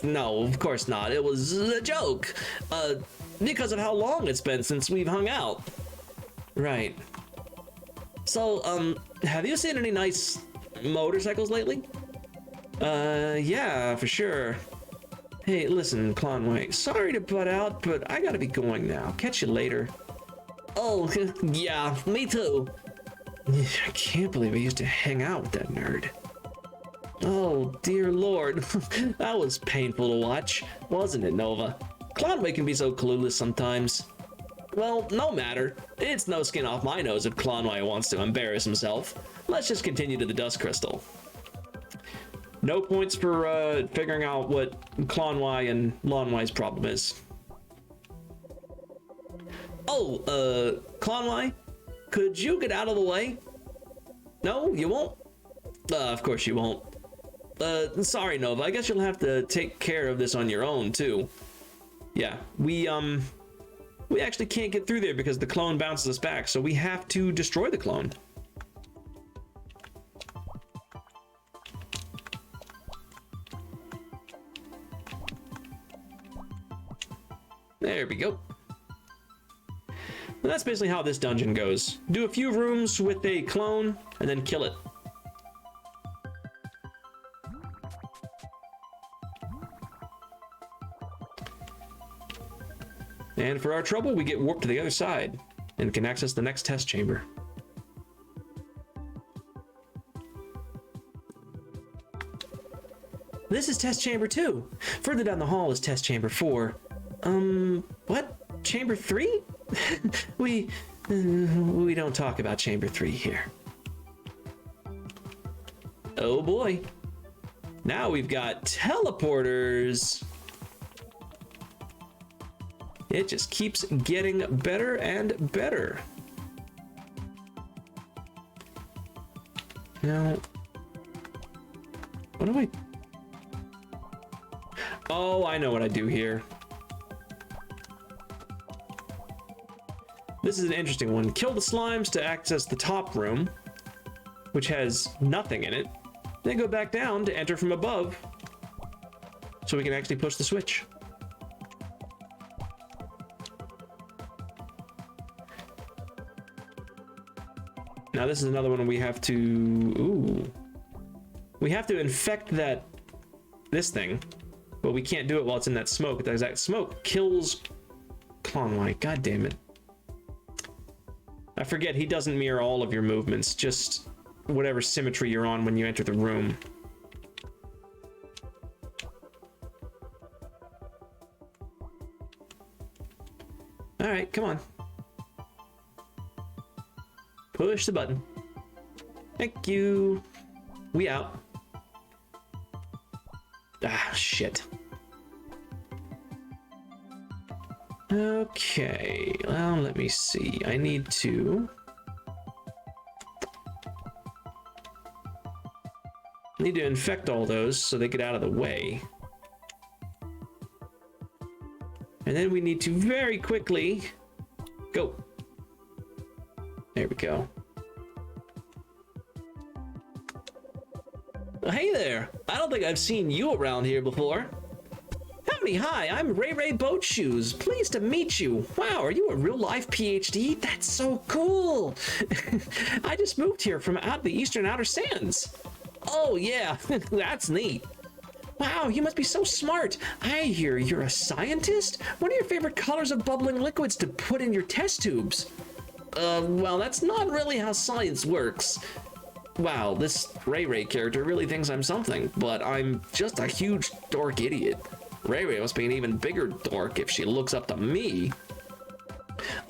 [SPEAKER 1] no, of course not. It was a joke. Because of how long it's been since we've hung out. Right. So, have you seen any nice motorcycles lately? Yeah, for sure. Hey, listen, Clonway, sorry to butt out, but I gotta be going now. Catch you later. Oh, yeah, me too. I can't believe I used to hang out with that nerd. Oh, dear Lord. That was painful to watch, wasn't it, Nova? Clonway can be so clueless sometimes. Well, no matter. It's no skin off my nose if Clonway wants to embarrass himself. Let's just continue to the Dust Crystal. No points for figuring out what Clonway and Lonway's problem is. Oh, Clonway? Could you get out of the way? No, you won't? Of course you won't. Sorry, Nova. I guess you'll have to take care of this on your own, too. Yeah, we actually can't get through there because the clone bounces us back, so we have to destroy the clone. There we go. And that's basically how this dungeon goes. Do a few rooms with a clone, and then kill it. And for our trouble, we get warped to the other side, and can access the next test chamber. This is test chamber 2. Further down the hall is test chamber 4. What? Chamber 3? We don't talk about chamber 3 here. Oh boy. Now we've got teleporters. It just keeps getting better and better. Now, what do I... Oh, I know what I do here. This is an interesting one. Kill the slimes to access the top room, which has nothing in it. Then go back down to enter from above, so we can actually push the switch. Now this is another one we have to... Ooh. We have to infect this thing, but we can't do it while it's in that smoke. That exact smoke kills Clonway. God damn it. I forget, he doesn't mirror all of your movements, just whatever symmetry you're on when you enter the room. Alright, come on. Push the button. Thank you. We out. Ah, shit. Okay, well, let me see. I need to infect all those so they get out of the way. And then we need to very quickly go. There we go. Hey there! I don't think I've seen you around here before. Howdy, hi, I'm Ray Ray Boat Shoes. Pleased to meet you. Wow, are you a real-life PhD? That's so cool! I just moved here from out the eastern outer sands. Oh yeah, that's neat. Wow, you must be so smart. I hear you're a scientist? What are your favorite colors of bubbling liquids to put in your test tubes? Well, that's not really how science works. Wow, this Ray Ray character really thinks I'm something, but I'm just a huge dork idiot. Ray Ray must be an even bigger dork if she looks up to me.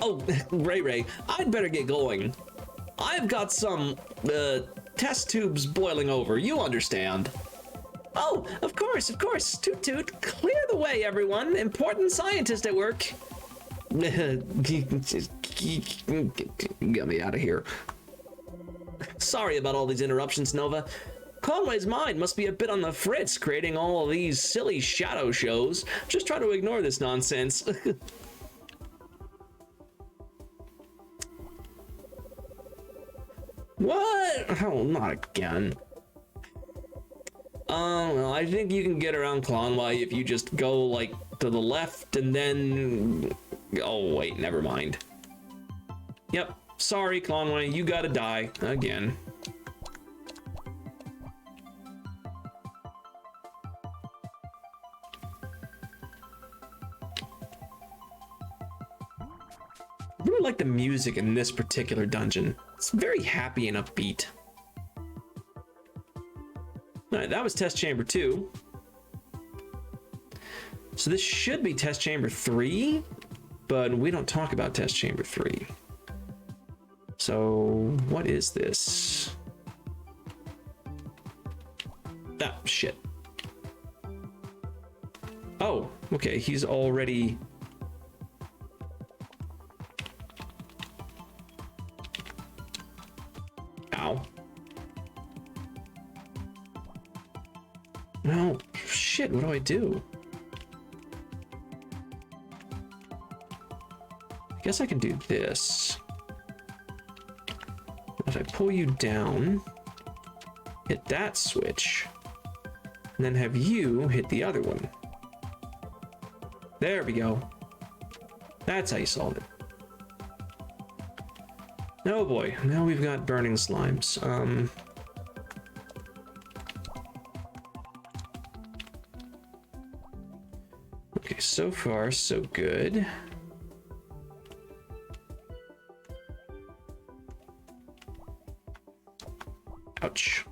[SPEAKER 1] Oh, Ray Ray, I'd better get going. I've got some, test tubes boiling over, you understand. Oh, of course, toot toot, clear the way, everyone, important scientist at work. Get me out of here. Sorry about all these interruptions, Nova. Conway's mind must be a bit on the fritz, creating all of these silly shadow shows. Just try to ignore this nonsense. What? Oh, not again. Well, I think you can get around Conway if you just go, like, to the left and then... Oh, wait, never mind. Yep, sorry, Conway, you gotta die again. I really like the music in this particular dungeon. It's very happy and upbeat. Alright, that was test chamber 2. So this should be test chamber 3, but we don't talk about test chamber 3. So what is this? Ah, shit. Oh, okay, he's already... Ow. No, shit, what do I do? I guess I can do this. If I pull you down, hit that switch, and then have you hit the other one. There we go. That's how you solve it. Oh boy, now we've got burning slimes. Okay, so far so good. Ouch.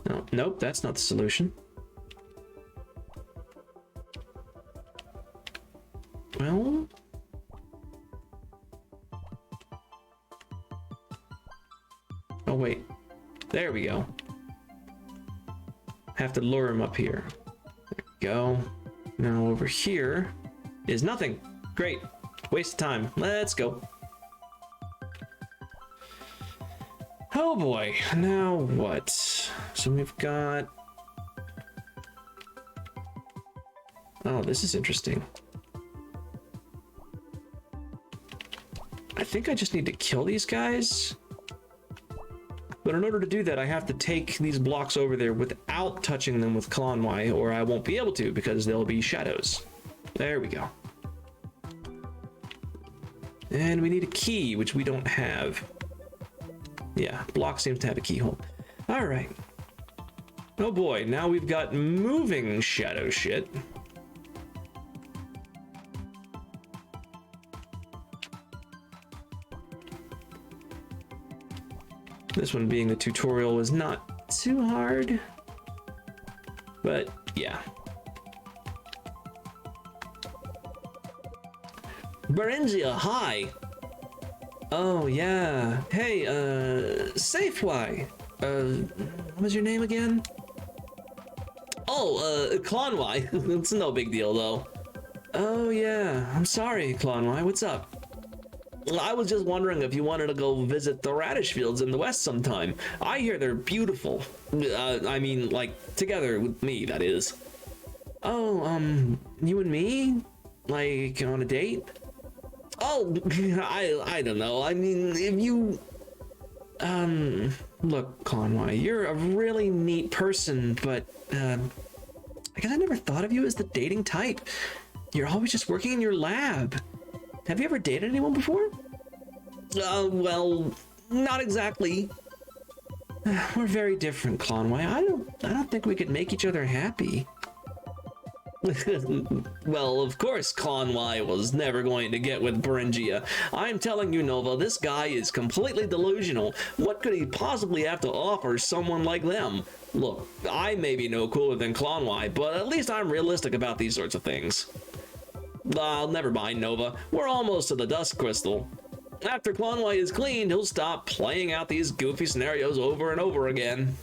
[SPEAKER 1] No, nope, that's not the solution. Well... Oh, wait. There we go. Have to lure him up here. There we go. Now over here is nothing. Great. Waste of time. Let's go. Oh boy. Now what? So we've got... Oh, this is interesting. I think I just need to kill these guys. But in order to do that, I have to take these blocks over there without touching them with Conway, or I won't be able to because they'll be shadows. There we go. And we need a key, which we don't have. Yeah, block seems to have a keyhole. All right. Oh boy, now we've got moving shadow shit. This one being the tutorial is not too hard, but yeah. Berenzia, hi. Oh yeah. Hey, Safeway. What was your name again? Oh, Clonway. It's no big deal though. Oh yeah. I'm sorry, Clonway. What's up? I was just wondering if you wanted to go visit the radish fields in the west sometime. I hear they're beautiful. I mean, like, together with me, that is. Oh, you and me? Like, on a date? Oh, I don't know. I mean, if you... Look, Conway, you're a really neat person, but, I guess I never thought of you as the dating type. You're always just working in your lab. Have you ever dated anyone before? Well, not exactly.
[SPEAKER 2] We're very different, Clonway. I don't think we could make each other happy.
[SPEAKER 3] Well, of course Clonwai was never going to get with Beringia. I'm telling you, Nova, this guy is completely delusional. What could he possibly have to offer someone like them? Look, I may be no cooler than Clonwai, but at least I'm realistic about these sorts of things. Never mind, Nova. We're almost to the Dust Crystal. After Clonwai is cleaned, he'll stop playing out these goofy scenarios over and over again.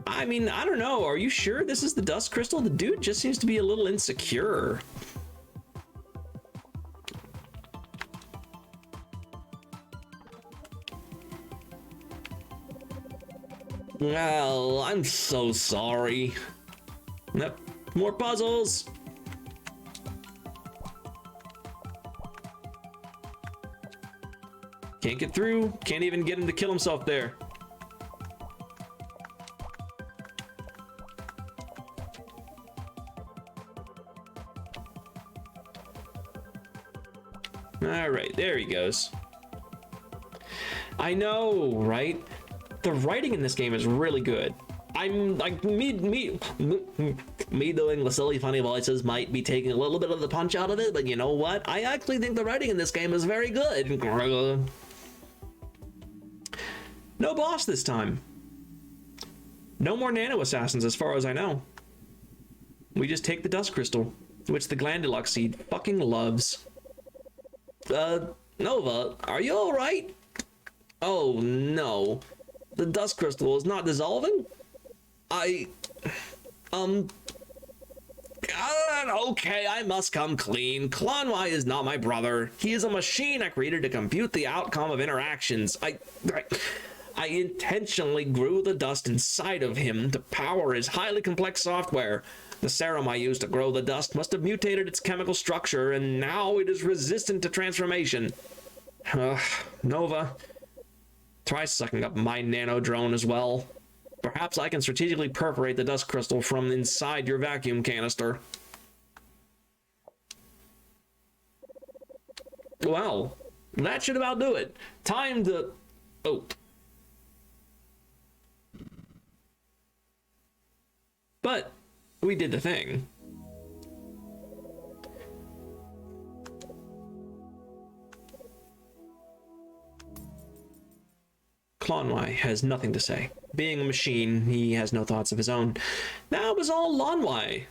[SPEAKER 2] I mean, I don't know. Are you sure this is the Dust Crystal? The dude just seems to be a little insecure.
[SPEAKER 3] Well, I'm so sorry. Yep, more puzzles.
[SPEAKER 2] Can't get through. Can't even get him to kill himself there. All right, there he goes. I know, right? The writing in this game is really good. I'm like me doing the silly funny voices might be taking a little bit of the punch out of it, but you know what? I actually think the writing in this game is very good. No boss this time. No more nano assassins as far as I know. We just take the dust crystal, which the Glandulux seed fucking loves.
[SPEAKER 3] Nova, are you alright? Oh no. The dust crystal is not dissolving? Okay, I must come clean. Clonwai is not my brother. He is a machine I created to compute the outcome of interactions. I intentionally grew the dust inside of him to power his highly complex software. The serum I used to grow the dust must have mutated its chemical structure, and now it is resistant to transformation. Nova, try sucking up my nano drone as well. Perhaps I can strategically perforate the dust crystal from inside your vacuum canister. Well, that should about do it. Time to... Oh. But we did the thing.
[SPEAKER 2] Clonwai has nothing to say. Being a machine, he has no thoughts of his own. That was all Lonwai.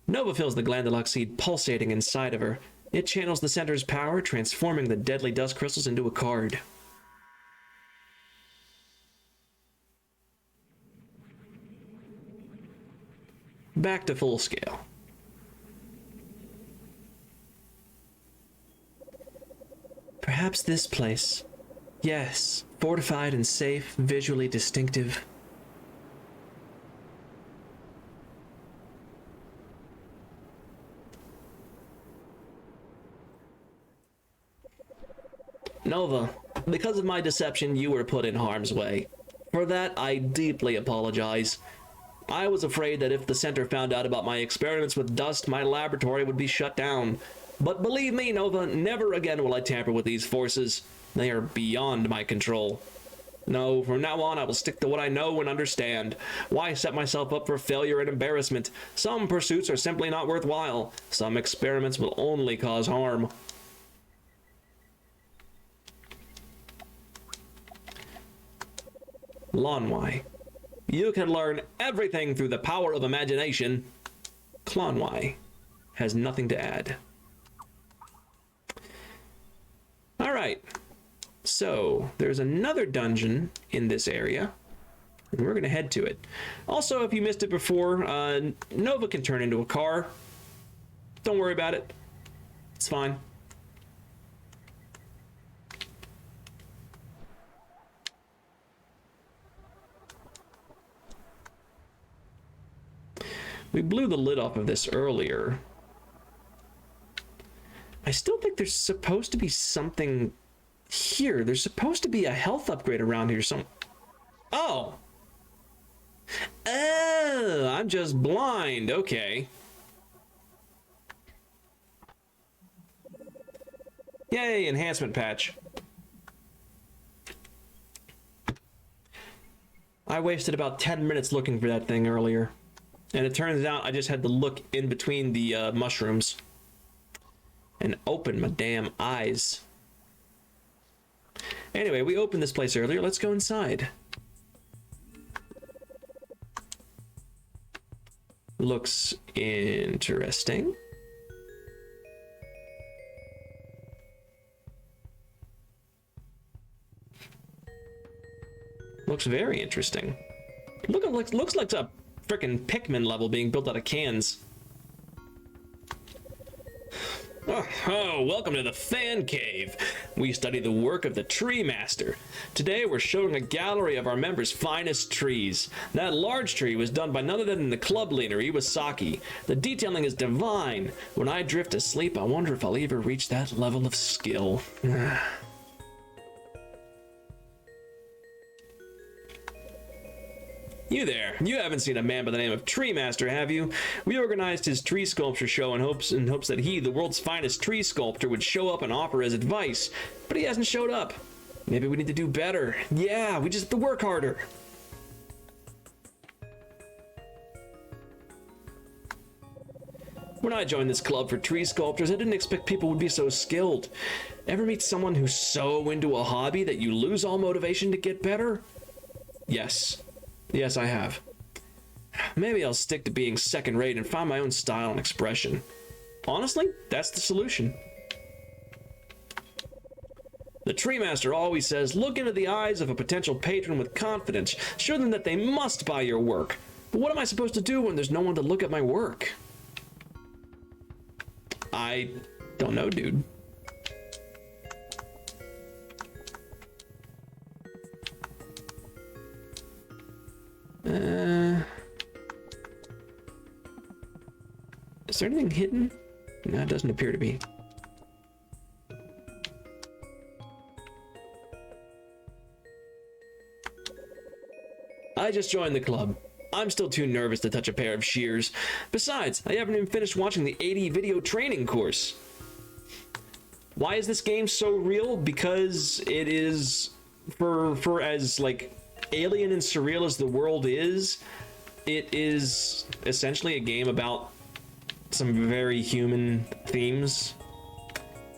[SPEAKER 2] Nova feels the Glandulux seed pulsating inside of her. It channels the center's power, transforming the deadly dust crystals into a card. Back to full scale. Perhaps this place. Yes, fortified and safe, visually distinctive.
[SPEAKER 3] Nova, because of my deception, you were put in harm's way. For that, I deeply apologize. I was afraid that if the center found out about my experiments with dust, my laboratory would be shut down. But believe me, Nova, never again will I tamper with these forces. They are beyond my control. No, from now on I will stick to what I know and understand. Why set myself up for failure and embarrassment? Some pursuits are simply not worthwhile. Some experiments will only cause harm. Lonwai. You can learn everything through the power of imagination. Clonwai has nothing to add. Alright, so there's another dungeon in this area, and we're going to head to it. Also, if you missed it before, Nova can turn into a car. Don't worry about it. It's fine. We blew the lid off of this earlier. I still think there's supposed to be something here. There's supposed to be a health upgrade around here. Oh! Oh, I'm just blind. Okay. Yay, enhancement patch.
[SPEAKER 1] I wasted about 10 minutes looking for that thing earlier. And it turns out I just had to look in between the mushrooms. And open my damn eyes. Anyway, we opened this place earlier. Let's go inside. Looks interesting. Looks very interesting. Looks like a frickin' Pikmin level being built out of cans. Oh, welcome to the Fan Cave. We study the work of the Tree Master. Today we're showing a gallery of our members' finest trees. That large tree was done by none other than the club leader, Iwasaki. The detailing is divine. When I drift asleep, I wonder if I'll ever reach that level of skill. You there. You haven't seen a man by the name of Tree Master, have you? We organized his tree sculpture show in hopes that he, the world's finest tree sculptor, would show up and offer his advice. But he hasn't showed up. Maybe we need to do better. Yeah, we just have to work harder. When I joined this club for tree sculptors, I didn't expect people would be so skilled. Ever meet someone who's so into a hobby that you lose all motivation to get better? Yes. Yes, I have. Maybe I'll stick to being second-rate and find my own style and expression. Honestly, that's the solution. The Tree Master always says, look into the eyes of a potential patron with confidence. Show them that they must buy your work. But what am I supposed to do when there's no one to look at my work? I don't know, dude. Is there anything hidden? No, it doesn't appear to be. I just joined the club. I'm still too nervous to touch a pair of shears. Besides, I haven't even finished watching the 80 video training course. Why is this game so real? Because it is, for as like alien and surreal as the world is, it is essentially a game about some very human themes.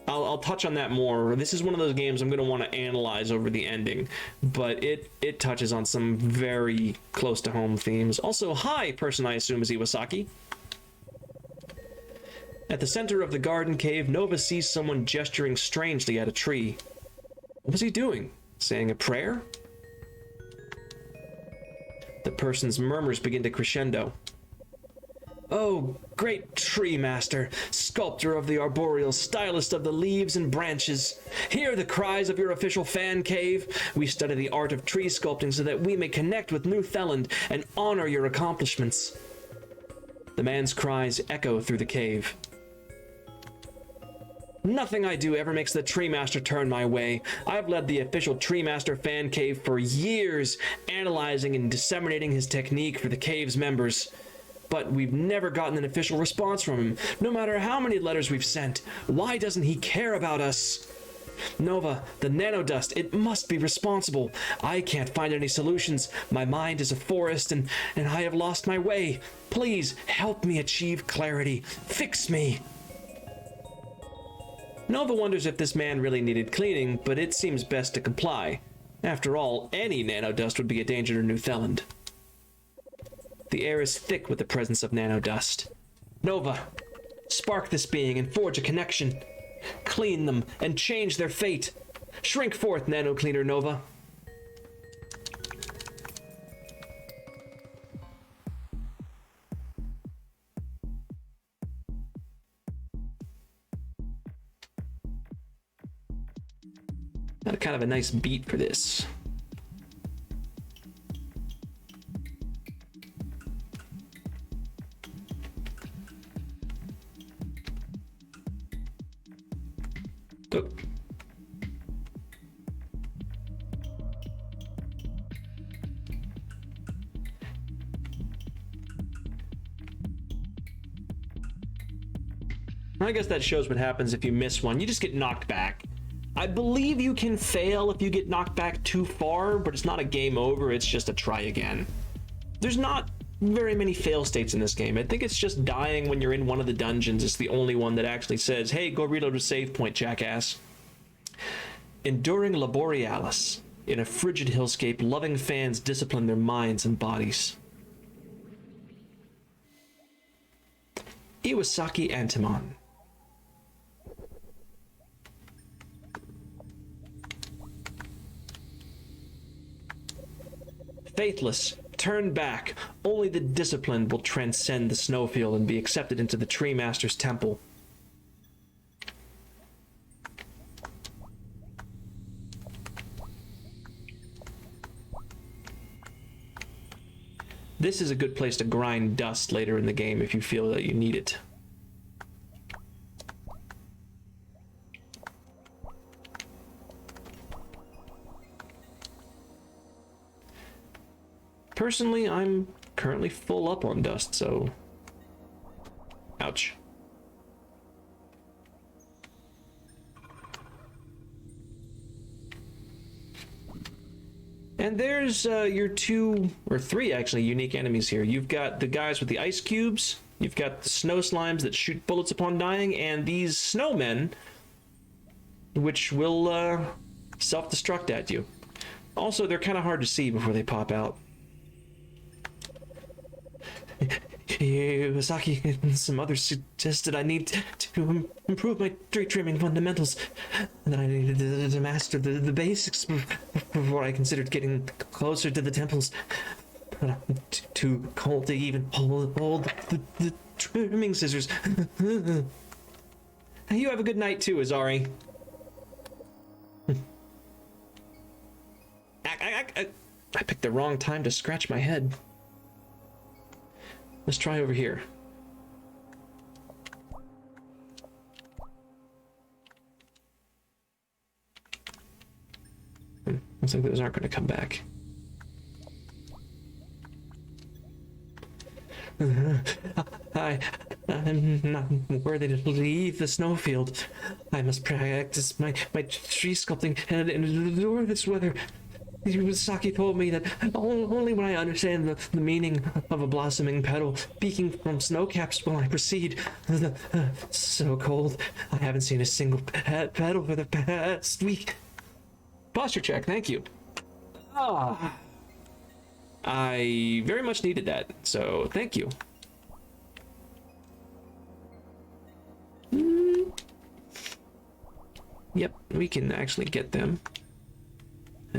[SPEAKER 1] I'll touch on that more. This is one of those games I'm going to want to analyze over the ending, but it touches on some very close to home themes. Also, hi, person I assume is Iwasaki. At the center of the garden cave, Nova sees someone gesturing strangely at a tree. What was he doing? Saying a prayer? The person's murmurs begin to crescendo. Oh, great Tree Master, sculptor of the arboreal, stylist of the leaves and branches. Hear the cries of your official fan cave. We study the art of tree sculpting so that we may connect with New Theland and honor your accomplishments. The man's cries echo through the cave. Nothing I do ever makes the Tree Master turn my way. I've led the official Tree Master fan cave for years, analyzing and disseminating his technique for the cave's members. But we've never gotten an official response from him, no matter how many letters we've sent. Why doesn't he care about us? Nova, the nanodust, it must be responsible. I can't find any solutions. My mind is a forest and I have lost my way. Please help me achieve clarity. Fix me. Nova wonders if this man really needed cleaning, but it seems best to comply. After all, any nanodust would be a danger to New Theland. The air is thick with the presence of nanodust. Nova, spark this being and forge a connection. Clean them and change their fate. Shrink forth, Nano Cleaner Nova. Got kind of a nice beat for this. Oh. I guess that shows what happens if you miss one. You just get knocked back. I believe you can fail if you get knocked back too far, but it's not a game over, it's just a try again. There's not very many fail states in this game. I think it's just dying when you're in one of the dungeons is the only one that actually says, hey, go reload a save point, jackass. Enduring Laborealis. In a frigid hillscape, loving fans discipline their minds and bodies. Iwasaki Antimon. Faithless, turn back. Only the disciplined will transcend the snowfield and be accepted into the Tree Master's temple. This is a good place to grind dust later in the game if you feel that you need it. Personally, I'm currently full up on dust, so... Ouch. And there's your 2 or 3 actually unique enemies here. You've got the guys with the ice cubes, you've got the snow slimes that shoot bullets upon dying, and these snowmen, which will self-destruct at you. Also, they're kind of hard to see before they pop out. Iwasaki and some others suggested I need to improve my tree trimming fundamentals, and that I needed to master the basics before I considered getting closer to the temples. But I'm too cold to even hold the trimming scissors. You have a good night too, Azari. I picked the wrong time to scratch my head. Let's try over here. Looks like those aren't going to come back. I'm not worthy to leave the snowfield. I must practice my tree sculpting and endure this weather. Iwasaki told me that only when I understand the meaning of a blossoming petal peeking from snow caps will I proceed. So cold. I haven't seen a single petal for the past week. Posture check, thank you. Ah, I very much needed that, so thank you. Yep, we can actually get them.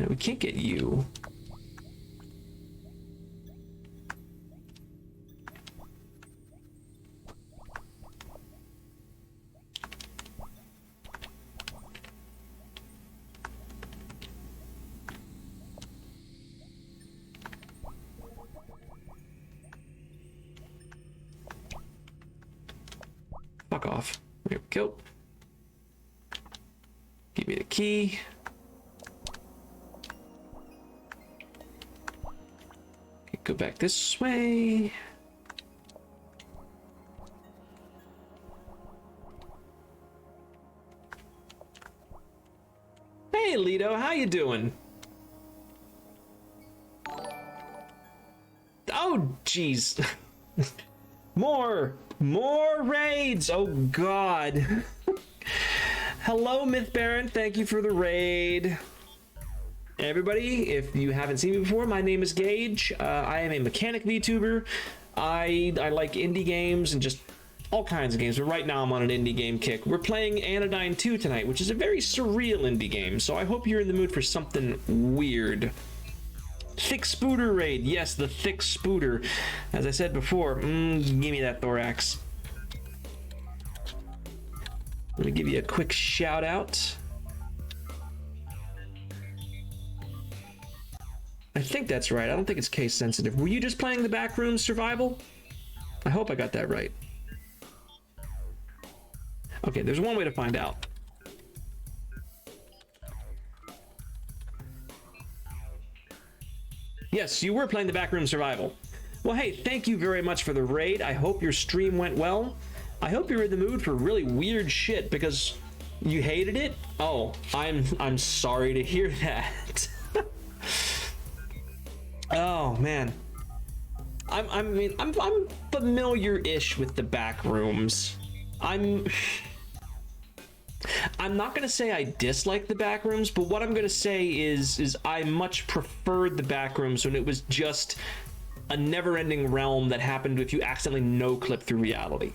[SPEAKER 1] We can't get you. Fuck off. There we go. Give me the key. Go back this way. Hey, Lido, how you doing? Oh, jeez. More raids. Oh, God. Hello, Myth Baron. Thank you for the raid. Everybody, if you haven't seen me before, my name is Gage. I am a mechanic VTuber. I like indie games and just all kinds of games, but right now I'm on an indie game kick. We're playing Anodyne 2 tonight, which is a very surreal indie game, so I hope you're in the mood for something weird. Thick Spooter raid. Yes, the Thick Spooter. As I said before, give me that thorax. Let me give you a quick shout out. I think that's right. I don't think it's case sensitive. Were you just playing the Backroom Survival? I hope I got that right. Okay, there's one way to find out. Yes, you were playing the Backroom Survival. Well, hey, thank you very much for the raid. I hope your stream went well. I hope you're in the mood for really weird shit, because You hated it? Oh, I'm sorry to hear that. Oh man. I'm familiar-ish with the back rooms. I'm not gonna say I dislike the back rooms, but what I'm gonna say is I much preferred the back rooms when it was just a never-ending realm that happened if you accidentally no-clip through reality.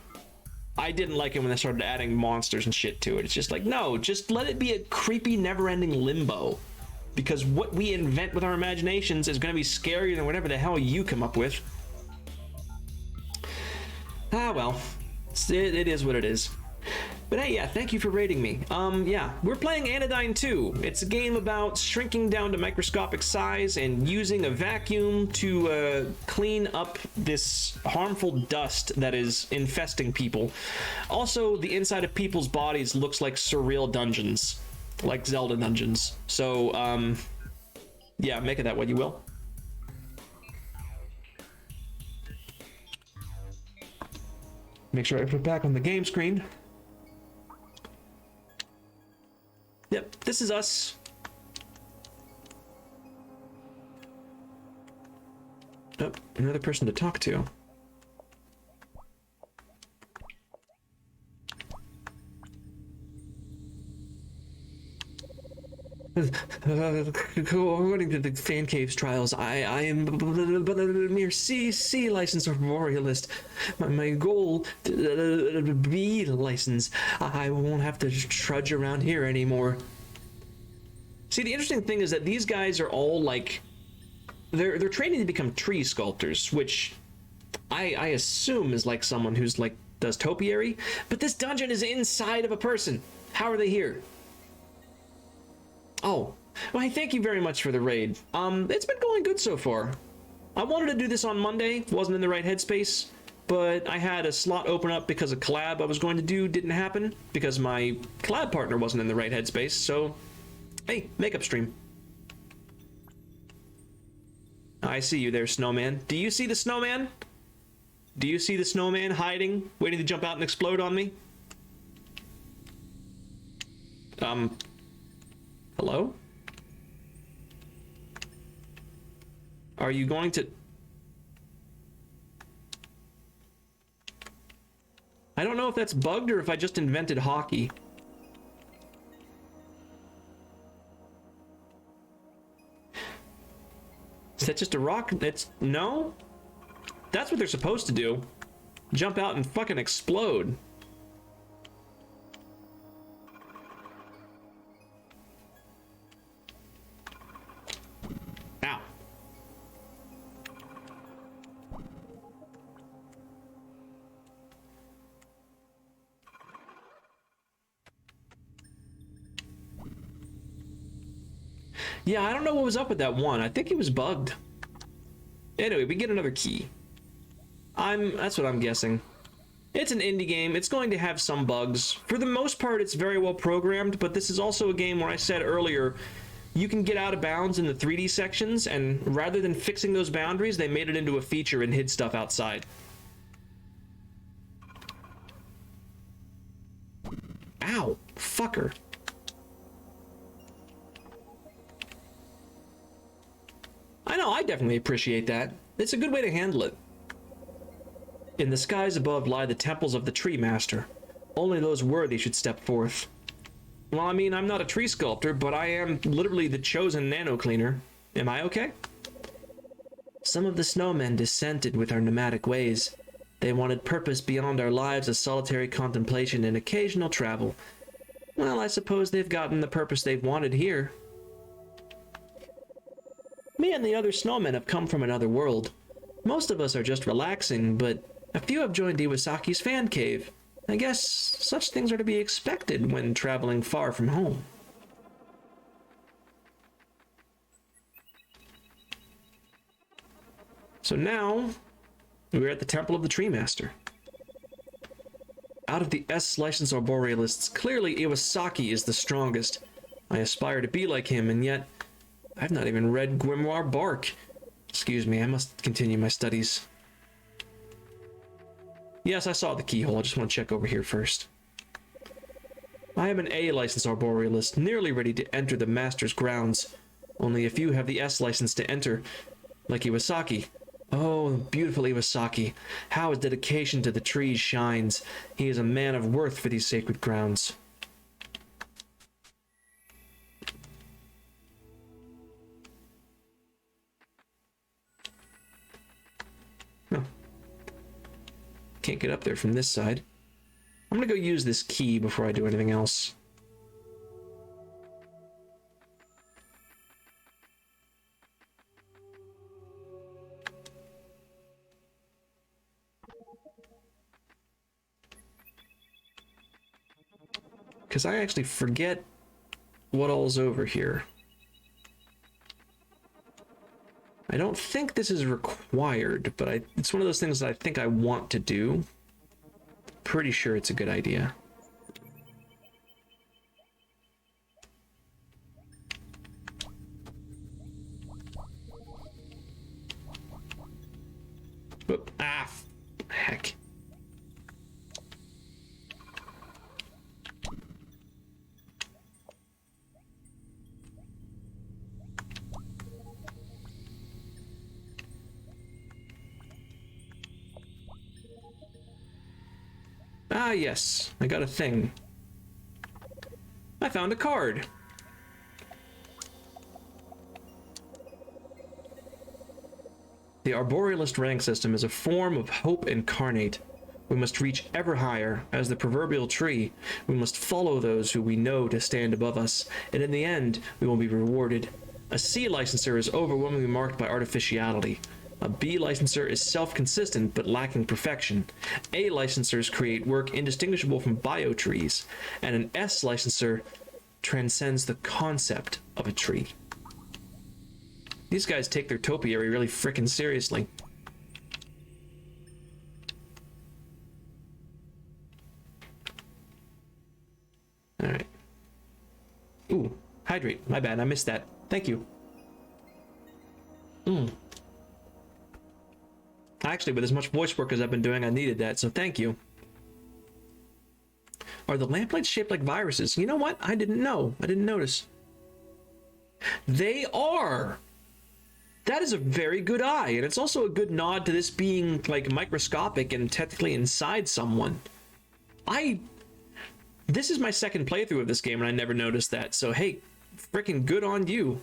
[SPEAKER 1] I didn't like it when they started adding monsters and shit to it. It's just like, no, just let it be a creepy, never-ending limbo. Because what we invent with our imaginations is going to be scarier than whatever the hell you come up with. Ah, well, it is what it is. But hey, yeah, thank you for rating me. Yeah, we're playing Anodyne 2. It's a game about shrinking down to microscopic size and using a vacuum to clean up this harmful dust that is infesting people. Also, the inside of people's bodies looks like surreal dungeons, like Zelda dungeons. So, yeah, make it that what you will. Make sure I put it back on the game screen. Yep, this is us. Oh, another person to talk to. According to the Fan Caves trials, I am but a mere C license arborealist. My goal B license. I won't have to trudge around here anymore. See, the interesting thing is that these guys are all like, they're training to become tree sculptors, which I assume is like someone who's like does topiary. But this dungeon is inside of a person. How are they here? Oh, well, thank you very much for the raid. It's been going good so far. I wanted to do this on Monday, wasn't in the right headspace, but I had a slot open up because a collab I was going to do didn't happen because my collab partner wasn't in the right headspace, so hey, makeup stream. I see you there, snowman. Do you see the snowman? Do you see the snowman hiding, waiting to jump out and explode on me? Hello? Are you going to... I don't know if that's bugged or if I just invented hockey. Is that just a rock? It's... No? That's what they're supposed to do. Jump out and fucking explode. Ow. Yeah, I don't know what was up with that one. I think it was bugged. Anyway, we get another key. That's what I'm guessing. It's an indie game. It's going to have some bugs. For the most part, it's very well programmed, but this is also a game where I said earlier, you can get out of bounds in the 3D sections, and rather than fixing those boundaries, they made it into a feature and hid stuff outside. Ow, fucker. I know, I definitely appreciate that. It's a good way to handle it. In the skies above lie the temples of the Tree Master. Only those worthy should step forth. Well, I mean, I'm not a tree sculptor, but I am literally the chosen nano cleaner. Am I okay? Some of the snowmen dissented with our nomadic ways. They wanted purpose beyond our lives of solitary contemplation and occasional travel. Well, I suppose they've gotten the purpose they've wanted here. Me and the other snowmen have come from another world. Most of us are just relaxing, but a few have joined Iwasaki's fan cave. I guess such things are to be expected when traveling far from home. So now, we're at the Temple of the Tree Master. Out of the S-licensed arborealists, clearly Iwasaki is the strongest. I aspire to be like him, and yet I've not even read Grimoire Bark. Excuse me, I must continue my studies. Yes, I saw the keyhole. I just want to check over here first. I am an A license arborealist, nearly ready to enter the master's grounds. Only a few have the S license to enter, like Iwasaki. Oh, beautiful Iwasaki. How his dedication to the trees shines. He is a man of worth for these sacred grounds. Huh. Can't get up there from this side. I'm gonna go use this key before I do anything else. Because I actually forget what all's over here. I don't think this is required, but it's one of those things that I think I want to do. Pretty sure it's a good idea. Whoop. Ah, heck. Ah, yes. I got a thing. I found a card. The Arborealist rank system is a form of hope incarnate. We must reach ever higher. As the proverbial tree, we must follow those who we know to stand above us, and in the end, we will be rewarded. A C licenser is overwhelmingly marked by artificiality. A B licenser is self-consistent but lacking perfection. A licensers create work indistinguishable from biotrees, and an S licenser transcends the concept of a tree. These guys take their topiary really frickin' seriously. Alright. Ooh, hydrate. My bad, I missed that. Thank you. Actually, with as much voice work as I've been doing, I needed that, so thank you. Are the lamplights shaped like viruses? You know what? I didn't know. I didn't notice. They are! That is a very good eye, and it's also a good nod to this being, like, microscopic and technically inside someone. This is my second playthrough of this game, and I never noticed that, so hey, freaking good on you.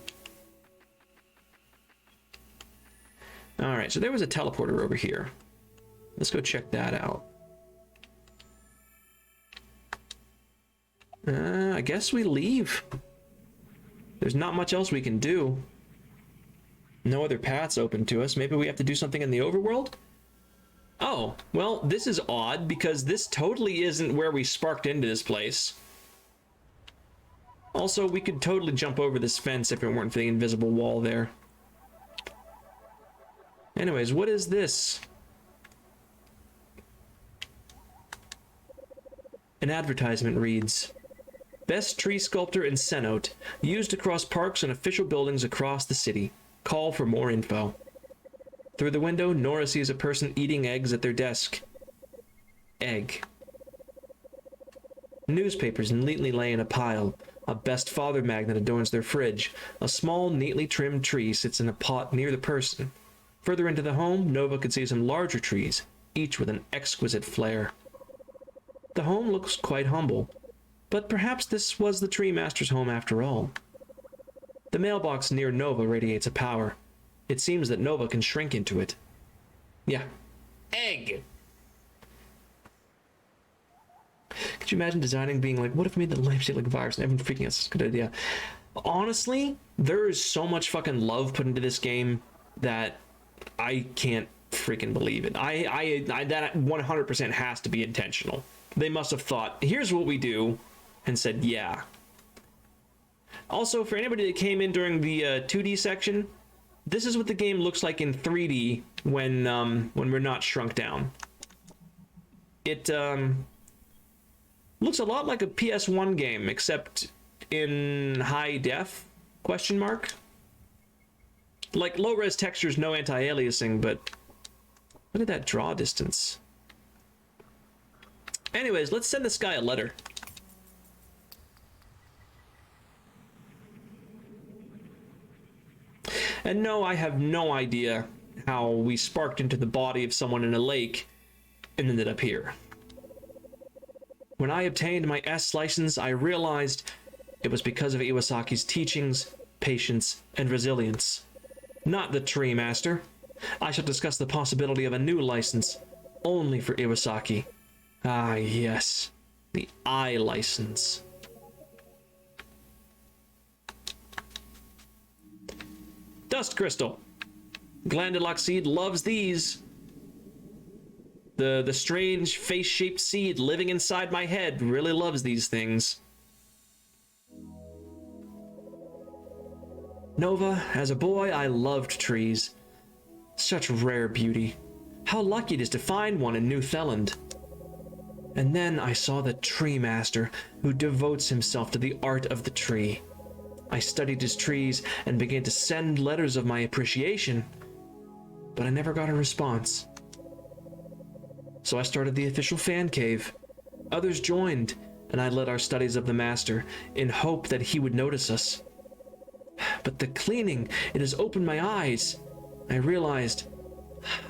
[SPEAKER 1] Alright, so there was a teleporter over here. Let's go check that out. I guess we leave. There's not much else we can do. No other paths open to us. Maybe we have to do something in the overworld? Oh, well, this is odd because this totally isn't where we sparked into this place. Also, we could totally jump over this fence if it weren't for the invisible wall there. Anyways, what is this? An advertisement reads, Best Tree Sculptor in Cenote, used across parks and official buildings across the city. Call for more info. Through the window, Nora sees a person eating eggs at their desk. Egg. Newspapers neatly lay in a pile. A Best Father magnet adorns their fridge. A small, neatly trimmed tree sits in a pot near the person. Further into the home, Nova could see some larger trees, each with an exquisite flair. The home looks quite humble, but perhaps this was the Tree Master's home after all. The mailbox near Nova radiates a power. It seems that Nova can shrink into it. Yeah. Egg! Could you imagine designing being like, what if we made the lamp shaped like a virus and everyone's freaking out? That's a good idea. Honestly, there is so much fucking love put into this game that I can't freaking believe it. That 100% has to be intentional. They must have thought, here's what we do, and said, yeah. Also, for anybody that came in during the 2D section, this is what the game looks like in 3D when we're not shrunk down. It looks a lot like a PS1 game, except in high def, question mark. Like low-res textures, no anti-aliasing, but look at that draw distance. Anyways, let's send this guy a letter. And no, I have no idea how we sparked into the body of someone in a lake and ended up here. When I obtained my S license, I realized it was because of Iwasaki's teachings, patience, and resilience. Not the Tree Master. I shall discuss the possibility of a new license, only for Iwasaki. Ah, yes. The I license. Dust crystal. Glandulock seed loves these. The strange face-shaped seed living inside my head really loves these things. Nova, as a boy, I loved trees. Such rare beauty. How lucky it is to find one in New Theland. And then I saw the Tree Master, who devotes himself to the art of the tree. I studied his trees and began to send letters of my appreciation, but I never got a response. So I started the official fan cave. Others joined, and I led our studies of the Master in hope that he would notice us. But the cleaning, it has opened my eyes. I realized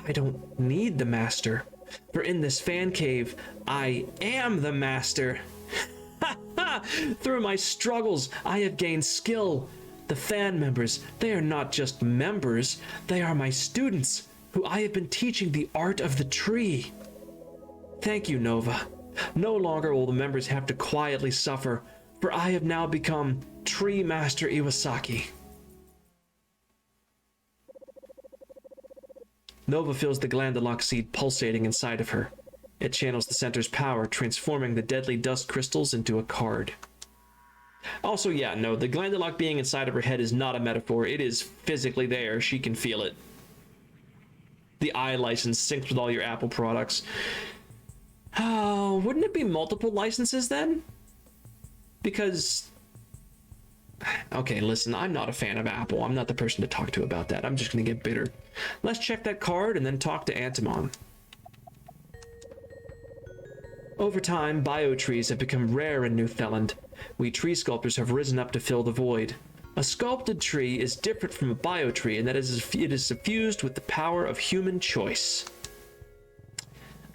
[SPEAKER 1] I don't need the Master, for in this fan cave, I am the Master. Through my struggles, I have gained skill. The fan members, they are not just members, they are my students, who I have been teaching the art of the tree. Thank you, Nova. No longer will the members have to quietly suffer, for I have now become Tree Master Iwasaki. Nova feels the Glandulock seed pulsating inside of her. It channels the center's power, transforming the deadly dust crystals into a card. Also, yeah, no, the Glandulock being inside of her head is not a metaphor. It is physically there. She can feel it. The I license syncs with all your Apple products. Oh, wouldn't it be multiple licenses then? Because... Okay, listen, I'm not a fan of Apple. I'm not the person to talk to about that. I'm just going to get bitter. Let's check that card and then talk to Antimon. Over time, biotrees have become rare in New Theland. We tree sculptors have risen up to fill the void. A sculpted tree is different from a biotree in that it is suffused with the power of human choice.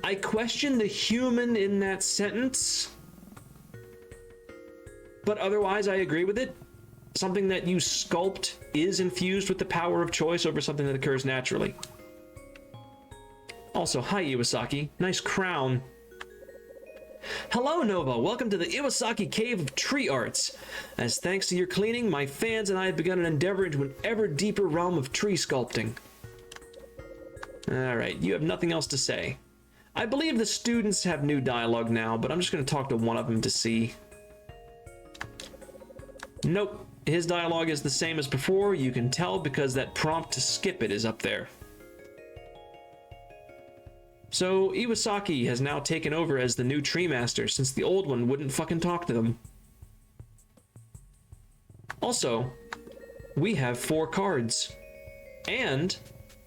[SPEAKER 1] I question the human in that sentence, but otherwise I agree with it. Something that you sculpt is infused with the power of choice over something that occurs naturally. Also, hi Iwasaki, nice crown. Hello Nova, welcome to the Iwasaki Cave of Tree Arts. As thanks to your cleaning, my fans and I have begun an endeavor into an ever deeper realm of tree sculpting. Alright, you have nothing else to say. I believe the students have new dialogue now, but I'm just going to talk to one of them to see. Nope, his dialogue is the same as before. You can tell because that prompt to skip it is up there. So Iwasaki has now taken over as the new Tree Master since the old one wouldn't fucking talk to them. Also, we have 4 cards and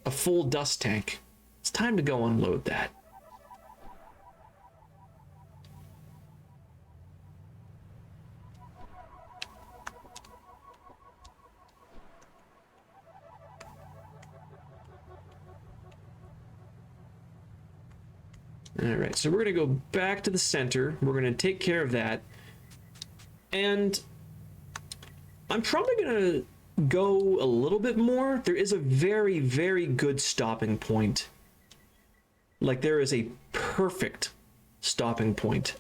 [SPEAKER 1] a full dust tank. It's time to go unload that. Alright, so we're going to go back to the center. We're going to take care of that. And I'm probably going to go a little bit more. There is a very, very good stopping point. Like, there is a perfect stopping point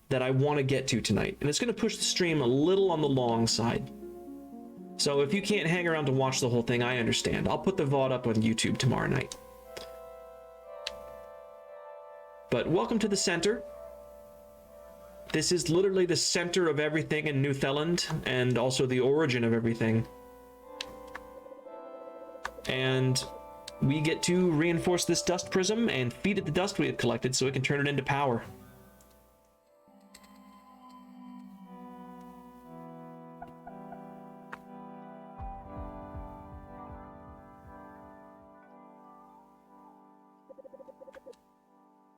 [SPEAKER 1] that I want to get to tonight. And it's going to push the stream a little on the long side. So if you can't hang around to watch the whole thing, I understand. I'll put the VOD up on YouTube tomorrow night. But welcome to the center. This is literally the center of everything in New Theland, and also the origin of everything. And we get to reinforce this dust prism and feed it the dust we have collected so it can turn it into power.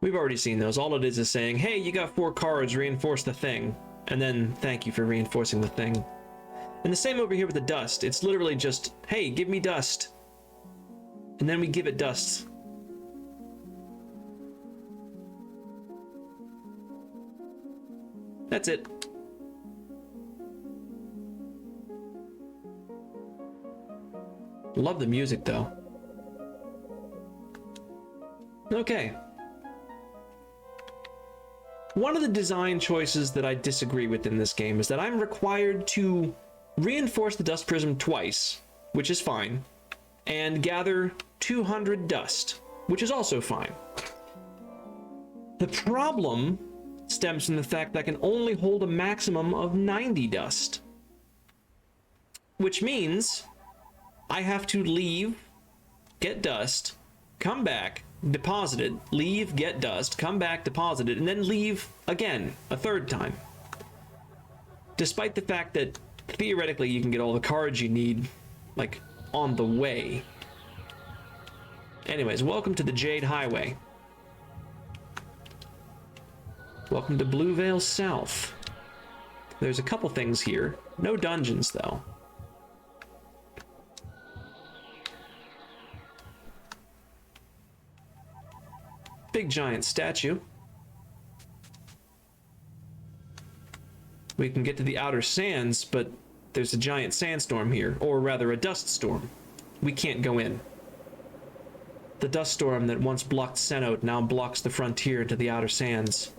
[SPEAKER 1] We've already seen those. All it is saying, hey, you got 4 cards, reinforce the thing. And then, thank you for reinforcing the thing. And the same over here with the dust. It's literally just, hey, give me dust. And then we give it dust. That's it. Love the music, though. Okay. One of the design choices that I disagree with in this game is that I'm required to reinforce the dust prism twice, which is fine, and gather 200 dust, which is also fine. The problem stems from the fact that I can only hold a maximum of 90 dust, which means I have to leave, get dust, come back, deposit it, leave, get dust, come back, deposit it, and then leave again a third time. Despite the fact that theoretically you can get all the cards you need, like, on the way. Anyways, welcome to the Jade Highway. Welcome to Blue Vale South. There's a couple things here. No dungeons, though. Big giant statue. We can get to the outer sands, but there's a giant sandstorm here, or rather a dust storm. We can't go in. The dust storm that once blocked Cenote now blocks the frontier into the outer sands.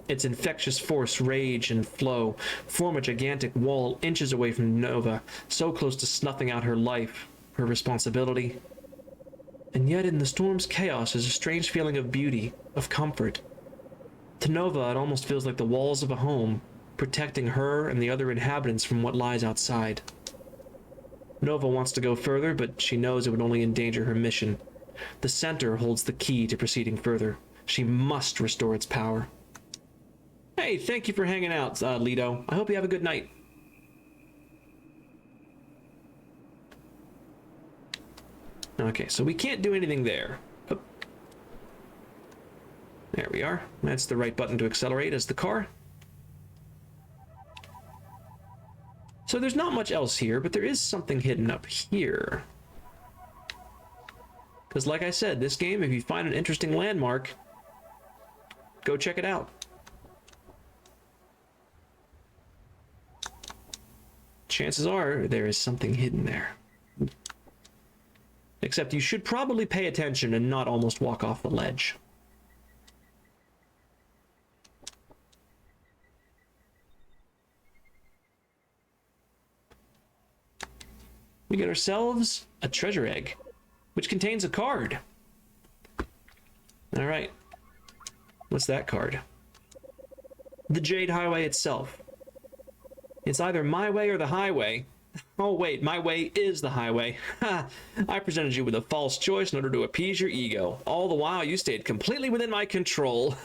[SPEAKER 1] Its infectious force, rage, and flow form a gigantic wall inches away from Nova, so close to snuffing out her life, her responsibility. And yet in the storm's chaos is a strange feeling of beauty, of comfort. To Nova, it almost feels like the walls of a home, protecting her and the other inhabitants from what lies outside. Nova wants to go further, but she knows it would only endanger her mission. The center holds the key to proceeding further. She must restore its power. Hey, thank you for hanging out, Lido. I hope you have a good night. Okay, so we can't do anything there. Oh. There we are. That's the right button to accelerate as the car. So there's not much else here, but there is something hidden up here. Because like I said, this game, if you find an interesting landmark, go check it out. Chances are there is something hidden there. Except you should probably pay attention and not almost walk off the ledge. We get ourselves a treasure egg, which contains a card. All right. What's that card? The Jade Highway itself. It's either my way or the highway. Oh wait, my way is the highway. Ha! I presented you with a false choice in order to appease your ego. All the while you stayed completely within my control.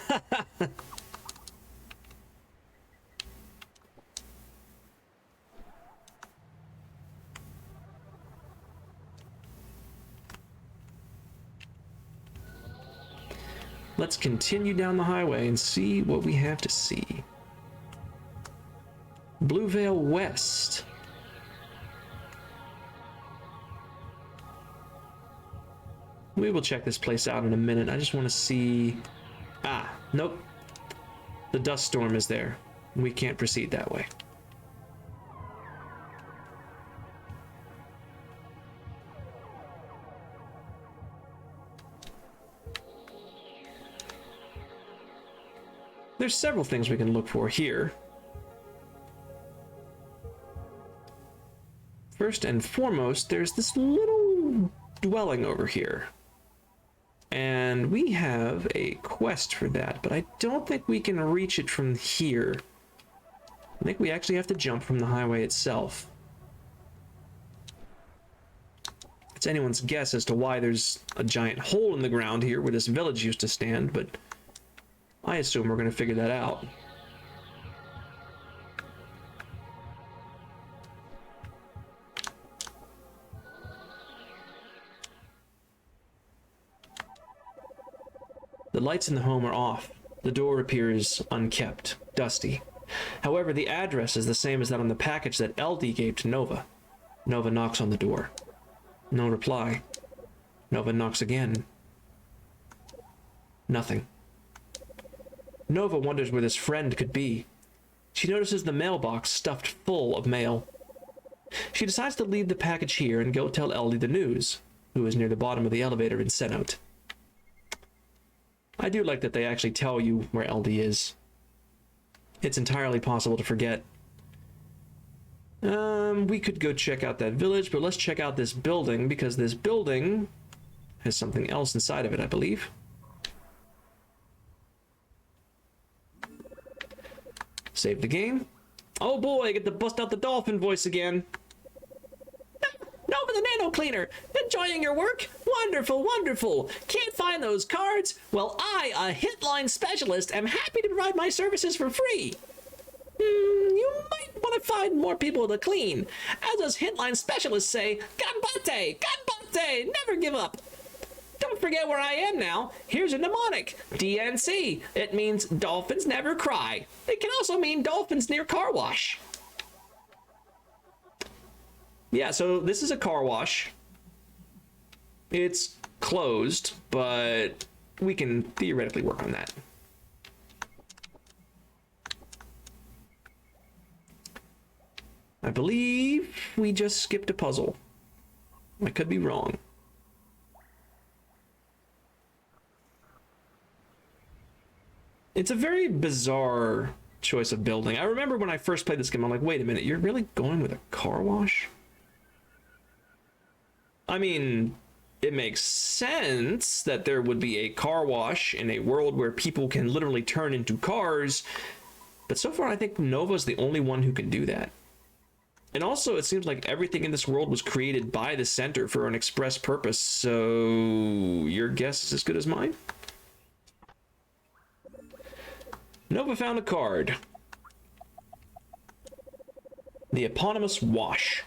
[SPEAKER 1] Let's continue down the highway and see what we have to see. Blue Vale West. We will check this place out in a minute. I just want to see... Ah, nope. The dust storm is there. We can't proceed that way. There's several things we can look for here. First and foremost, there's this little dwelling over here. And we have a quest for that, but I don't think we can reach it from here. I think we actually have to jump from the highway itself. It's anyone's guess as to why there's a giant hole in the ground here where this village used to stand, but I assume we're going to figure that out. The lights in the home are off. The door appears unkept, dusty. However, the address is the same as that on the package that LD gave to Nova. Nova knocks on the door. No reply. Nova knocks again. Nothing. Nova wonders where this friend could be. She notices the mailbox stuffed full of mail. She decides to leave the package here and go tell LD the news, who is near the bottom of the elevator in Cenote. I do like that they actually tell you where LD is. It's entirely possible to forget. We could go check out that village, but let's check out this building, because this building has something else inside of it, I believe. Save the game. Oh boy, I get to bust out the dolphin voice again. Nova the Nano Cleaner, enjoying your work? Wonderful, wonderful. Can't find those cards? Well, I, a hitline specialist, am happy to provide my services for free. You might want to find more people to clean. As us hitline specialists say, Ganbate, Ganbate, never give up. Don't forget where I am now. Here's a mnemonic, DNC. It means dolphins never cry. It can also mean dolphins near car wash. Yeah, so this is a car wash. It's closed, but we can theoretically work on that. I believe we just skipped a puzzle. I could be wrong. It's a very bizarre choice of building. I remember when I first played this game, I'm like, wait a minute, you're really going with a car wash? I mean, it makes sense that there would be a car wash in a world where people can literally turn into cars, but so far I think Nova's the only one who can do that. And also, it seems like everything in this world was created by the center for an express purpose, so your guess is as good as mine? Nova found a card. The eponymous wash.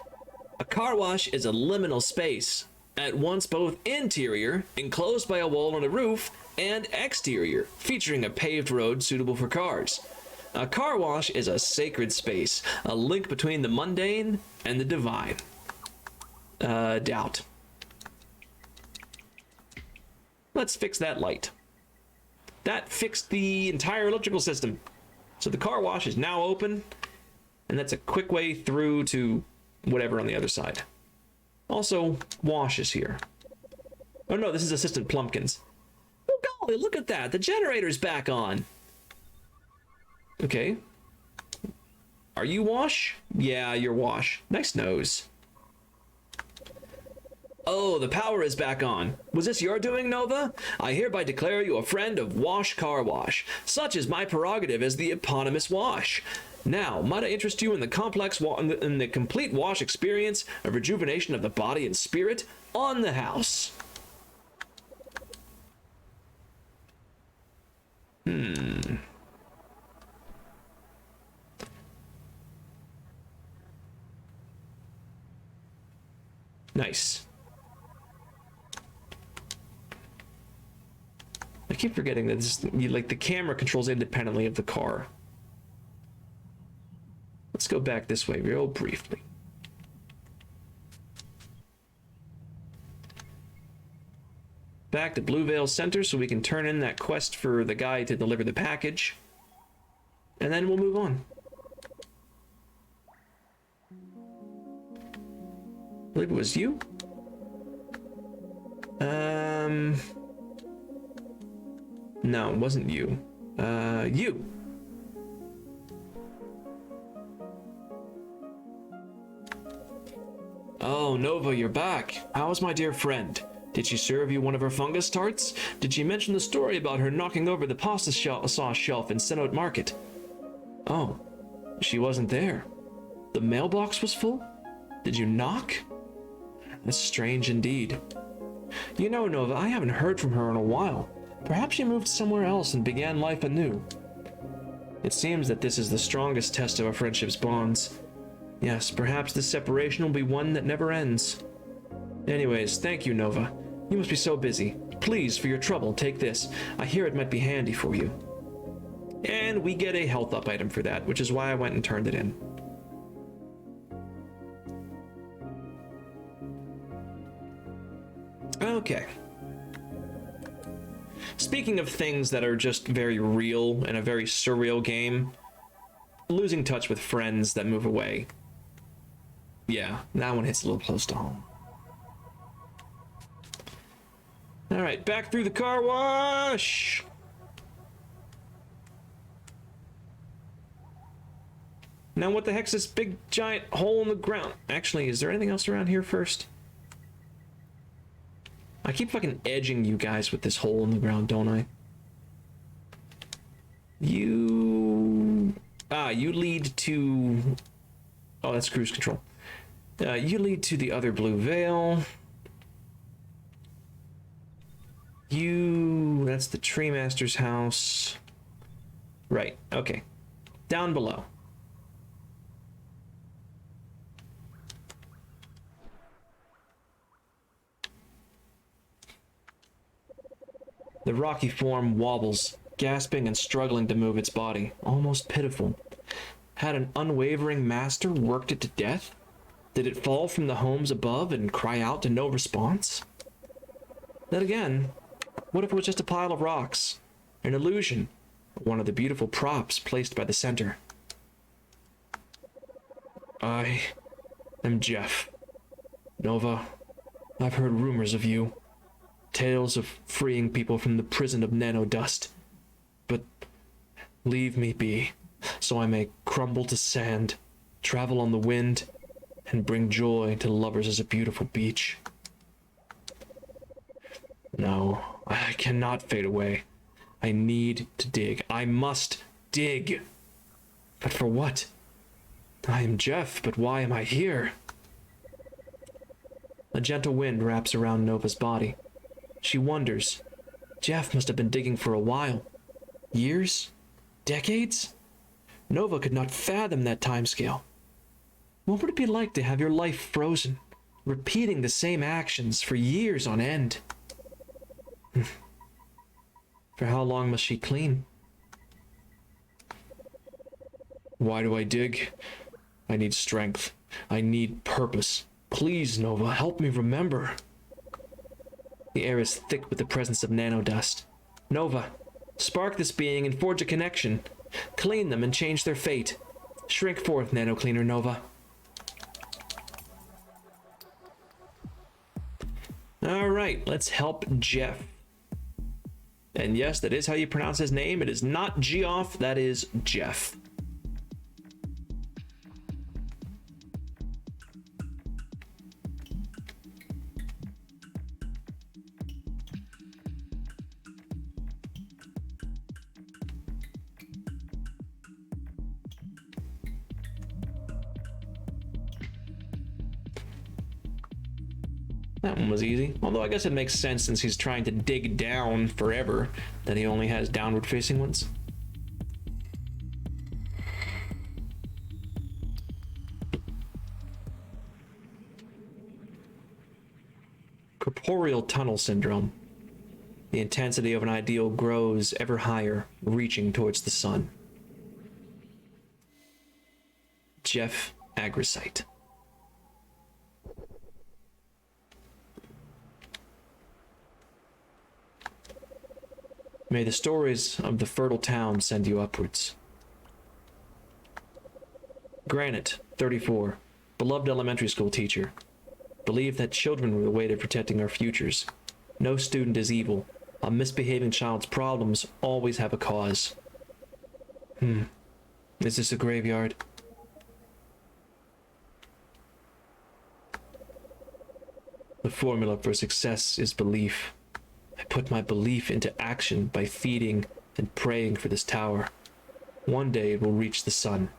[SPEAKER 1] A car wash is a liminal space, at once both interior, enclosed by a wall and a roof, and exterior, featuring a paved road suitable for cars. A car wash is a sacred space, a link between the mundane and the divine. Doubt. Let's fix that light. That fixed the entire electrical system. So the car wash is now open, and that's a quick way through to whatever on the other side. Also, Wash is here. Oh no, this is Assistant Plumpkins. Oh golly, look at that, the generator's back on. Okay. Are you Wash? Yeah, you're Wash. Nice nose. Oh, the power is back on. Was this your doing, Nova? I hereby declare you a friend of Wash Car Wash. Such is my prerogative as the eponymous Wash. Now, might I interest you in the complex in the complete Wash experience of rejuvenation of the body and spirit on the house. Nice. I keep forgetting that this, like, the camera controls independently of the car. Let's go back this way real briefly. Back to Blue Veil Center so we can turn in that quest for the guy to deliver the package. And then we'll move on. I believe it was you? No, it wasn't you. You. Oh, Nova, you're back. How is my dear friend? Did she serve you one of her fungus tarts? Did she mention the story about her knocking over the pasta sauce shelf in Cenote Market? Oh, she wasn't there. The mailbox was full? Did you knock? That's strange indeed. You know, Nova, I haven't heard from her in a while. Perhaps she moved somewhere else and began life anew. It seems that this is the strongest test of our friendship's bonds. Yes, perhaps this separation will be one that never ends. Anyways, thank you, Nova. You must be so busy. Please, for your trouble, take this. I hear it might be handy for you. And we get a health up item for that, which is why I went and turned it in. Okay. Speaking of things that are just very real in a very surreal game, losing touch with friends that move away. Yeah, that one hits a little close to home. All right, back through the car wash. Now what the heck's this big giant hole in the ground? Actually, is there anything else around here first? I keep fucking edging you guys with this hole in the ground, don't I? You lead to... Oh, that's cruise control. You lead to the other blue veil. That's the Tree Master's house. Right, okay. Down below. The rocky form wobbles, gasping and struggling to move its body, almost pitiful. Had an unwavering master worked it to death? Did it fall from the homes above and cry out to no response? Then again, what if it was just a pile of rocks? An illusion, one of the beautiful props placed by the center. I am Jeff. Nova, I've heard rumors of you. Tales of freeing people from the prison of nanodust. But leave me be, so I may crumble to sand, travel on the wind, and bring joy to lovers as a beautiful beach. No, I cannot fade away. I need to dig. I must dig. But for what? I am Jeff, but why am I here? A gentle wind wraps around Nova's body. She wonders. Jeff must have been digging for a while. Years? Decades? Nova could not fathom that timescale. What would it be like to have your life frozen, repeating the same actions for years on end? For how long must she clean? Why do I dig? I need strength. I need purpose. Please, Nova, help me remember. The air is thick with the presence of nanodust. Nova, spark this being and forge a connection. Clean them and change their fate. Shrink forth, nanocleaner Nova. All right, let's help Jeff. And yes, that is how you pronounce his name. It is not Geoff, that is Jeff. That one was easy. Although I guess it makes sense since he's trying to dig down forever that he only has downward facing ones. Corporeal tunnel syndrome. The intensity of an ideal grows ever higher, reaching towards the sun. Jeff Agricite. May the stories of the fertile town send you upwards. Granite, 34, beloved elementary school teacher. Believe that children were the way to protecting our futures. No student is evil. A misbehaving child's problems always have a cause. Is this a graveyard? The formula for success is belief. I put my belief into action by feeding and praying for this tower. One day it will reach the sun.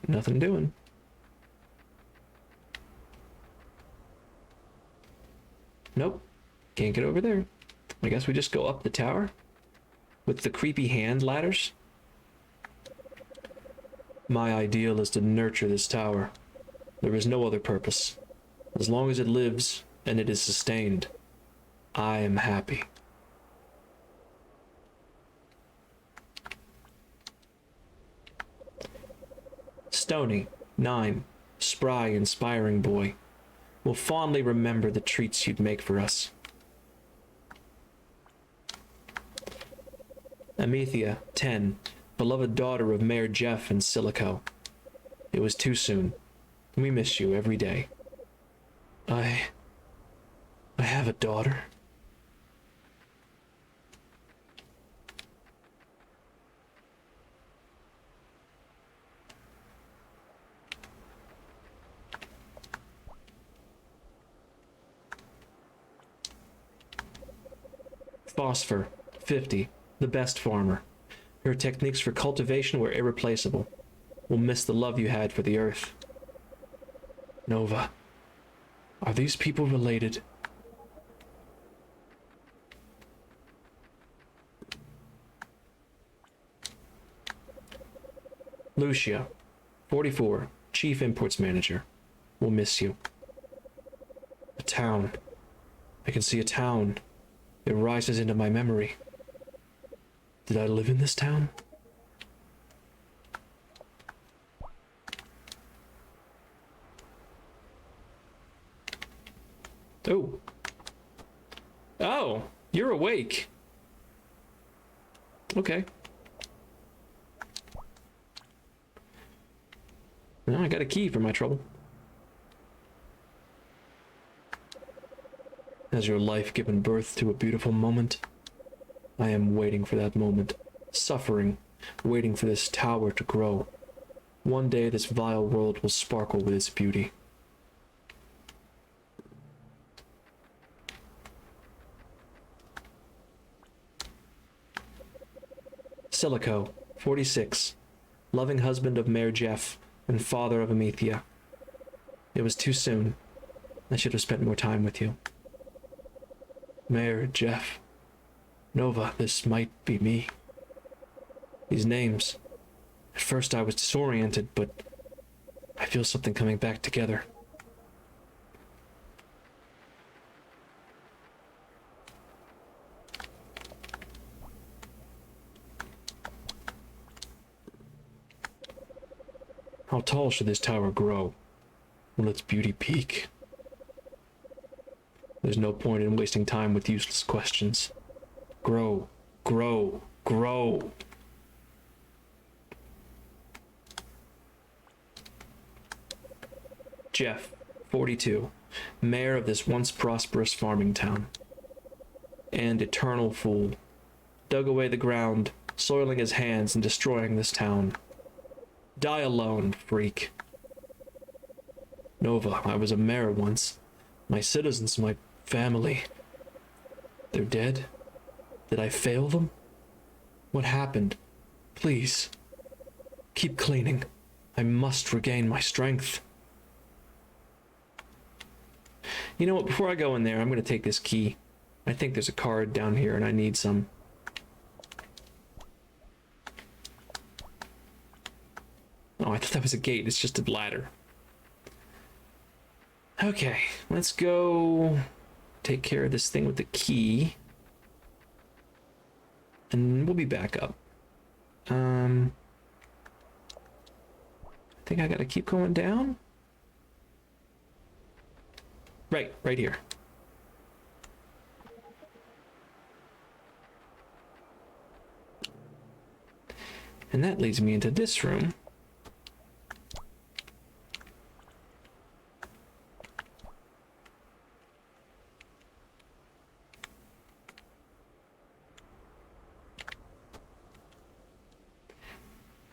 [SPEAKER 1] Nothing doing. Nope. Can't get over there. I guess we just go up the tower with the creepy hand ladders.
[SPEAKER 2] My ideal is to nurture this tower. There is no other purpose. As long as it lives and it is sustained, I am happy. Stony, 9, spry, inspiring boy, will fondly remember the treats you'd make for us. Amethea, 10, beloved daughter of Mayor Jeff and Silico. It was too soon. We miss you every day. I have a daughter. Phosphor, 50, the best farmer. Her techniques for cultivation were irreplaceable. We'll miss the love you had for the earth. Nova, are these people related? Lucia, 44, Chief Imports Manager. We'll miss you. A town. I can see a town. It rises into my memory. Did I live in this town? Oh. Oh, you're awake. Okay. Well, I got a key for my trouble. Has your life given birth to a beautiful moment? I am waiting for that moment, suffering, waiting for this tower to grow. One day this vile world will sparkle with its beauty. Silico, 46, loving husband of Mayor Jeff and father of Amethea. It was too soon. I should have spent more time with you. Mayor Jeff. Nova, this might be me. These names. At first I was disoriented, but I feel something coming back together. How tall should this tower grow? Will its beauty peak? There's no point in wasting time with useless questions. Grow, grow, grow. Jeff, 42, mayor of this once prosperous farming town. And eternal fool. Dug away the ground, soiling his hands and destroying this town. Die alone, freak. Nova, I was a mayor once. My citizens, my family. They're dead? Did I fail them? What happened? Please. Keep cleaning. I must regain my strength. You know what, before I go in there, I'm going to take this key. I think there's a card down here and I need some. Oh, I thought that was a gate. It's just a ladder. Okay, let's go take care of this thing with the key. And we'll be back up. I think I gotta keep going down. Right here. And that leads me into this room.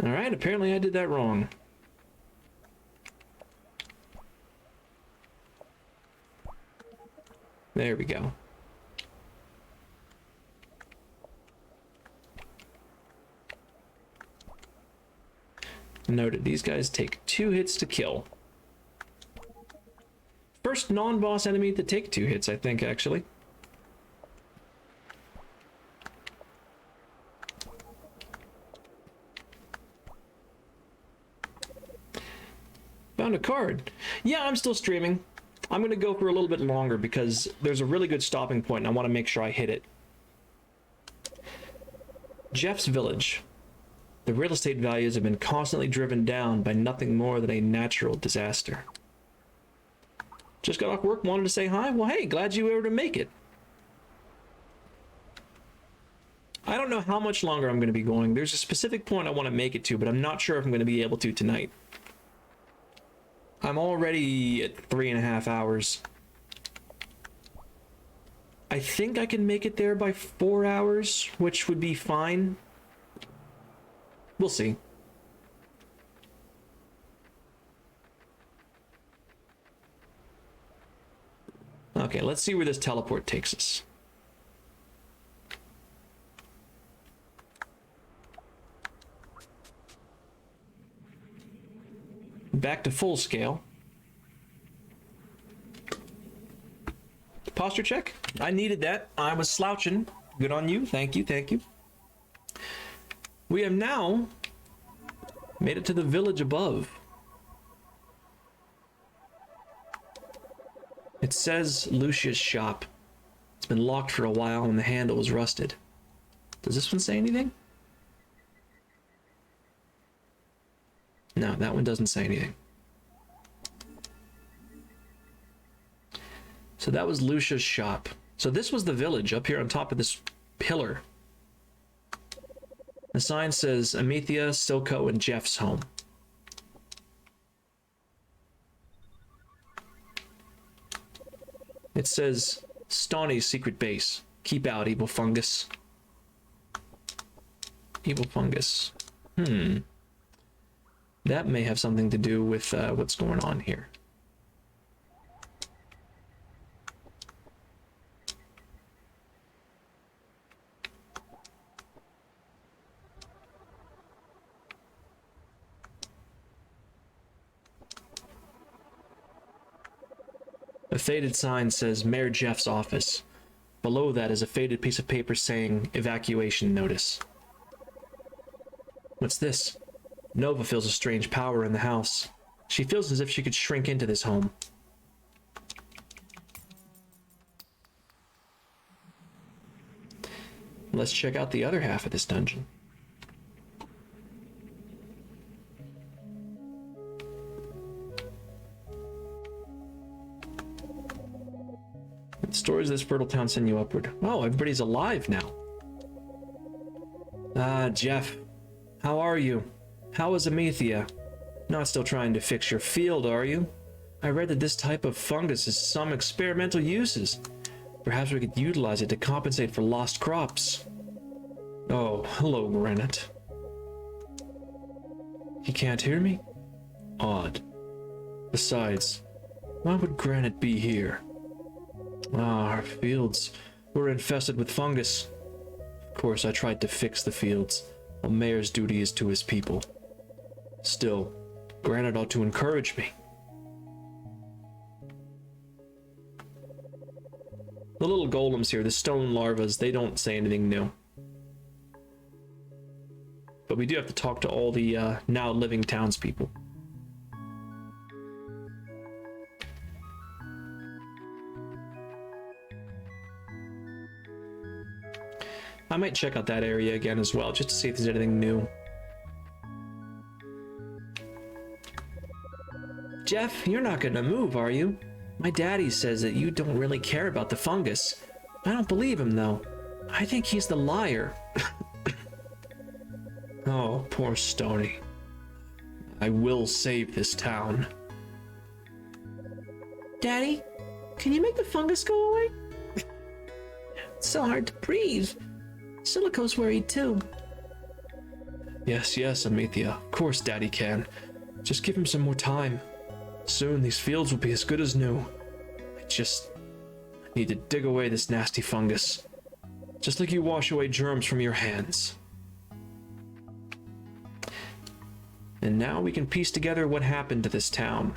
[SPEAKER 2] Alright, apparently I did that wrong. There we go. Noted, these guys take 2 hits to kill. First non-boss enemy to take 2 hits, I think, actually.
[SPEAKER 1] Found a card. Yeah, I'm still streaming. I'm going to go for a little bit longer because there's a really good stopping point and I want to make sure I hit it. Jeff's Village. The real estate values have been constantly driven down by nothing more than a natural disaster. Just got off work, wanted to say hi. Well, hey, glad you were able to make it. I don't know how much longer I'm going to be going. There's a specific point I want to make it to, but I'm not sure if I'm going to be able to tonight. I'm already at 3.5 hours. I think I can make it there by 4 hours, which would be fine. We'll see. Okay, let's see where this teleport takes us. Back to full scale. Posture check. I needed that. I was slouching. Good on you. Thank you. Thank you. We have now made it to the village above. It says Lucia's shop. It's been locked for a while and the handle is rusted. Does this one say anything? No, that one doesn't say anything. So that was Lucia's shop. So this was the village up here on top of this pillar. The sign says Amethea, Silco, and Jeff's home. It says Stawny's secret base. Keep out, evil fungus. Evil fungus. That may have something to do with what's going on here. A faded sign says Mayor Jeff's office. Below that is a faded piece of paper saying evacuation notice. What's this? Nova feels a strange power in the house. She feels as if she could shrink into this home. Let's check out the other half of this dungeon. The stories of this fertile town send you upward. Oh, everybody's alive now. Ah, Jeff. How are you? How is Amethea? Not still trying to fix your field, are you? I read that this type of fungus has some experimental uses. Perhaps we could utilize it to compensate for lost crops. Oh, hello, Granite. He can't hear me? Odd. Besides, why would Granite be here? Ah, our fields were infested with fungus. Of course, I tried to fix the fields. A mayor's duty is to his people. Still, Granite ought to encourage me. The little golems here, the stone larvas, they don't say anything new. But we do have to talk to all the now living townspeople. I might check out that area again as well, just to see if there's anything new. Jeff, you're not gonna move, are you? My daddy says that you don't really care about the fungus. I don't believe him, though. I think he's the liar. Oh, poor Stony. I will save this town. Daddy, can you make the fungus go away? It's so hard to breathe. Silico's worried too. Yes, Amethea. Of course Daddy can. Just give him some more time. Soon these fields will be as good as new. I just need to dig away this nasty fungus. Just like you wash away germs from your hands. And now we can piece together what happened to this town.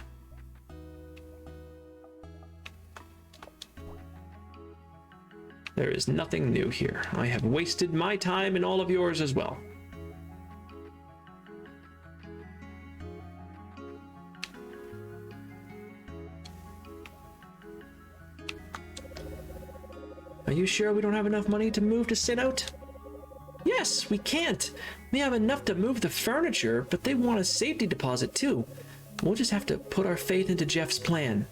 [SPEAKER 1] There is nothing new here. I have wasted my time and all of yours as well.
[SPEAKER 2] Are you sure we don't have enough money to move to Sinnoh? Yes, we can't. We have enough to move the furniture, but they want a safety deposit too. We'll just have to put our faith into Jeff's plan.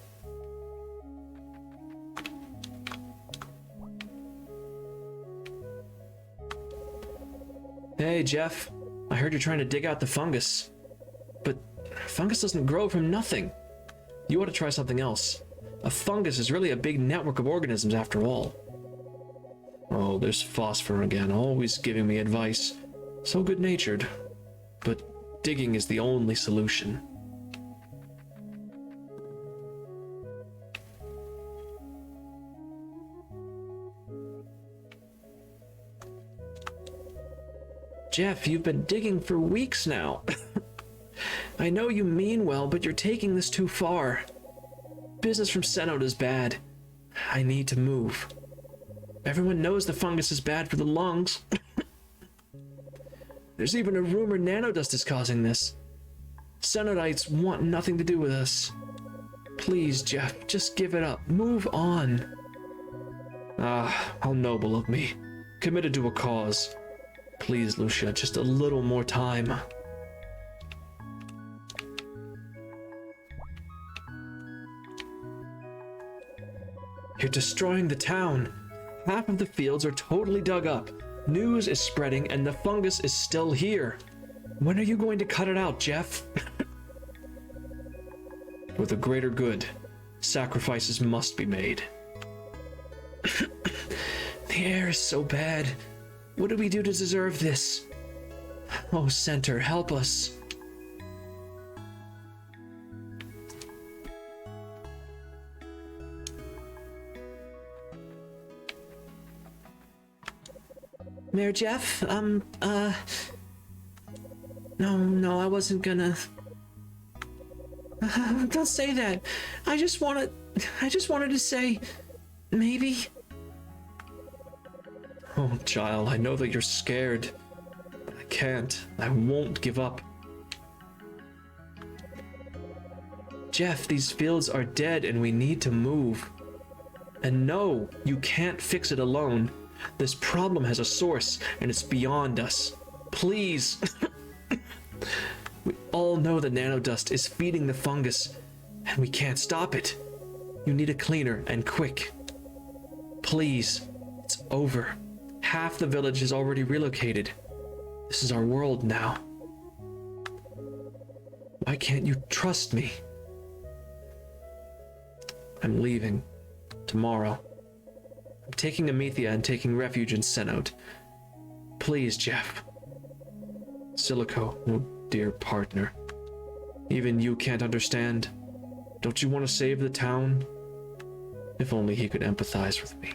[SPEAKER 2] Hey, Jeff. I heard you're trying to dig out the fungus. But fungus doesn't grow from nothing. You ought to try something else. A fungus is really a big network of organisms after all. Oh, there's Phosphor again, always giving me advice. So good-natured. But digging is the only solution. Jeff, you've been digging for weeks now. I know you mean well, but you're taking this too far. Business from Sinnoh is bad. I need to move. Everyone knows the fungus is bad for the lungs. There's even a rumor nanodust is causing this. Sinnohites want nothing to do with us. Please, Jeff, just give it up. Move on. Ah, how noble of me. Committed to a cause. Please, Lucia, just a little more time. You're destroying the town. Half of the fields are totally dug up. News is spreading and the fungus is still here. When are you going to cut it out, Jeff? For the greater good, sacrifices must be made. The air is so bad. What do we do to deserve this? Oh, Center, help us. Mayor Jeff, no, I wasn't gonna. Don't say that. I just wanted to say, maybe. Oh, child, I know that you're scared. But I can't. I won't give up. Jeff, these fields are dead and we need to move. And no, you can't fix it alone. This problem has a source and it's beyond us. Please. We all know the nanodust is feeding the fungus and we can't stop it. You need a cleaner and quick. Please, it's over. Half the village is already relocated. This is our world now. Why can't you trust me? I'm leaving. Tomorrow. I'm taking Amethea and taking refuge in Sinnoh. Please, Jeff. Silico, oh dear partner. Even you can't understand. Don't you want to save the town? If only he could empathize with me.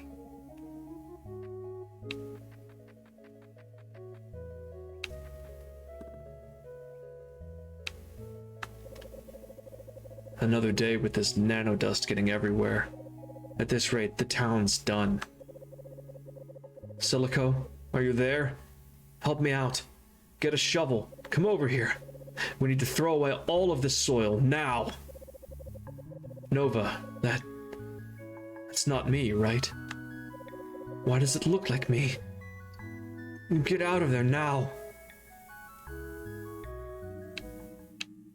[SPEAKER 2] Another day with this nanodust getting everywhere. At this rate, the town's done. Silico, are you there? Help me out. Get a shovel. Come over here. We need to throw away all of this soil, now. Nova, that's not me, right? Why does it look like me? Get out of there now.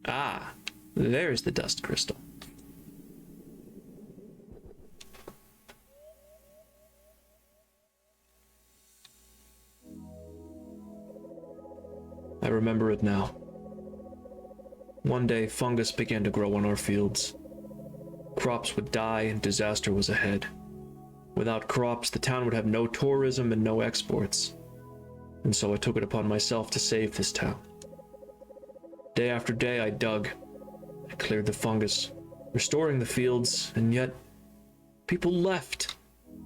[SPEAKER 2] Ah, there's the dust crystal. I remember it now. One day, fungus began to grow on our fields. Crops would die and disaster was ahead. Without crops, the town would have no tourism and no exports. And so I took it upon myself to save this town. Day after day, I dug. I cleared the fungus, restoring the fields, and yet people left.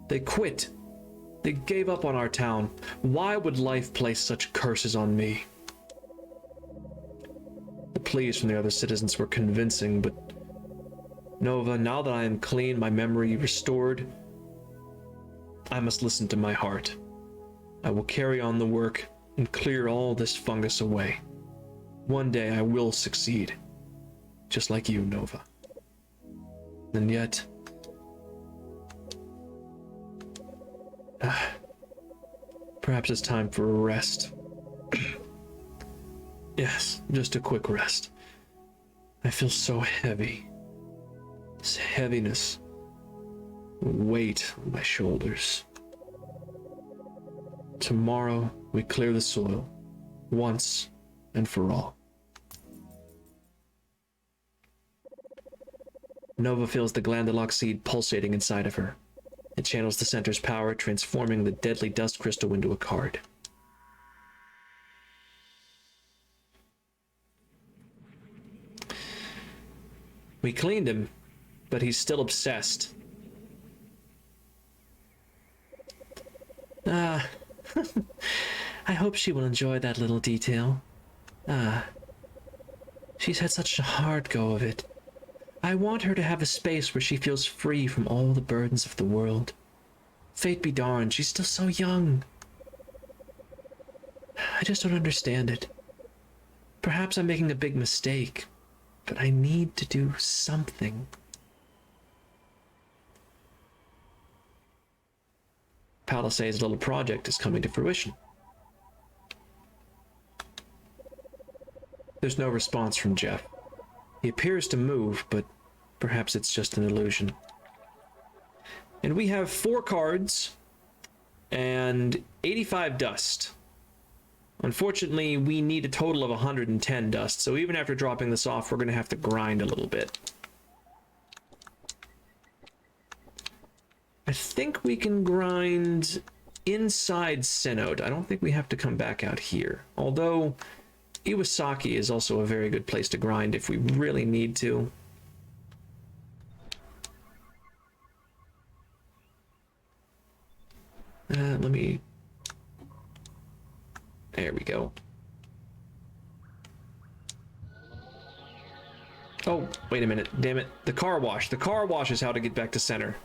[SPEAKER 2] They quit. They gave up on our town. Why would life place such curses on me? The pleas from the other citizens were convincing, but Nova, now that I am clean, my memory restored, I must listen to my heart. I will carry on the work and clear all this fungus away. One day I will succeed, just like you, Nova. And yet, Perhaps it's time for a rest. Yes, just a quick rest. I feel so heavy. This heaviness, weight on my shoulders. Tomorrow, we clear the soil, once and for all. Nova feels the glandulock seed pulsating inside of her. It channels the center's power, transforming the deadly dust crystal into a card. We cleaned him, but he's still obsessed. I hope she will enjoy that little detail. She's had such a hard go of it. I want her to have a space where she feels free from all the burdens of the world. Fate be darned, she's still so young. I just don't understand it. Perhaps I'm making a big mistake, but I need to do something. Palisade's little project is coming to fruition. There's no response from Jeff. He appears to move, but perhaps it's just an illusion. And we have 4 cards and 85 dust. Unfortunately, we need a total of 110 dust, so even after dropping this off, we're going to have to grind a little bit. I think we can grind inside Synode. I don't think we have to come back out here. Although, Iwasaki is also a very good place to grind if we really need to. Let me... There we go. Oh, wait a minute. Damn it. The car wash. The car wash is how to get back to center.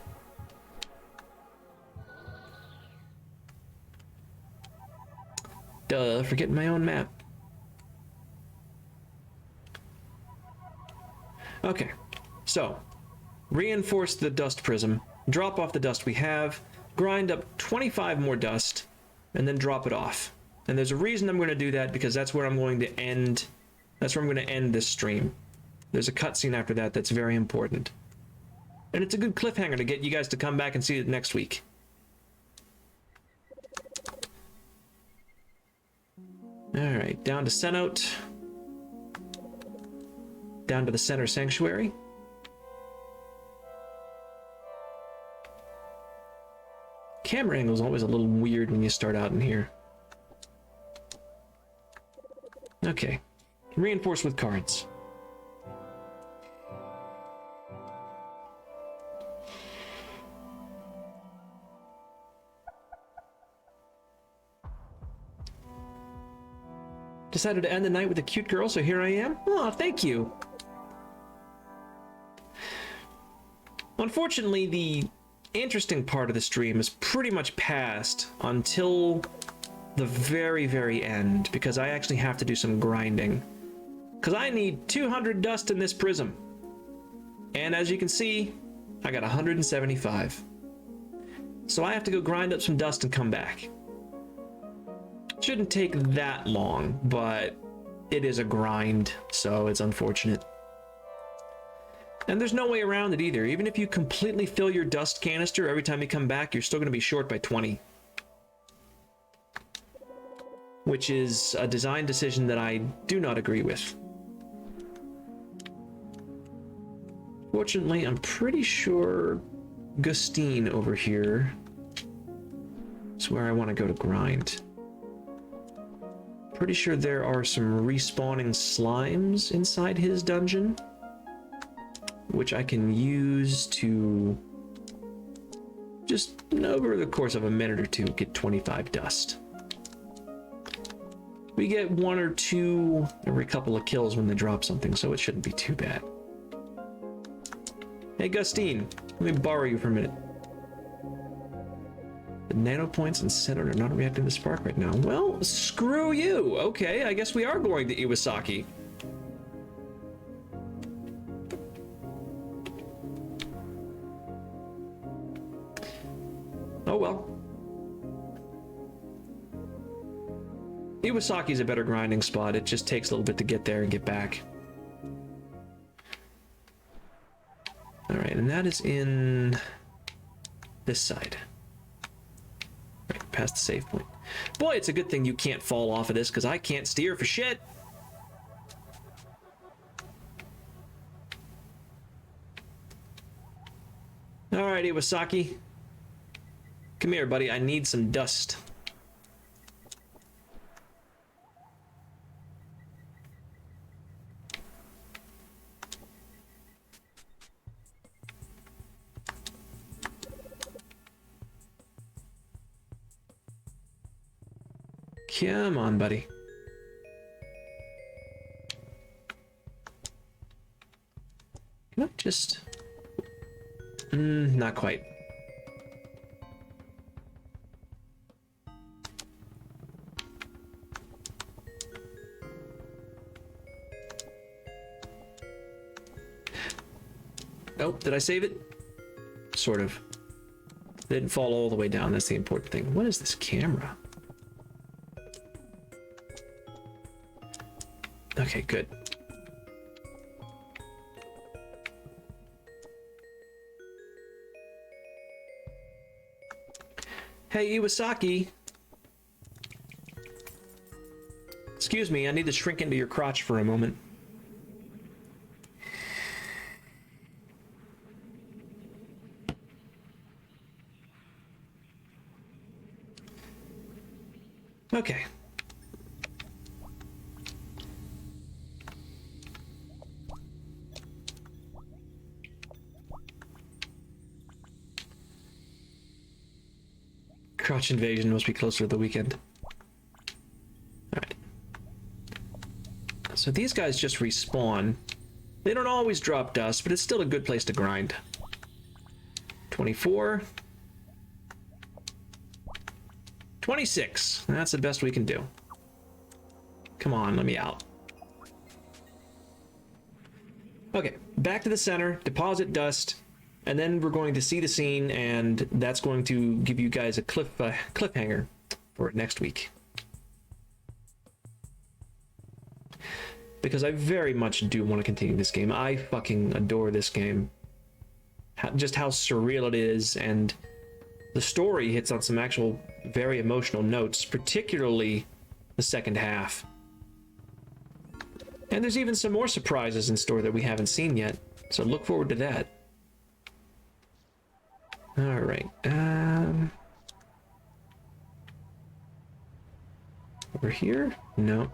[SPEAKER 2] Duh, forgetting my own map. Okay, so reinforce the dust prism, drop off the dust we have, grind up 25 more dust, and then drop it off. And there's a reason I'm going to do that, because that's where I'm going to end. That's where I'm going to end this stream. There's a cutscene after that that's very important, and it's a good cliffhanger to get you guys to come back and see it next week. All right, down to Cenote. Down to the center sanctuary. Camera angle is always a little weird when you start out in here. Okay, reinforce with cards. Decided to end the night with a cute girl, so here I am. Oh, thank you. Unfortunately, the interesting part of the stream is pretty much past until the very, very end, because I actually have to do some grinding. Because I need 200 dust in this prism. And as you can see, I got 175. So I have to go grind up some dust and come back. Shouldn't take that long, but it is a grind, so it's unfortunate. And there's no way around it either. Even if you completely fill your dust canister every time you come back, you're still going to be short by 20. Which is a design decision that I do not agree with. Fortunately, I'm pretty sure Gustine over here is where I want to go to grind. Pretty sure there are some respawning slimes inside his dungeon, which I can use to just over the course of a minute or two get 25 dust. We get 1 or 2 every couple of kills when they drop something, so it shouldn't be too bad. Hey Gustine, let me borrow you for a minute. The nano points in center are not reacting to spark right now. Well, screw you. Okay, I guess we are going to Iwasaki. Oh well.
[SPEAKER 1] Iwasaki's a better grinding spot. It just takes a little bit to get there and get back. Alright, and that is in this side. Right, past the save point. Boy, it's a good thing you can't fall off of this, because I can't steer for shit. Alright, Iwasaki. Come here, buddy. I need some dust. Come on, buddy. Can I just... not quite. Oh, did I save it? Sort of. Didn't fall all the way down, that's the important thing. What is this camera? Okay, good. Hey, Iwasaki. Excuse me, I need to shrink into your crotch for a moment. Okay. Crotch invasion must be closer to the weekend. Alright. So these guys just respawn. They don't always drop dust, but it's still a good place to grind. 24. 26. That's the best we can do. Come on, let me out. Okay, back to the center, deposit dust, and then we're going to see the scene, and that's going to give you guys a cliffhanger for next week. Because I very much do want to continue this game. I fucking adore this game. Just how surreal it is, and the story hits on some actual very emotional notes, particularly the second half. And there's even some more surprises in store that we haven't seen yet, so look forward to that. Alright, over here? No.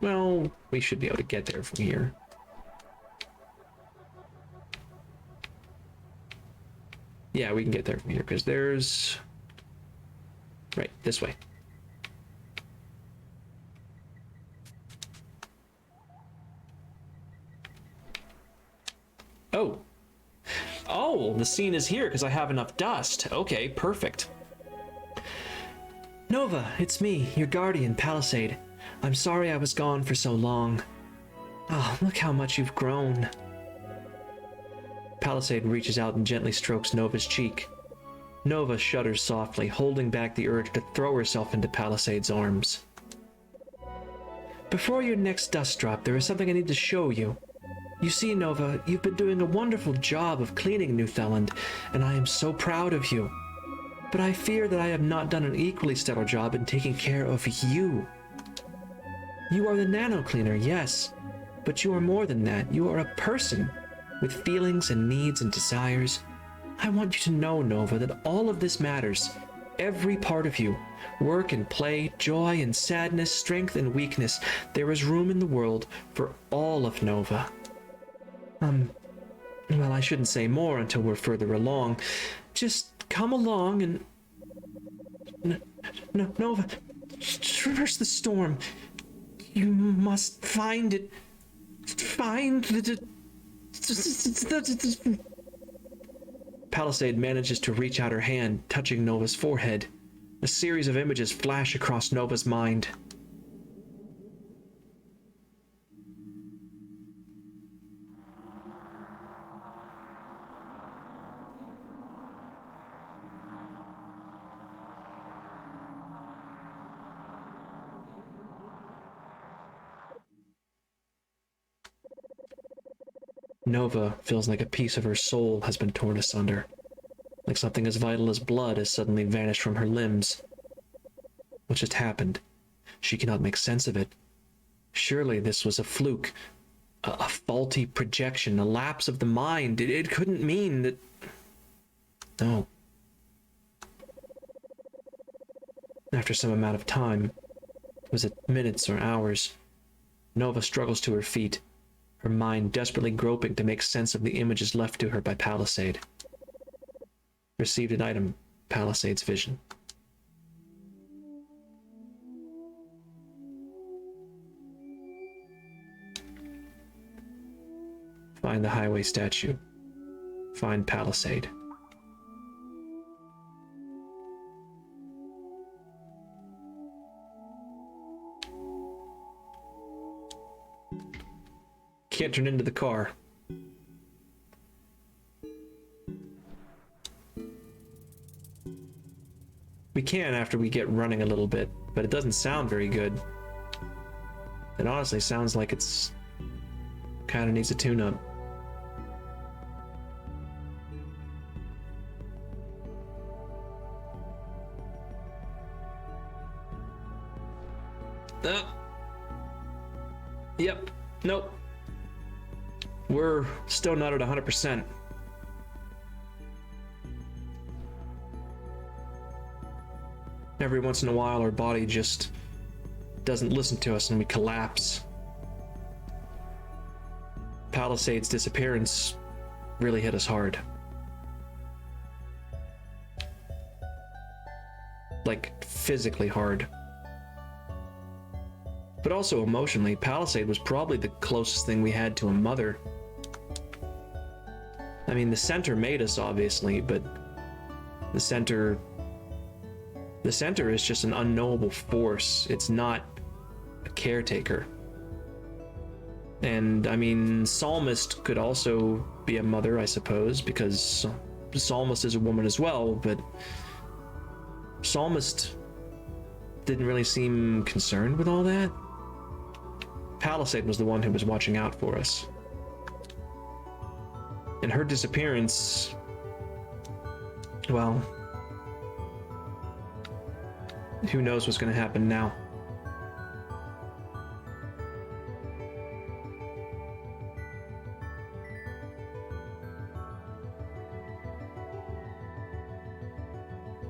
[SPEAKER 1] Well, we should be able to get there from here. Yeah, we can get there from here, because there's... Right, this way. Oh. Oh, the scene is here because I have enough dust. Okay, perfect.
[SPEAKER 2] Nova, it's me, your guardian, Palisade. I'm sorry I was gone for so long. Oh, look how much you've grown. Palisade reaches out and gently strokes Nova's cheek. Nova shudders softly, holding back the urge to throw herself into Palisade's arms. Before your next dust drop, there is something I need to show you. You see, Nova, you've been doing a wonderful job of cleaning New Theland, and I am so proud of you. But I fear that I have not done an equally stellar job in taking care of you. You are the nano cleaner, yes, but you are more than that. You are a person with feelings and needs and desires. I want you to know, Nova, that all of this matters. Every part of you. Work and play, joy and sadness, strength and weakness. There is room in the world for all of Nova. Well, I shouldn't say more until we're further along. Just come along and... Nova, traverse the storm. You must find it. Find the...
[SPEAKER 1] Palisade manages to reach out her hand, touching Nova's forehead. A series of images flash across Nova's mind.
[SPEAKER 2] Nova feels like a piece of her soul has been torn asunder, like something as vital as blood has suddenly vanished from her limbs. What just happened? She cannot make sense of it. Surely this was a fluke, a faulty projection, a lapse of the mind. It couldn't mean that... No. After some amount of time, was it minutes or hours, Nova struggles to her feet, her mind desperately groping to make sense of the images left to her by Palisade. Received an item, Palisade's vision. Find the highway statue. Find Palisade. Can't turn into the car. We can after we get running a little bit, but it doesn't sound very good. It honestly sounds like it's kind of needs a tune-up. Yep. Nope. We're still not at 100%. Every once in a while, our body just doesn't listen to us and we collapse. Palisade's disappearance really hit us hard. Like, physically hard. But also emotionally, Palisade was probably the closest thing we had to a mother. I mean, the center made us, obviously, but the center is just an unknowable force. It's not a caretaker. And, I mean, Psalmist could also be a mother, I suppose, because Psalmist is a woman as well, but Psalmist didn't really seem concerned with all that. Palisade was the one who was watching out for us. And her disappearance, well, who knows what's going to happen now.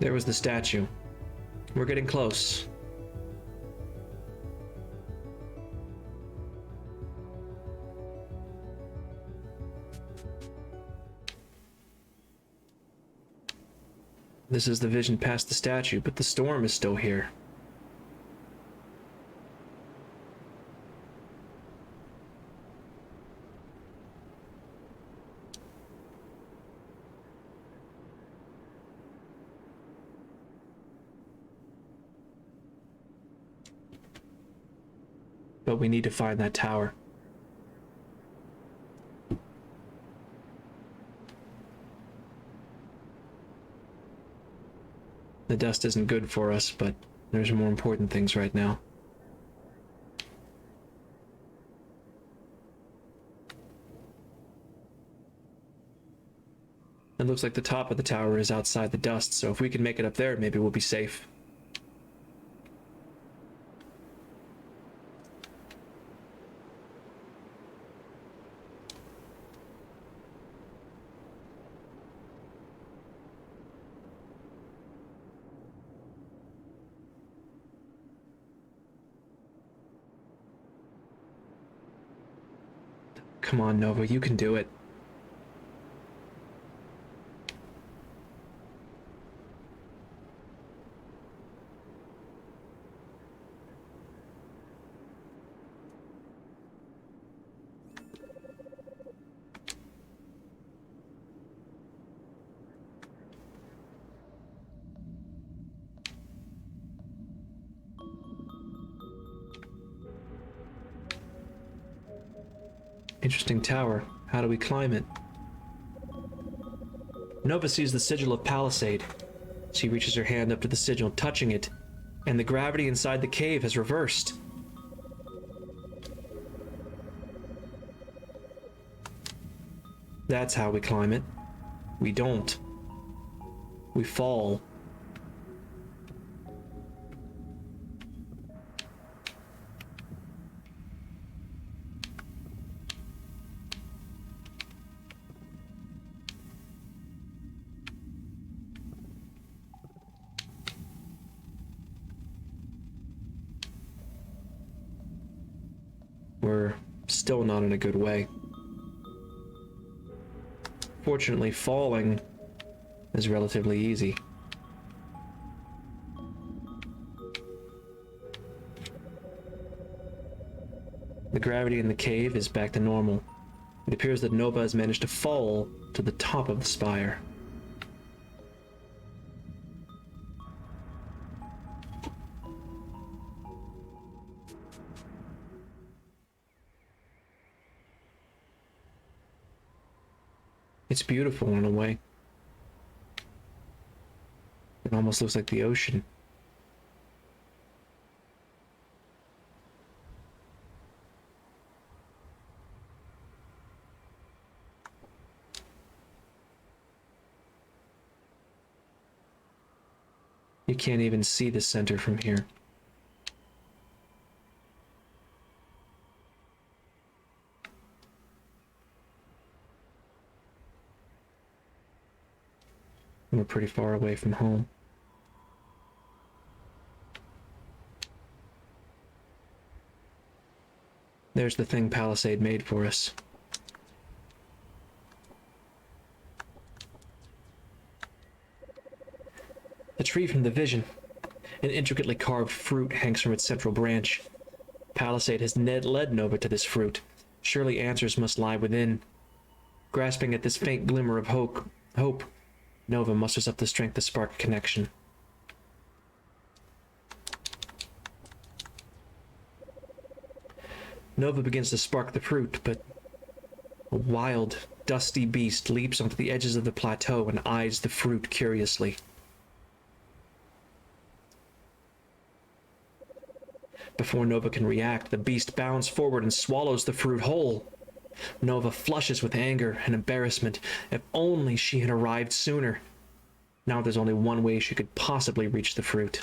[SPEAKER 2] There was the statue. We're getting close. This is the vision past the statue, but the storm is still here. But we need to find that tower. The dust isn't good for us, but there's more important things right now. It looks like the top of the tower is outside the dust, so if we can make it up there, maybe we'll be safe. Come on, Nova, you can do it. Interesting tower. How do we climb it? Nova sees the sigil of Palisade. She reaches her hand up to the sigil, touching it, and the gravity inside the cave has reversed. That's how we climb it. We don't. We fall. We're still not in a good way. Fortunately, falling is relatively easy. The gravity in the cave is back to normal. It appears that Nova has managed to fall to the top of the spire. It's beautiful in a way. It almost looks like the ocean. You can't even see the center from here. We're pretty far away from home. There's the thing Palisade made for us. The tree from the vision. An intricately carved fruit hangs from its central branch. Palisade has led Nova to this fruit. Surely answers must lie within. Grasping at this faint glimmer of hope, Nova musters up the strength to spark a connection. Nova begins to spark the fruit, but a wild, dusty beast leaps onto the edges of the plateau and eyes the fruit curiously. Before Nova can react, the beast bounds forward and swallows the fruit whole. Nova flushes with anger and embarrassment. If only she had arrived sooner. Now there's only one way she could possibly reach the fruit.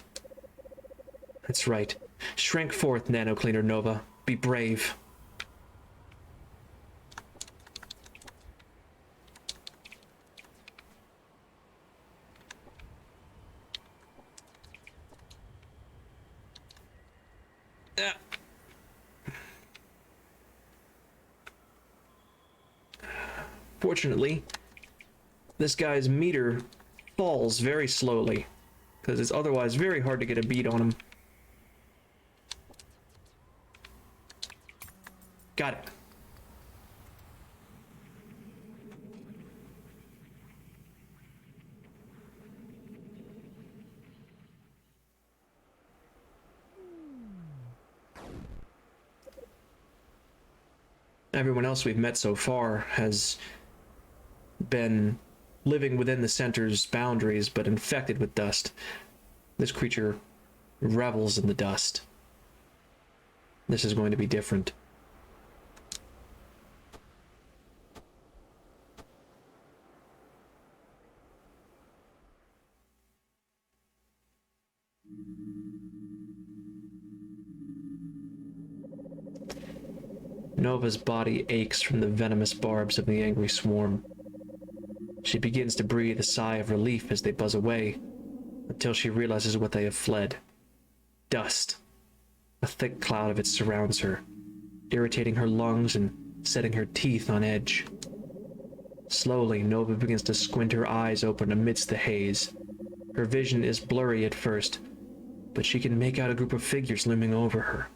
[SPEAKER 2] That's right. Shrink forth, Nano Cleaner Nova. Be brave. Fortunately, this guy's meter falls very slowly, because it's otherwise very hard to get a beat on him. Got it. Everyone else we've met so far has been living within the center's boundaries, but infected with dust. This creature revels in the dust. This is going to be different. Nova's body aches from the venomous barbs of the angry swarm. She begins to breathe a sigh of relief as they buzz away, until she realizes what they have fled. Dust. A thick cloud of it surrounds her, irritating her lungs and setting her teeth on edge. Slowly, Nova begins to squint her eyes open amidst the haze. Her vision is blurry at first, but she can make out a group of figures looming over her.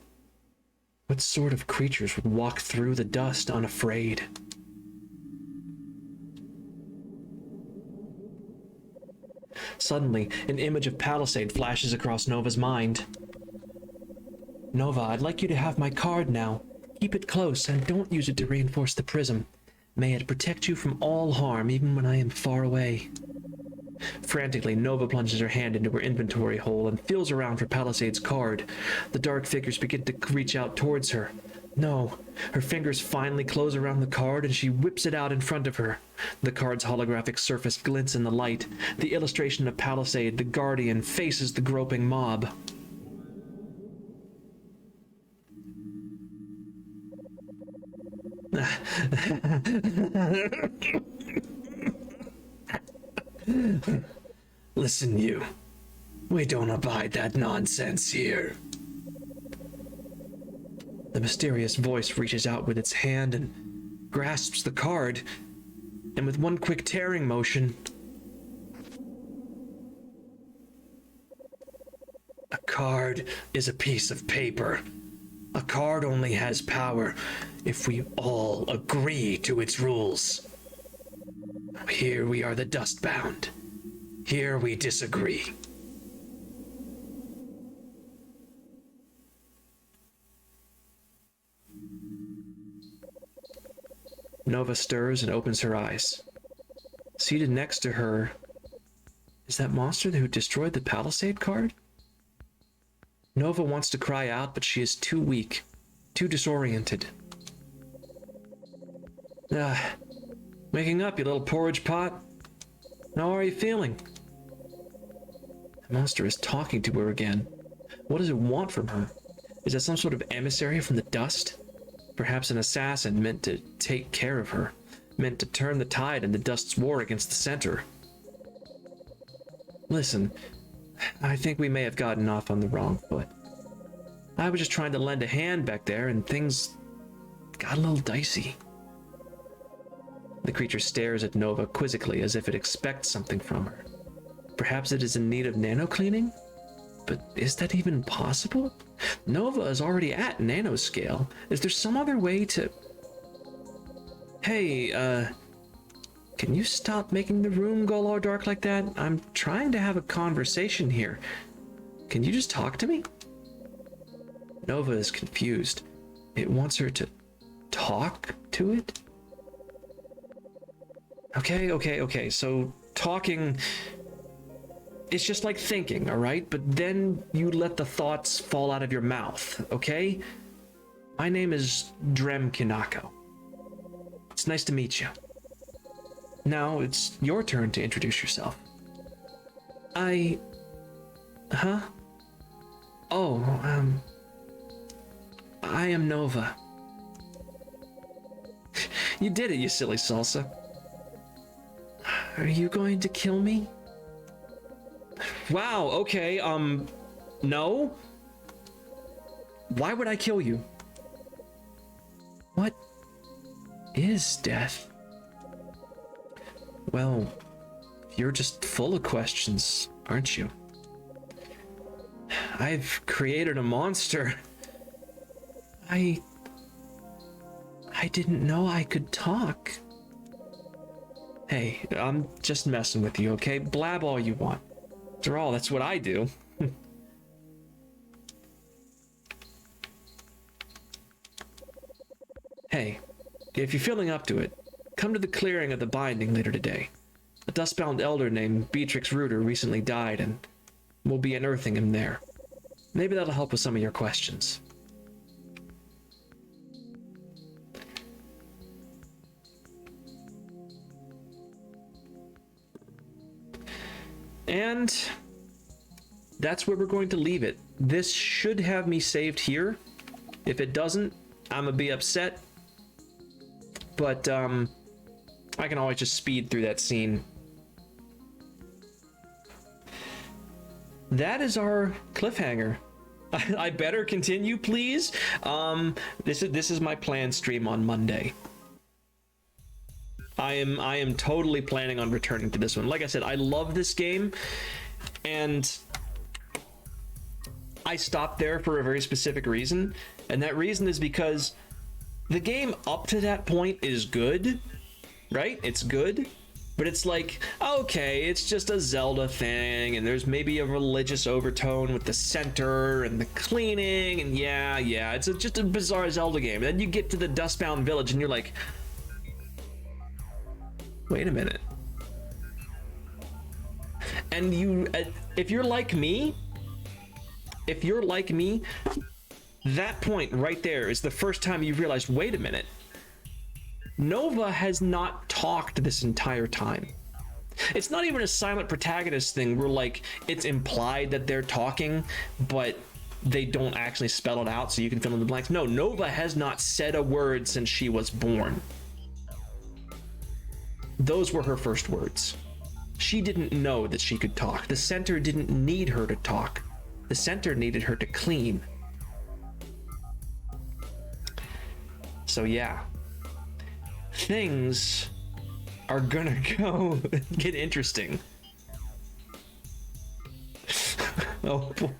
[SPEAKER 2] What sort of creatures would walk through the dust unafraid? Suddenly, an image of Palisade flashes across Nova's mind. Nova, I'd like you to have my card now. Keep it close and don't use it to reinforce the prism. May it protect you from all harm, even when I am far away. Frantically, Nova plunges her hand into her inventory hole and feels around for Palisade's card. The dark figures begin to reach out towards her. No, her fingers finally close around the card and she whips it out in front of her. The card's holographic surface glints in the light. The illustration of Palisade, the Guardian, faces the groping mob. Listen, you. We don't abide that nonsense here. The mysterious voice reaches out with its hand and grasps the card, and with one quick tearing motion, a card is a piece of paper. A card only has power if we all agree to its rules. Here we are the Dustbound. Here we disagree. Nova stirs and opens her eyes. Seated next to her is that monster who destroyed the Palisade card? Nova wants to cry out, but she is too weak, too disoriented. Waking up, you little porridge pot. How are you feeling? The monster is talking to her again. What does it want from her? Is that some sort of emissary from the dust? Perhaps an assassin meant to take care of her, meant to turn the tide in the dust's war against the center. Listen, I think we may have gotten off on the wrong foot. I was just trying to lend a hand back there and things got a little dicey. The creature stares at Nova quizzically as if it expects something from her. Perhaps it is in need of nano-cleaning? But is that even possible? Nova is already at nanoscale. Is there some other way to... Hey, can you stop making the room go all dark like that? I'm trying to have a conversation here. Can you just talk to me? Nova is confused. It wants her to talk to it? Okay, so talking... It's just like thinking, all right? But then you let the thoughts fall out of your mouth, okay? My name is Drem Kinako. It's nice to meet you. Now it's your turn to introduce yourself. I am Nova. You did it, you silly salsa. Are you going to kill me? Wow, okay, no? Why would I kill you? What is death? Well, you're just full of questions, aren't you? I've created a monster. I didn't know I could talk. Hey, I'm just messing with you, okay? Blab all you want. After all, that's what I do. Hey, if you're feeling up to it, come to the clearing of the Binding later today. A dustbound elder named Beatrix Reuter recently died, and we'll be unearthing him there. Maybe that'll help with some of your questions. And that's where we're going to leave it. This should have me saved here. If it doesn't, I'm gonna be upset. But I can always just speed through that scene. That is our cliffhanger. I better continue, please. This is my planned stream on Monday. I am totally planning on returning to this one. Like I said, I love this game, and I stopped there for a very specific reason, and that reason is because the game up to that point is good, right? It's good, but it's like, okay, it's just a Zelda thing, and there's maybe a religious overtone with the center and the cleaning, and yeah, it's just a bizarre Zelda game. And then you get to the Dustbound Village, and you're like, wait a minute. And you, if you're like me,
[SPEAKER 1] That point right there is the first time you realized, wait a minute, Nova has not talked this entire time. It's not even a silent protagonist thing where like it's implied that they're talking, but they don't actually spell it out so you can fill in the blanks. No, Nova has not said a word since she was born. Those were her first words. She didn't know that she could talk. The center didn't need her to talk. The center needed her to clean. So yeah, things are gonna go get interesting. Oh boy.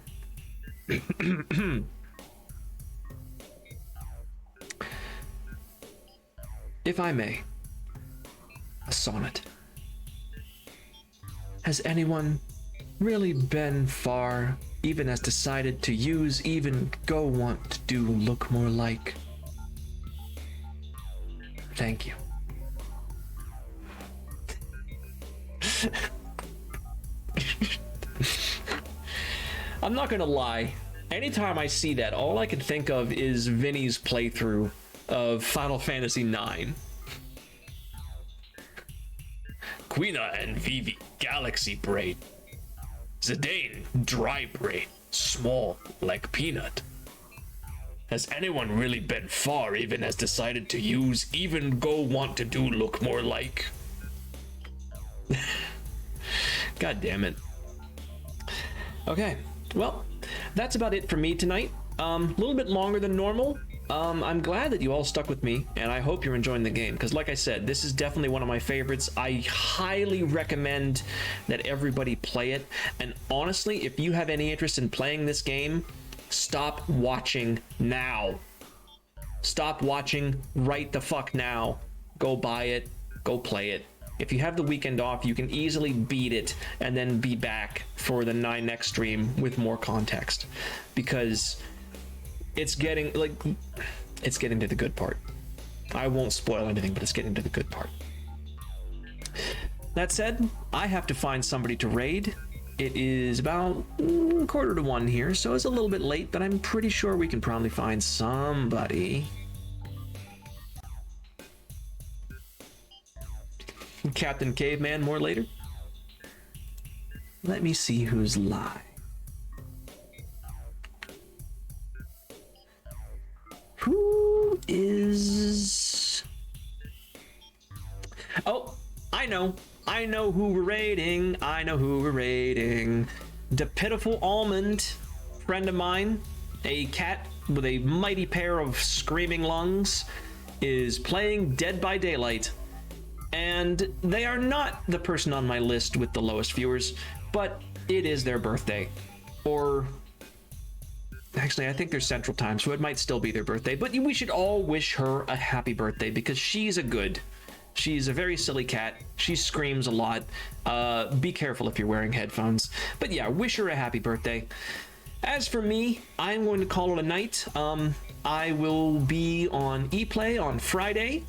[SPEAKER 1] If I may, a sonnet. Has anyone really been far, even has decided to use, even go want to do look more like? Thank you. I'm not gonna lie. Anytime I see that, all I can think of is Vinny's playthrough of Final Fantasy IX. Quina and Vivi, Galaxy Braid. Zidane, Dry Braid, small like peanut. Has anyone really been far, even has decided to use, even go want to do look more like? God damn it. Okay, well, that's about it for me tonight. A little bit longer than normal. I'm glad that you all stuck with me, and I hope you're enjoying the game, because like I said, this is definitely one of my favorites. I highly recommend that everybody play it, and honestly, if you have any interest in playing this game, stop watching now. Stop watching right the fuck now. Go buy it, go play it. If you have the weekend off, you can easily beat it and then be back for the 9 next stream with more context, because it's getting to the good part. I won't spoil anything, but it's getting to the good part. That said, I have to find somebody to raid. It is about 1:45 here, so it's a little bit late, but I'm pretty sure we can probably find somebody. Captain Caveman, more later. Let me see who's live. Who is... Oh, I know who we're raiding. The Pitiful Almond, friend of mine, a cat with a mighty pair of screaming lungs, is playing Dead by Daylight. And they are not the person on my list with the lowest viewers, but it is their birthday. Or actually, I think they're Central Time, so it might still be their birthday, but we should all wish her a happy birthday, because she's a very silly cat. She screams a lot. Be careful if you're wearing headphones. But yeah, wish her a happy birthday. As for me, I'm going to call it a night. I will be on ePlay on Friday.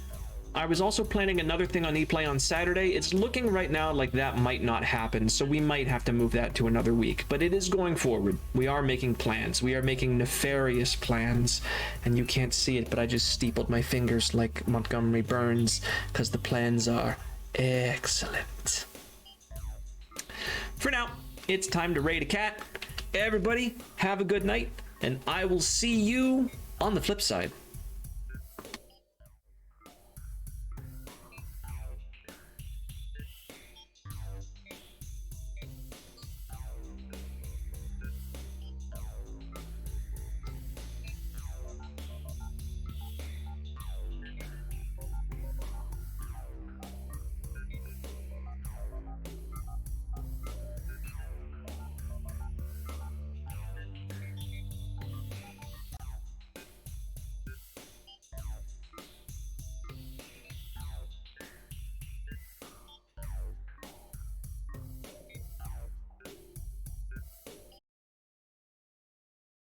[SPEAKER 1] I was also planning another thing on ePlay on Saturday. It's looking right now like that might not happen, so we might have to move that to another week. But it is going forward. We are making plans. We are making nefarious plans. And you can't see it, but I just steepled my fingers like Montgomery Burns, because the plans are excellent. For now, it's time to raid a cat. Everybody, have a good night, and I will see you on the flip side.